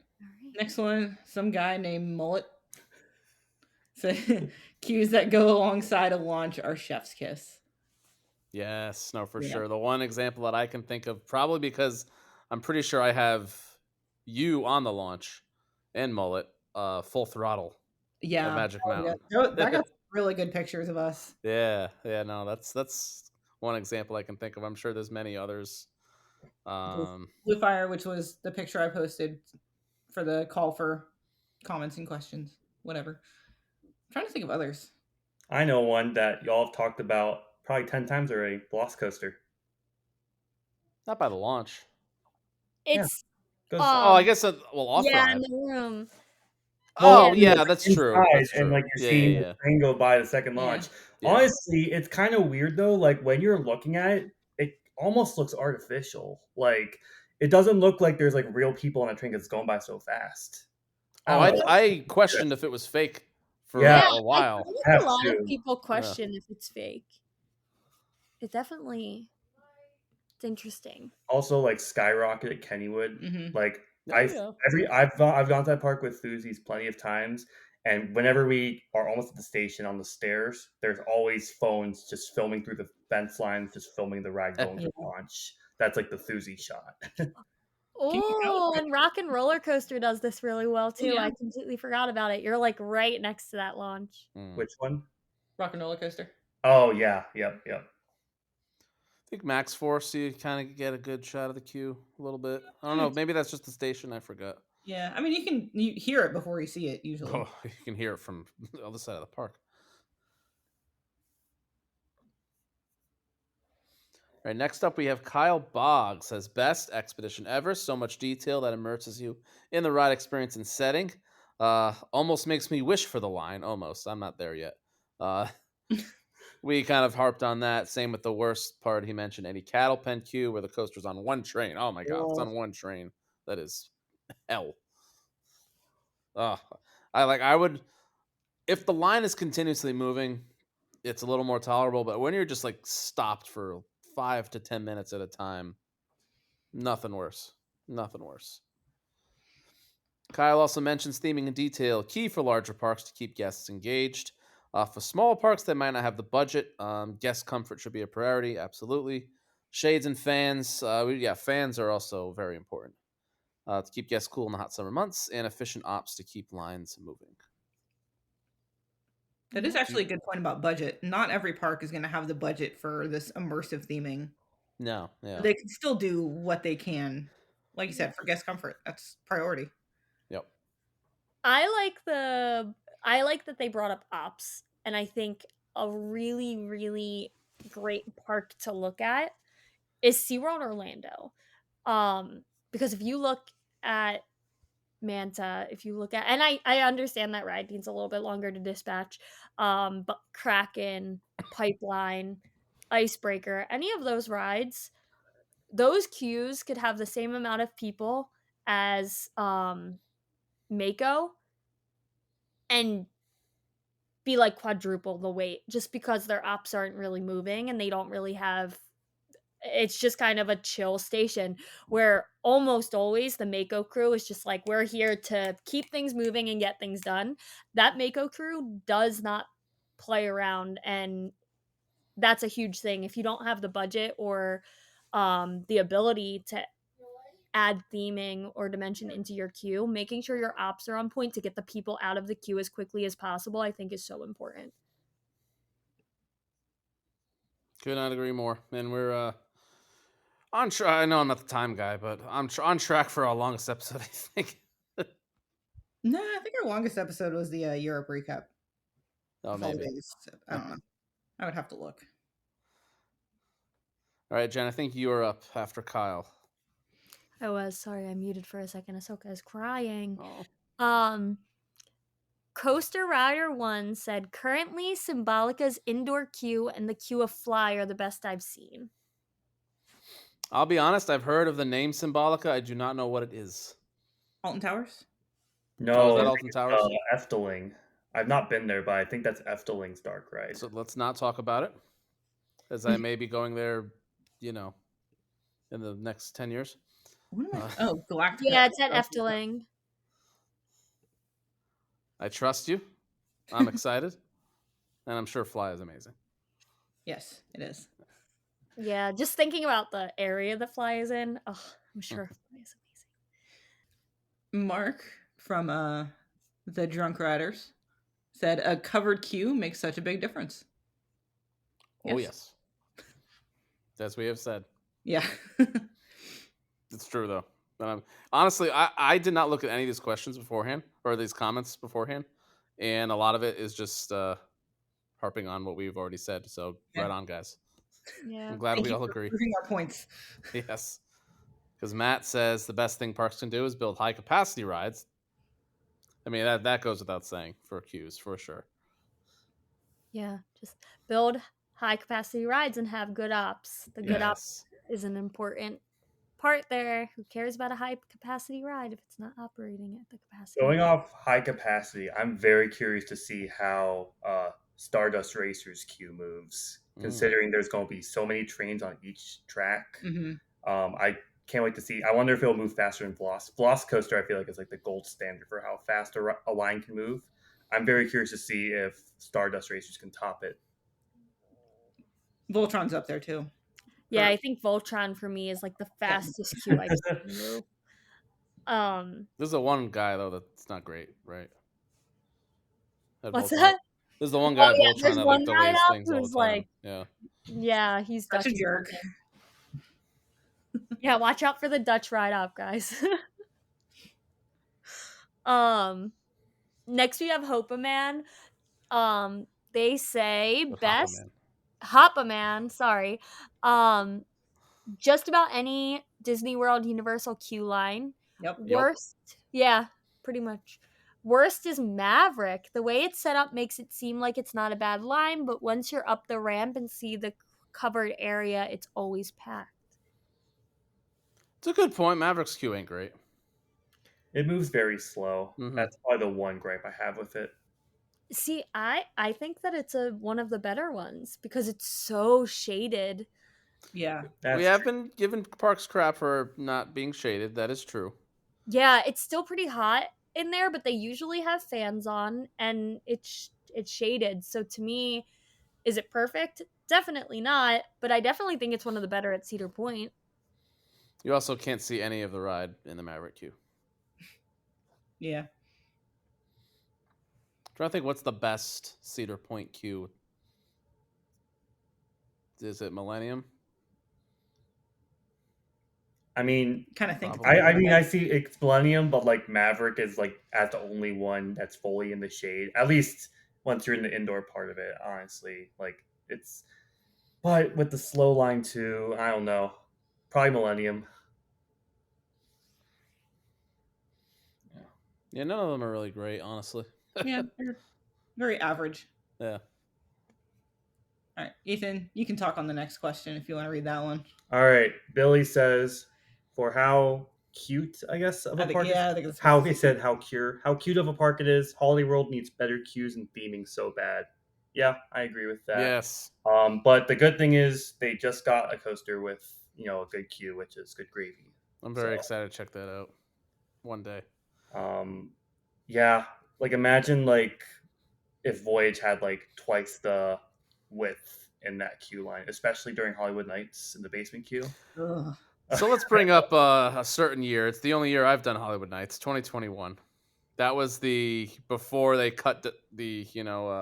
Next one, some guy named Mullet. So cues that go alongside a launch are chef's kiss. Yes, no, for Yeah. sure. The one example that I can think of, probably because I'm pretty sure I have you on the launch and Mullet, full throttle at Yeah. Magic Oh, yeah. Mountain. That got really good pictures of us. Yeah, no, that's one example I can think of. I'm sure there's many others. Blue Fire, which was the picture I posted for the call for comments and questions. Whatever. I'm trying to think of others. I know one that y'all have talked about probably 10 times already. Velocicoaster. Not by the launch. It's Goes Oh, I guess off yeah, in ride. the room. Oh, Yeah. yeah, that's true. inside, That's and true. like you're seeing the train go by the second Yeah. launch. Yeah. Honestly, it's kind of weird though. Like when you're looking at it, it almost looks artificial. Like it doesn't look like there's like real people on a train that's going by so fast. Oh, don't know. I questioned if it was fake for Yeah. a while. I think Have a lot to. of people question if it's fake. It definitely it's interesting. Also, like Skyrocket at Kennywood. Mm-hmm. Like Oh, yeah. I've gone to that park with Thuzies plenty of times, and whenever we are almost at the station on the stairs, there's always phones just filming through the fence lines, just filming the ride going to launch. That's like the Thuzi shot. Oh, and Rock and Roller Coaster does this really well too. Yeah. I completely forgot about it. You're like right next to that launch. Which one? Rock and Roller Coaster. Oh yeah, yep. I think Max Force, you kind of get a good shot of the queue a little bit. I don't know. Maybe that's just the station. I forgot. Yeah, I mean you hear it before you see it usually. Oh, you can hear it from the other side of the park. All right, next up we have Kyle Boggs. Says best expedition ever. So much detail that immerses you in the ride experience and setting. Almost makes me wish for the line. Almost. I'm not there yet. We kind of harped on that. Same with the worst part he mentioned, any cattle pen queue where the coaster's on one train. Oh my god, it's on one train. That is hell. I would, if the line is continuously moving, it's a little more tolerable. But when you're just like stopped for 5 to 10 minutes at a time, nothing worse. Nothing worse. Kyle also mentions theming and detail, key for larger parks to keep guests engaged. For smaller parks that might not have the budget, guest comfort should be a priority. Absolutely. Shades and fans. Fans are also very important to keep guests cool in the hot summer months, and efficient ops to keep lines moving. That is actually a good point about budget. Not every park is going to have the budget for this immersive theming. No, yeah. They can still do what they can. Like you said, for guest comfort, that's priority. Yep. I like that they brought up ops, and I think a really, really great park to look at is SeaWorld Orlando. Because if you look at Manta, if you look at, and I understand that ride needs a little bit longer to dispatch, but Kraken, Pipeline, Icebreaker, any of those rides, those queues could have the same amount of people as Mako and be like quadruple the wait just because their ops aren't really moving and they don't really have, it's just kind of a chill station where almost always the Mako crew is just like, we're here to keep things moving and get things done. That Mako crew does not play around, and that's a huge thing. If you don't have the budget or the ability to add theming or dimension into your queue, making sure your ops are on point to get the people out of the queue as quickly as possible, I think is so important. Could not agree more. And we're on track. I know I'm not the time guy, but I'm on track for our longest episode, I think. No, I think our longest episode was the Europe recap. Oh, With all the maybe. days. I don't know. I would have to look. All right, Jen, I think you are up after Kyle. I was sorry, I muted for a second. Ahsoka is crying. Oh. Coaster Rider 1 said, currently Symbolica's indoor queue and the queue of Fly are the best I've seen. I'll be honest, I've heard of the name Symbolica. I do not know what it is. Alton Towers? Oh, is No, that I Alton think Towers? it's Efteling. I've not been there, but I think that's Efteling's dark ride. So let's not talk about it, as I may be going there, in the next 10 years. What am I? Oh, Galactica. Yeah, it's at Efteling. I trust you. I'm excited. And I'm sure Fly is amazing. Yes, it is. Yeah, just thinking about the area the Fly is in, I'm sure Fly is amazing. Mark from the Drunk Riders said a covered queue makes such a big difference. Oh, yes. As we have said. Yeah. It's true, though. Honestly, I did not look at any of these questions beforehand, or these comments beforehand. And a lot of it is just harping on what we've already said. So, right on, guys. Yeah. I'm glad Thank we you all for agree. proving our points. Yes. Because Matt says the best thing parks can do is build high capacity rides. I mean, that goes without saying for queues, for sure. Yeah, just build high capacity rides and have good ops. The good ops is an important part there. Who cares about a high capacity ride if it's not operating at the capacity? Going off high capacity, I'm very curious to see how Stardust Racer's queue moves, considering there's going to be so many trains on each track. Mm-hmm. I can't wait to see. I wonder if it'll move faster than Floss. Floss Coaster, I feel like, is like the gold standard for how fast a line can move. I'm very curious to see if Stardust Racers can top it. Voltron's up there too. Yeah, I think Voltron for me is like the fastest queue I've seen move. There's the one guy though that's not great, right? At What's Voltron. that? There's the one guy at Voltron there's that one guy delays up things all who's the time. like, yeah, he's Such a Dutch jerk. Yeah, watch out for the Dutch ride up, guys. Next we have Hopaman. They say But best Hopaman, sorry. Just about any Disney World Universal queue line. Yep. Worst, yeah, pretty much. Worst is Maverick. The way it's set up makes it seem like it's not a bad line, but once you're up the ramp and see the covered area, it's always packed. It's a good point. Maverick's queue ain't great. It moves very slow. Mm-hmm. That's probably the one gripe I have with it. See, I think that it's one of the better ones because it's so shaded. Yeah. We have been giving parks crap for not being shaded. That is true. Yeah, it's still pretty hot in there, but they usually have fans on and it's shaded. So to me, is it perfect? Definitely not, but I definitely think it's one of the better at Cedar Point. You also can't see any of the ride in the Maverick queue. Yeah. I'm trying to think what's the best Cedar Point queue. Is it Millennium? I mean, kind of think. I mean, I see it's Millennium, but like Maverick is like as the only one that's fully in the shade. At least once you're in the indoor part of it, honestly, like it's. But with the slow line too, I don't know. Probably Millennium. Yeah, none of them are really great, honestly. Yeah, they're very average. Yeah. All right, Ethan, you can talk on the next question if you want to read that one. All right, Billy says, for how cute, I guess, of a park. I think it's how he said how cute of a park it is. Hollywood needs better cues and theming so bad. Yeah, I agree with that. Yes. But the good thing is they just got a coaster with a good queue, which is good gravy. I'm very excited to check that out one day. Yeah, like imagine like if Voyage had like twice the width in that queue line, especially during Hollywood Nights in the basement queue. Ugh. So let's bring up a certain year. It's the only year I've done Hollywood Nights, 2021. That was before they cut the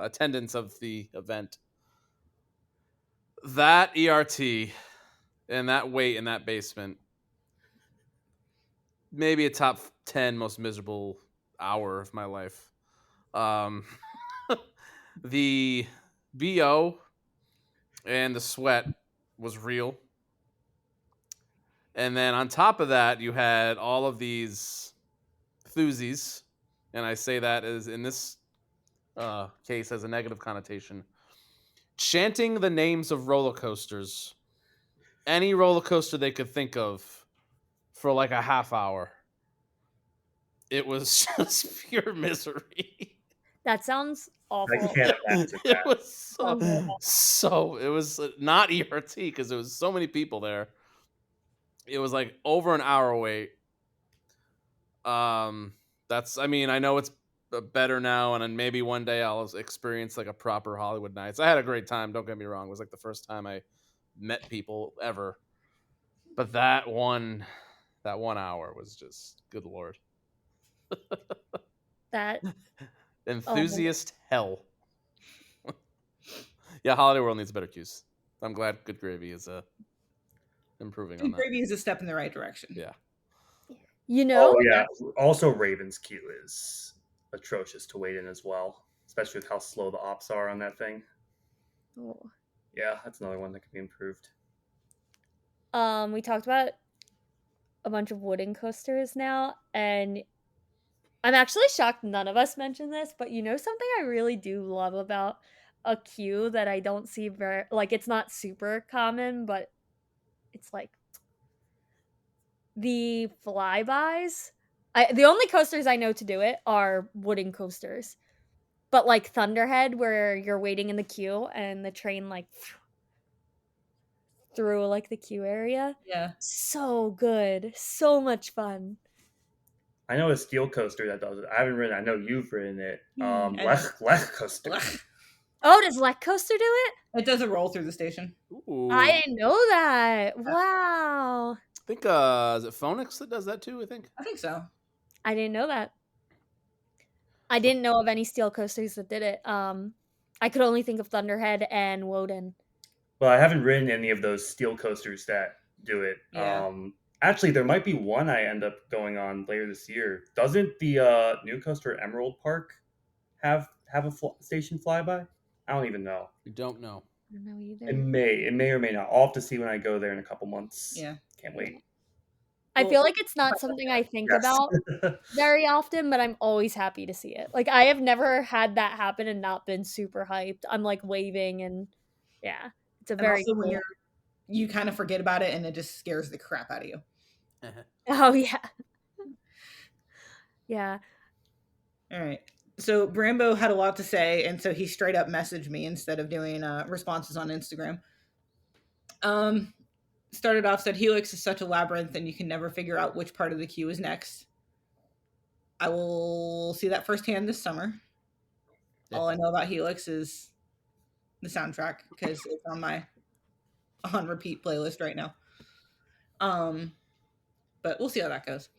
attendance of the event. That ERT and that wait in that basement, maybe a top 10 most miserable hour of my life. The BO and the sweat was real. And then on top of that, you had all of these enthusies, and I say that as in this case as a negative connotation, chanting the names of roller coasters, any roller coaster they could think of, for like a half hour. It was just pure misery. That sounds I awful. can't imagine It that. was Oh. so it was not ERT because there was so many people there. It was like over an hour wait. That's I mean I know it's better now, and then maybe one day I'll experience like a proper Hollywood Nights. I had a great time. Don't get me wrong. It was like the first time I met people ever. But that one hour was just good lord. That Enthusiast hell. Yeah, Holiday World needs better cues. I'm glad Good Gravy is improving on Good that. Gravy is a step in the right direction. Yeah. you know, Oh yeah. Also, Raven's queue is atrocious to wait in as well, especially with how slow the ops are on that thing. oh. Yeah, that's another one that can be improved. We talked about a bunch of wooden coasters now, and I'm actually shocked none of us mentioned this, but you know something I really do love about a queue that I don't see very like it's not super common, but it's like the flybys. The only coasters I know to do it are wooden coasters. But like Thunderhead where you're waiting in the queue and the train like through like the queue area. Yeah. So good. So much fun. I know a steel coaster that does it. I haven't ridden. I know you've ridden it. I- Lech coaster. Ugh. Oh, does Lech Coaster do it? It doesn't roll through the station. Ooh. I didn't know that. Wow. I think is it Phoenix that does that too, I think? I think so. I didn't know that. I didn't know of any steel coasters that did it. I could only think of Thunderhead and Woden. Well, I haven't ridden any of those steel coasters that do it. Yeah. Actually, there might be one I end up going on later this year. Doesn't the new coaster Emerald Park have a station flyby? I don't even know. We don't know. I don't know either. It may or may not. I'll have to see when I go there in a couple months. Yeah. Can't wait. I Well- feel like it's not something I think Yes. about very often, but I'm always happy to see it. Like I have never had that happen and not been super hyped. I'm like waving and yeah, it's a And very also when cool- you kind of forget about it and it just scares the crap out of you. Oh yeah. Yeah. All right. So Brambo had a lot to say, and so he straight up messaged me instead of doing responses on Instagram. Started off, said Helix is such a labyrinth and you can never figure out which part of the queue is next. I will see that firsthand this summer. Yeah. All I know about Helix is the soundtrack because it's on my on repeat playlist right now. But we'll see how that goes.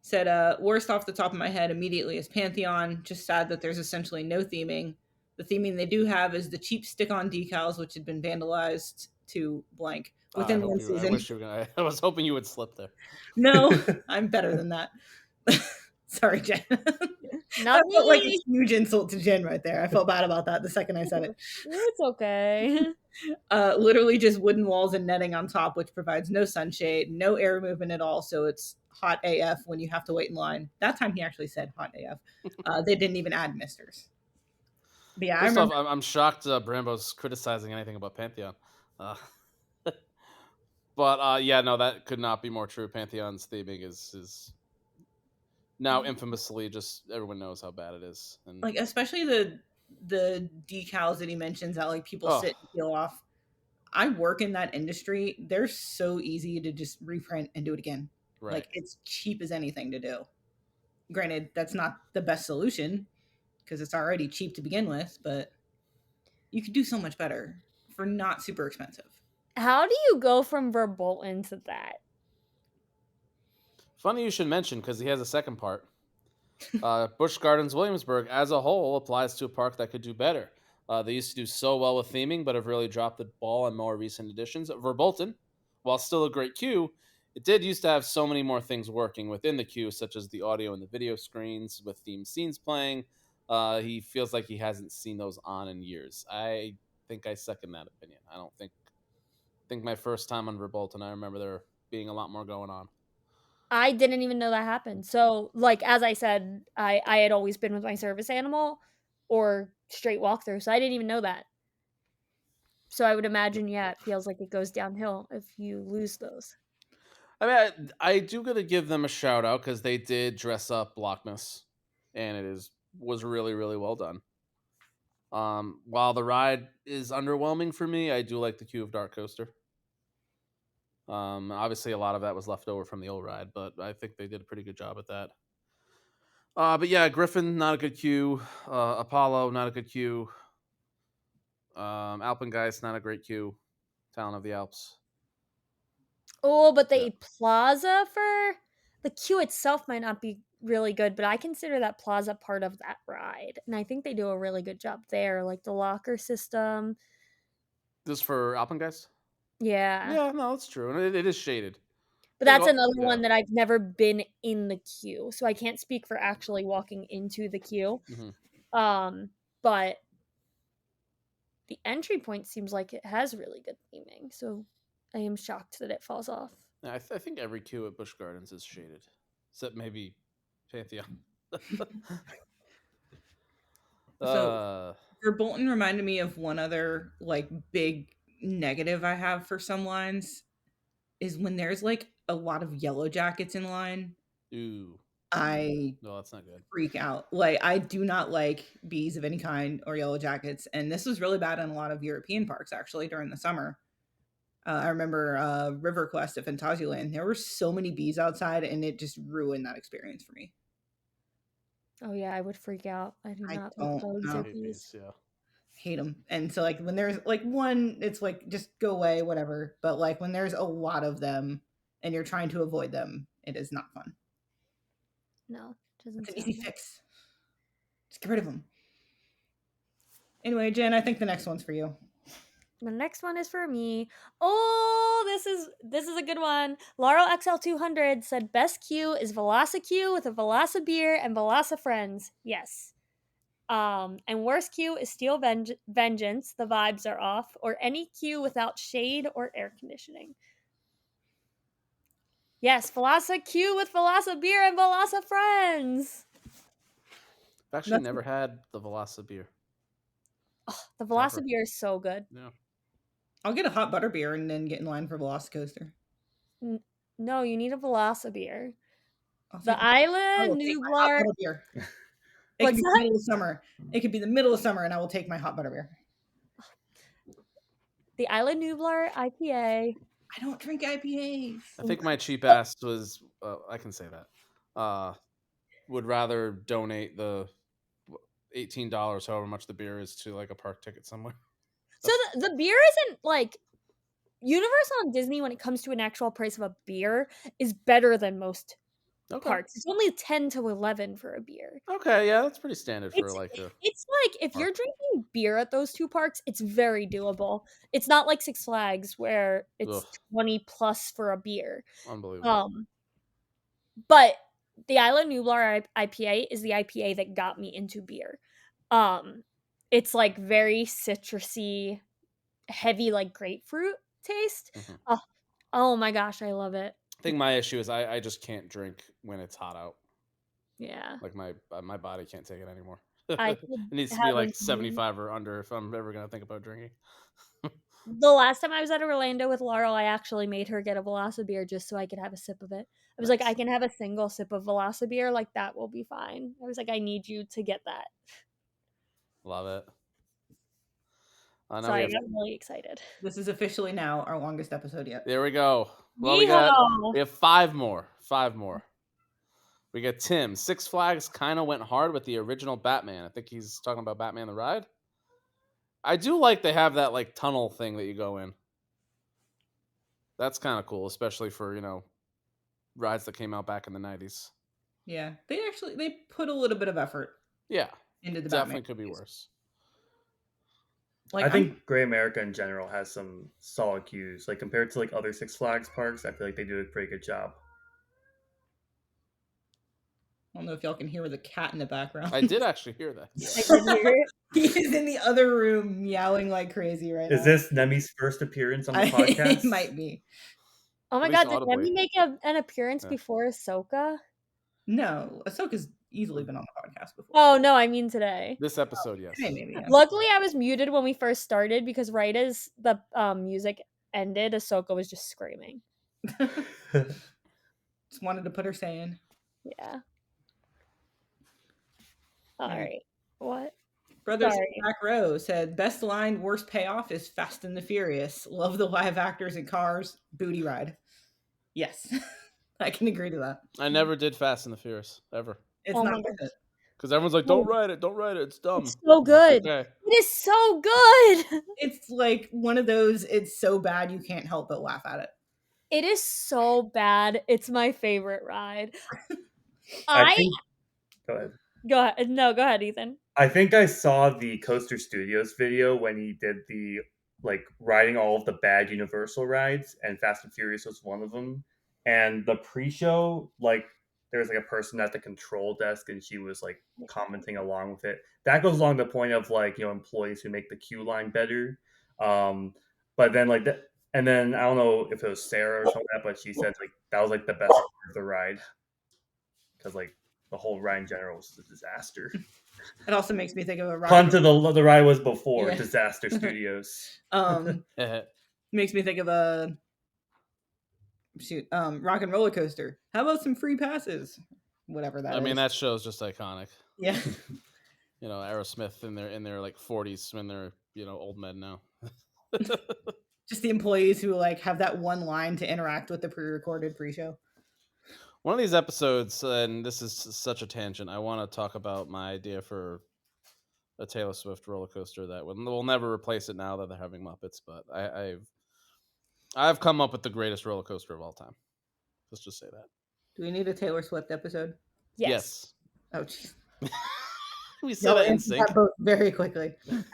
Said worst off the top of my head immediately is Pantheon. Just sad that there's essentially no theming. The theming they do have is the cheap stick-on decals, which had been vandalized to blank within one I season. wish you were gonna. I was hoping you would slip there. No, I'm better than that. Sorry, Jen. Not That felt like a me. huge insult to Jen right there. I felt bad about that the second I said it. It's okay. Literally just wooden walls and netting on top, which provides no sunshade, no air movement at all. So it's hot AF when you have to wait in line. That time he actually said hot AF. They didn't even add misters. But yeah, First I off, remember. I'm shocked Brambo's criticizing anything about Pantheon. But yeah, no, that could not be more true. Pantheon's theming is now infamously just everyone knows how bad it is. And Like especially the decals that he mentions that like people Oh. sit and peel off. I work in that industry. They're so easy to just reprint and do it again. right. Like it's cheap as anything to do. Granted, that's not the best solution because it's already cheap to begin with, but you could do so much better for not super expensive. How do you go from Verbolten to that? Funny you should mention because he has a second part. Busch Gardens Williamsburg as a whole applies to a park that could do better. They used to do so well with theming, but have really dropped the ball on more recent editions. Verbolten, while still a great queue, It did used to have so many more things working within the queue, such as the audio and the video screens with themed scenes playing. He feels like he hasn't seen those on in years. I think I second that opinion. I don't think my first time on Revolton, I remember there being a lot more going on. I didn't even know that happened. So, like, as I said, I had always been with my service animal or straight walkthrough, so I didn't even know that. So I would imagine, yeah, it feels like it goes downhill if you lose those. I mean, I do gotta give them a shout out because they did dress up Blockmas, and was really really well done. While the ride is underwhelming for me, I do like the Queue of Dark coaster. Obviously, a lot of that was left over from the old ride, but I think they did a pretty good job at that. But yeah, Griffin, not a good queue. Apollo, not a good queue. Alpengeist, not a great queue. Town of the Alps. Oh, but Yeah. the plaza for the queue itself might not be really good, but I consider that plaza part of that ride. And I think they do a really good job there, like the locker system. This for Alpengeist? Yeah. Yeah, no, it's true. And it is shaded. But I think that's another yeah. one that I've never been in the queue, so I can't speak for actually walking into the queue. Mhm. But the entry point seems like it has really good theming, so I am shocked that it falls off. Yeah, I think every queue at Busch Gardens is shaded, except maybe Pantheon. So Bolton reminded me of one other like big negative I have for some lines is when there's like a lot of yellow jackets in line. Ooh, I no, that's not good. freak out. Like I do not like bees of any kind or yellow jackets, and this was really bad in a lot of European parks actually during the summer. I remember River Quest at Fantasyland. There were so many bees outside, and it just ruined that experience for me. Oh yeah, I would freak out. I do I not like don't bugs I or know. hate bees. bees. Yeah. Hate them. And so like when there's like one, it's like just go away, whatever. But like when there's a lot of them and you're trying to avoid them, it is not fun. No, doesn't It's an sound easy like. fix. Just get rid of them. Anyway, Jen, I think the next one's for you. The next one is for me. Oh, this is a good one. Laurel XL200 said best queue is Velocique with a Velocibeer and Velocifriends. Yes. And worst queue is Steel Vengeance. The vibes are off, or any queue without shade or air conditioning. Yes, Velocique with Velocibeer and Velocifriends. I've actually That's never had the Velocibeer. Oh, the Ever. Velocibeer is so good. Yeah. I'll get a hot butter beer and then get in line for Velocicoaster. No, you need a Velocibeer. I'll The take I Isla will take my hot Nublar. butter beer. It could What's be the that? middle of summer. It could be the middle of summer, and I will take my hot butter beer. The Isla Nublar IPA. I don't drink IPAs. I think my cheap ass was. I can say that. Would rather donate the $18, however much the beer is, to like a park ticket somewhere. So the beer isn't like Universal and Disney when it comes to an actual price of a beer is better than most Okay. parks. It's only 10 to 11 for a beer. Okay, yeah, that's pretty standard for It's like a. it's like if you're park. drinking beer at those two parks, it's very doable. It's not like Six Flags where it's Ugh, 20 plus for a beer. unbelievable. But the Isla Nublar IPA is the IPA that got me into beer. It's like very citrusy, heavy, like grapefruit taste. Mhm. Oh my gosh, I love it. I think my issue is I just can't drink when it's hot out. Yeah. Like my body can't take it anymore. I It could needs to be have a like 75 or under if I'm ever gonna think about drinking. The last time I was at Orlando with Laurel, I actually made her get a Velocibeer just so I could have a sip of it. I was like, Nice. I can have a single sip of Velocibeer, like that will be fine. I was like, I need you to get that. Love it. Now So we I have. got really excited. This is officially now our longest episode yet. There we go. Well, Yeehaw! we have 5 more. 5 more. We got Tim. Six Flags kind of went hard with the original Batman. I think he's talking about Batman the Ride. I do like they have that like tunnel thing that you go in. That's kind of cool, especially for, rides that came out back in the 90s. Yeah, they put a little bit of effort Yeah. into the Definitely Batman could be movies. worse. Like I think Great America in general has some solid queues. Like compared to like other Six Flags parks, I feel like they do a pretty good job. I don't know if y'all can hear the cat in the background. I did actually hear that. I did hear it. He is in the other room meowing like crazy right now. Is this Nemi's first appearance on the podcast? It might be. Oh my At least god, did audibly. Nemi make an appearance Yeah. before Ahsoka? No, Ahsoka's easily been on the podcast before. Oh no, I mean today. This episode, yes. Hey, maybe. Yeah. Luckily, I was muted when we first started because right as the music ended, Ahsoka was just screaming. Just wanted to put her say in. Yeah. All Right. right. What? Brothers Sorry. Back Row said, best line, worst payoff is Fast and the Furious. Love the live actors and cars. Booty ride. Yes. I can agree to that. I never did Fast and the Furious ever It's Oh my not worth it. because everyone's like, "Don't ride it, don't ride it, it's dumb." It's so good. Okay. It is so good. It's like one of those, it's so bad you can't help but laugh at it. It is so bad. It's my favorite ride. I think. Go ahead. Go ahead. No, go ahead, Ethan. I think I saw the Coaster Studios video when he did the like riding all of the bad Universal rides, and Fast and Furious was one of them. And the pre-show, like there was like a person at the control desk, and she was like commenting along with it. That goes along the point of like employees who make the queue line better. But then like that, and then I don't know if it was Sarah or something like that, but she said like that was like the best part of the ride because like the whole ride in general was a disaster. It also makes me think of a Pun to the ride was before Yeah. Disaster Studios. Makes me think of a rock and roller coaster. How about some free passes? Whatever that is. I mean, that show's just iconic. Yeah. Aerosmith in their like 40s when they're old men now. Just the employees who like have that one line to interact with the pre-recorded pre-show. One of these episodes, and this is such a tangent, I want to talk about my idea for a Taylor Swift roller coaster that will never replace it now that they're having Muppets. But I've come up with the greatest roller coaster of all time. Let's just say that. Do we need a Taylor Swift episode? Yes. Oh, jeez. We said it in sync. Both very quickly. I'm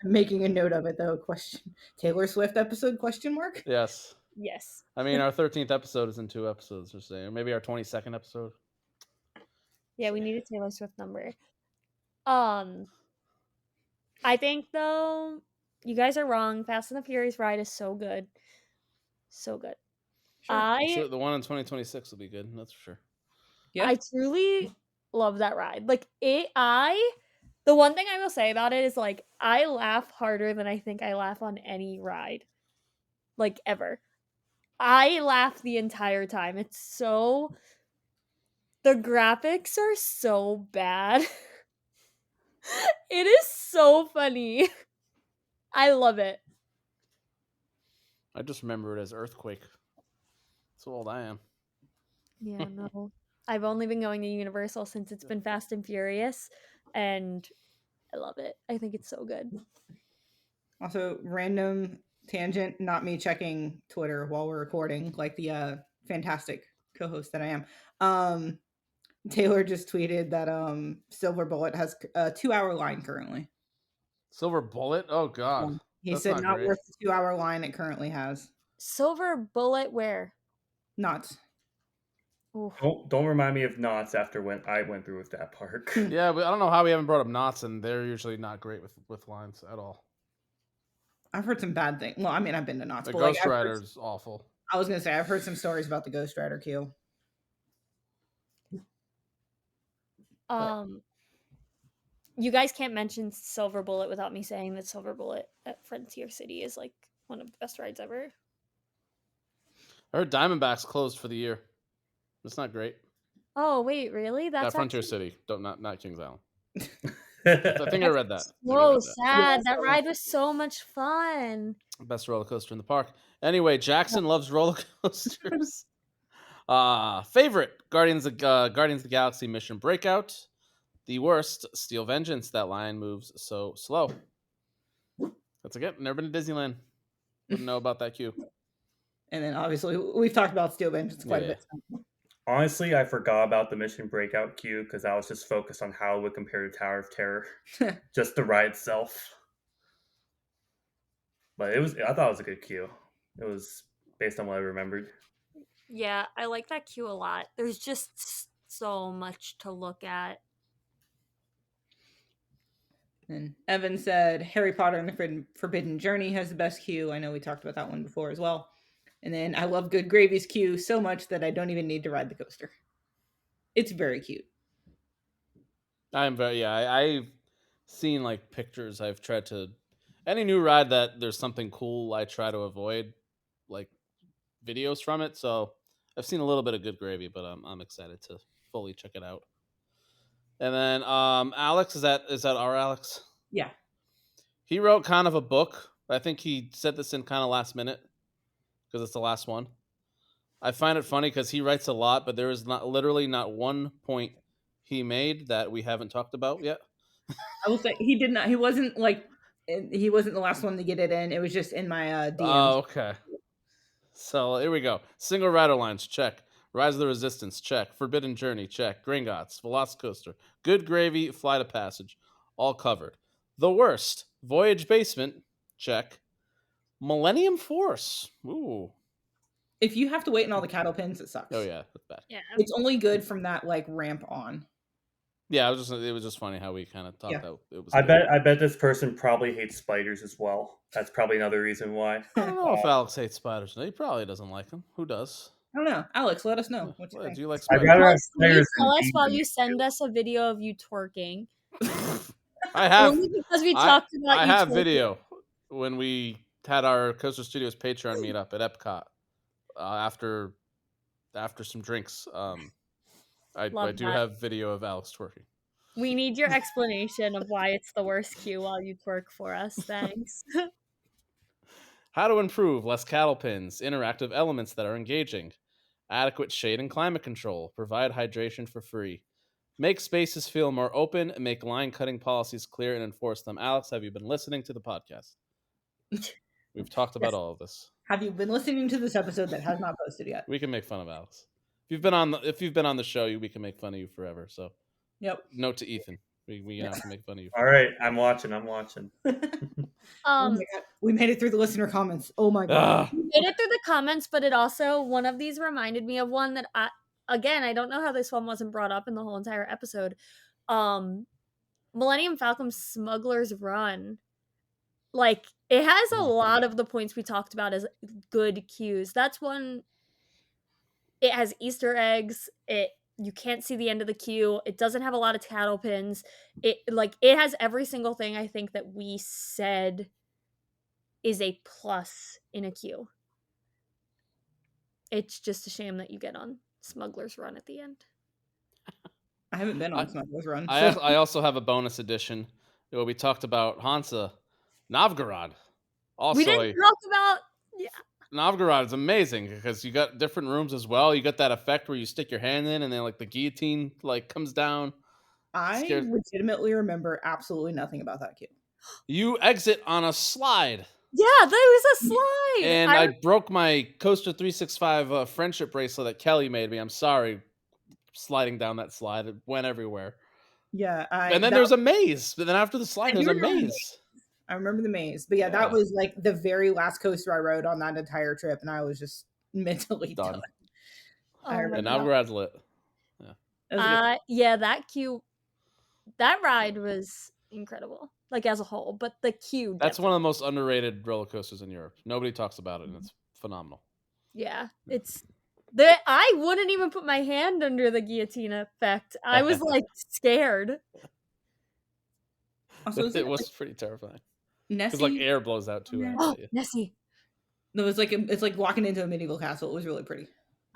making a note of it though. Question: Taylor Swift episode? Question mark? Yes. Yes. I mean, our 13th episode is in 2 episodes, or say, or maybe our 22nd episode. Yeah, we need a Taylor Swift number. I think though, you guys are wrong. Fast and the Furious ride is so good. So good. Sure, the one in 2026 will be good, that's for sure. Yeah. I truly love that ride. Like the one thing I will say about it is like I laugh harder than I think I laugh on any ride. Like ever. I laugh the entire time. It's so the graphics are so bad. It is so funny. I love it. I just remember it as Earthquake. That's how old I am. Yeah, no. I've only been going to Universal since it's been Fast and Furious, and I love it. I think it's so good. Also, random tangent, not me checking Twitter while we're recording, like the fantastic co-host that I am. Taylor just tweeted that Silver Bullet has a 2-hour line currently. Silver Bullet? Oh god. He That's said not great. worth the 2-hour line it currently has. Silver Bullet where? Not. Don't remind me of Knott's after when I went through with that park. Yeah, but I don't know how we haven't brought up Knott's, and they're usually not great with lines at all. I've heard some bad things. Well, I mean, I've been to Knott's. The but Ghost like, Rider's awful. I was gonna say I've heard some stories about the Ghost Rider queue. You guys can't mention Silver Bullet without me saying that Silver Bullet at Frontier City is like one of the best rides ever. I heard Diamondbacks closed for the year. It's not great. Oh wait, really? That's Frontier actually... City, not Kings Island. I think I read that. So sad. That ride was so much fun. Best roller coaster in the park. Anyway, Jackson loves roller coasters. Favorite Guardians of the Galaxy Mission Breakout. The worst, Steel Vengeance. That line moves so slow. That's again. Never been to Disneyland. Wouldn't know about that queue. And then obviously we've talked about Steel Vengeance quite a bit. Honestly, I forgot about the Mission Breakout queue because I was just focused on how it would compare to Tower of Terror. Just the ride itself. But I thought it was a good queue. It was based on what I remembered. Yeah, I like that queue a lot. There's just so much to look at. And Evan said Harry Potter and the Forbidden Journey has the best queue. I know we talked about that one before as well. And then I love Good Gravy's queue so much that I don't even need to ride the coaster. It's very cute. I'm very I've seen like pictures. I've tried to any new ride that there's something cool. I try to avoid like videos from it. So I've seen a little bit of Good Gravy, but I'm excited to fully check it out. And then Alex, is that our Alex? Yeah. He wrote kind of a book. I think he said this in kind of last minute because it's the last one. I find it funny because he writes a lot, but there is not one point he made that we haven't talked about yet. I will say he did not. He wasn't like he wasn't the last one to get it in. It was just in my DMs. Oh, okay. So here we go. Single rider lines, check. Rise of the Resistance, check. Forbidden Journey, check. Gringotts, Velocicoaster, Good Gravy, Flight of Passage, all covered. The worst, Voyage Basement, check. Millennium Force, ooh. If you have to wait in all the cattle pins, it sucks. Oh yeah, that's bad. Yeah. It's only good from that like ramp on. Yeah, it was just funny how we kind of thought Yeah. that it was. I good. bet this person probably hates spiders as well. That's probably another reason why. I don't know if Alex hates spiders. He probably doesn't like them. Who does? I don't know. Alex, let us know what you Well, think. do you like I'd spiders? rather have Alex, will you spiders tell than us bees while in you my send us a video of you twerking? I have. Only because we I, talked about I you have twerking. video when we had our Coaster Studios Patreon meetup at Epcot after some drinks. I Love do that. have video of Alex twerking. We need your explanation of why it's the worst queue while you twerk for us. Thanks. How to improve less cattle pins, interactive elements that are engaging, adequate shade and climate control, provide hydration for free, make spaces feel more open, and make line cutting policies clear and enforce them. Alex, have you been listening to the podcast? We've talked about Yes. all of this. Have you been listening to this episode that has not posted yet? We can make fun of Alex. If you've been on the show, we can make fun of you forever. So, Yep. note to Ethan, we have to make fun of you. All right, I'm watching. Oh my God. We made it through the listener comments. Oh my God. Ah, We made it through the comments, but it also, one of these reminded me of one that I don't know how this one wasn't brought up in the whole entire episode. Millennium Falcon's Smuggler's Run. Like, it has a lot of the points we talked about as good cues. That's one. It has Easter eggs. You can't see the end of the queue. It doesn't have a lot of cattle pins. It has every single thing I think that we said is a plus in a queue. It's just a shame that you get on Smuggler's Run at the end. I haven't been on Smuggler's Run. I also have a bonus edition where we talked about Hansa Novgorod. Also, We didn't talk about Novgorod is amazing because you got different rooms as well. You got that effect where you stick your hand in and then like the guillotine like comes down. I legitimately remember absolutely nothing about that queue. You exit on a slide. Yeah, there was a slide. And I broke my Coaster 365 friendship bracelet that Kelly made me. I'm sorry, sliding down that slide. It went everywhere. Yeah. And then there's a maze. But then after the slide, there's a maze. I remember the maze. But yeah, that was like the very last coaster I rode on that entire trip. And I was just mentally done. And Novgorod's lit. Yeah. That queue, that ride was incredible. Like as a whole, but the queue. That's one of the most underrated roller coasters in Europe. Nobody talks about it, and it's phenomenal. Yeah, I wouldn't even put my hand under the guillotine effect. I was like scared. Also, it was pretty terrifying. Nessie, because like air blows out too. Oh, Nessie. It was like it's like walking into a medieval castle. It was really pretty.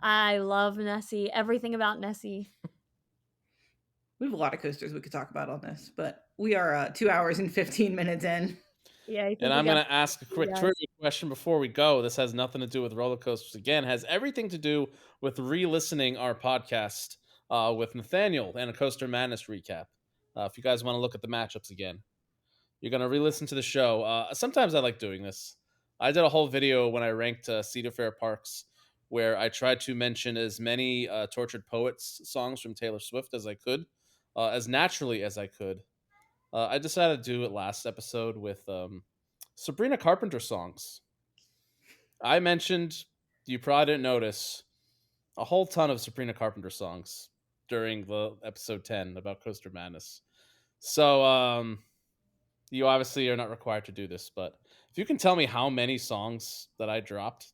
I love Nessie. Everything about Nessie. We have a lot of coasters we could talk about on this, but we are 2 hours and 15 minutes in. Yeah, and I'm going to ask a quick trivia question before we go. This has nothing to do with roller coasters. Again, has everything to do with re-listening our podcast with Nathaniel and a Coaster Madness recap. If you guys want to look at the matchups again, you're going to re-listen to the show. Sometimes I like doing this. I did a whole video when I ranked Cedar Fair parks where I tried to mention as many Tortured Poets songs from Taylor Swift as I could, as naturally as I could. I decided to do it last episode with Sabrina Carpenter songs. I mentioned, you probably didn't notice, a whole ton of Sabrina Carpenter songs during the episode 10 about Coaster Madness. So, you obviously are not required to do this, but if you can tell me how many songs that I dropped,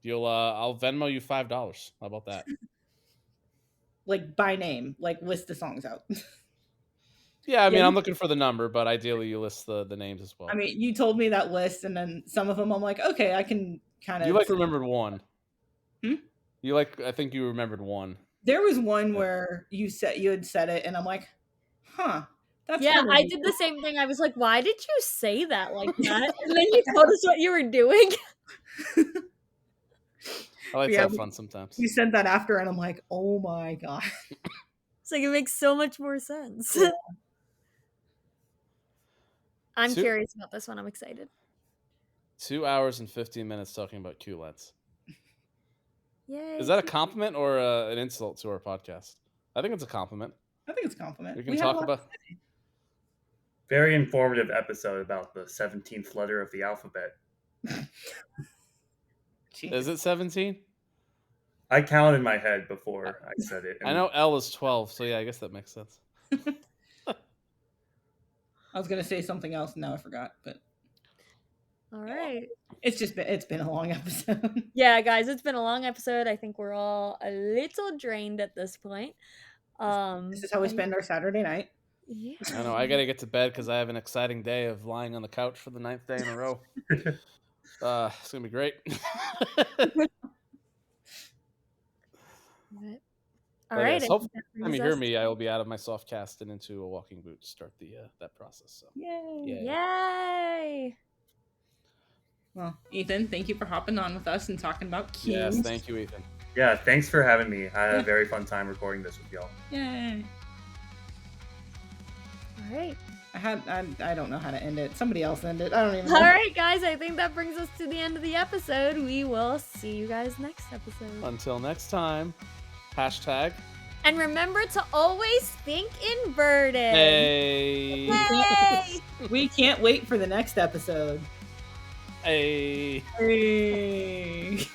I'll Venmo you $5. How about that? Like by name, like list the songs out. Yeah, I mean, Yeah, I'm looking for the number, but ideally you list the names as well. I mean, you told me that list, and then some of them I'm like, okay, I can kind You of. remembered one. Hmm? I think you remembered one. There was one where you had said it, and I'm like, huh, that's Yeah, harder I than- did the same thing. I was like, why did you say that like that? And then you told us what you were doing. I like to Yeah, have fun sometimes. You sent that after, and I'm like, oh my god. It's like it makes so much more sense. Yeah. I'm curious about this one. I'm excited. 2 hours and 15 minutes talking about QLEDs. Yay. Is that a compliment or an insult to our podcast? I think it's a compliment. I think it's a compliment. We can talk about. Very informative episode about the 17th letter of the alphabet. Is it 17? I counted in my head before I said it. I know L is 12, so yeah, I guess that makes sense. I was gonna say something else, and now I forgot. But All right. it's been a long episode. Yeah, guys, it's been a long episode. I think we're all a little drained at this point. This is how we spend our Saturday night. Yeah. I know. I gotta get to bed because I have an exciting day of lying on the couch for the 9th day in a row. It's gonna be great. All right. Hopefully, when you hear me, I will be out of my soft cast and into a walking boot to start that process. So, Yay! Yay! Well, Ethan, thank you for hopping on with us and talking about Kings. Yes, thank you, Ethan. Yeah, thanks for having me. I had a very fun time recording this with y'all. Yay! All right. I don't know how to end it. Somebody else end it. I don't even know. All right, guys. I think that brings us to the end of the episode. We will see you guys next episode. Until next time. Hashtag. And remember to always think inverted. Hey. Yay! We can't wait for the next episode. Hey. Hey.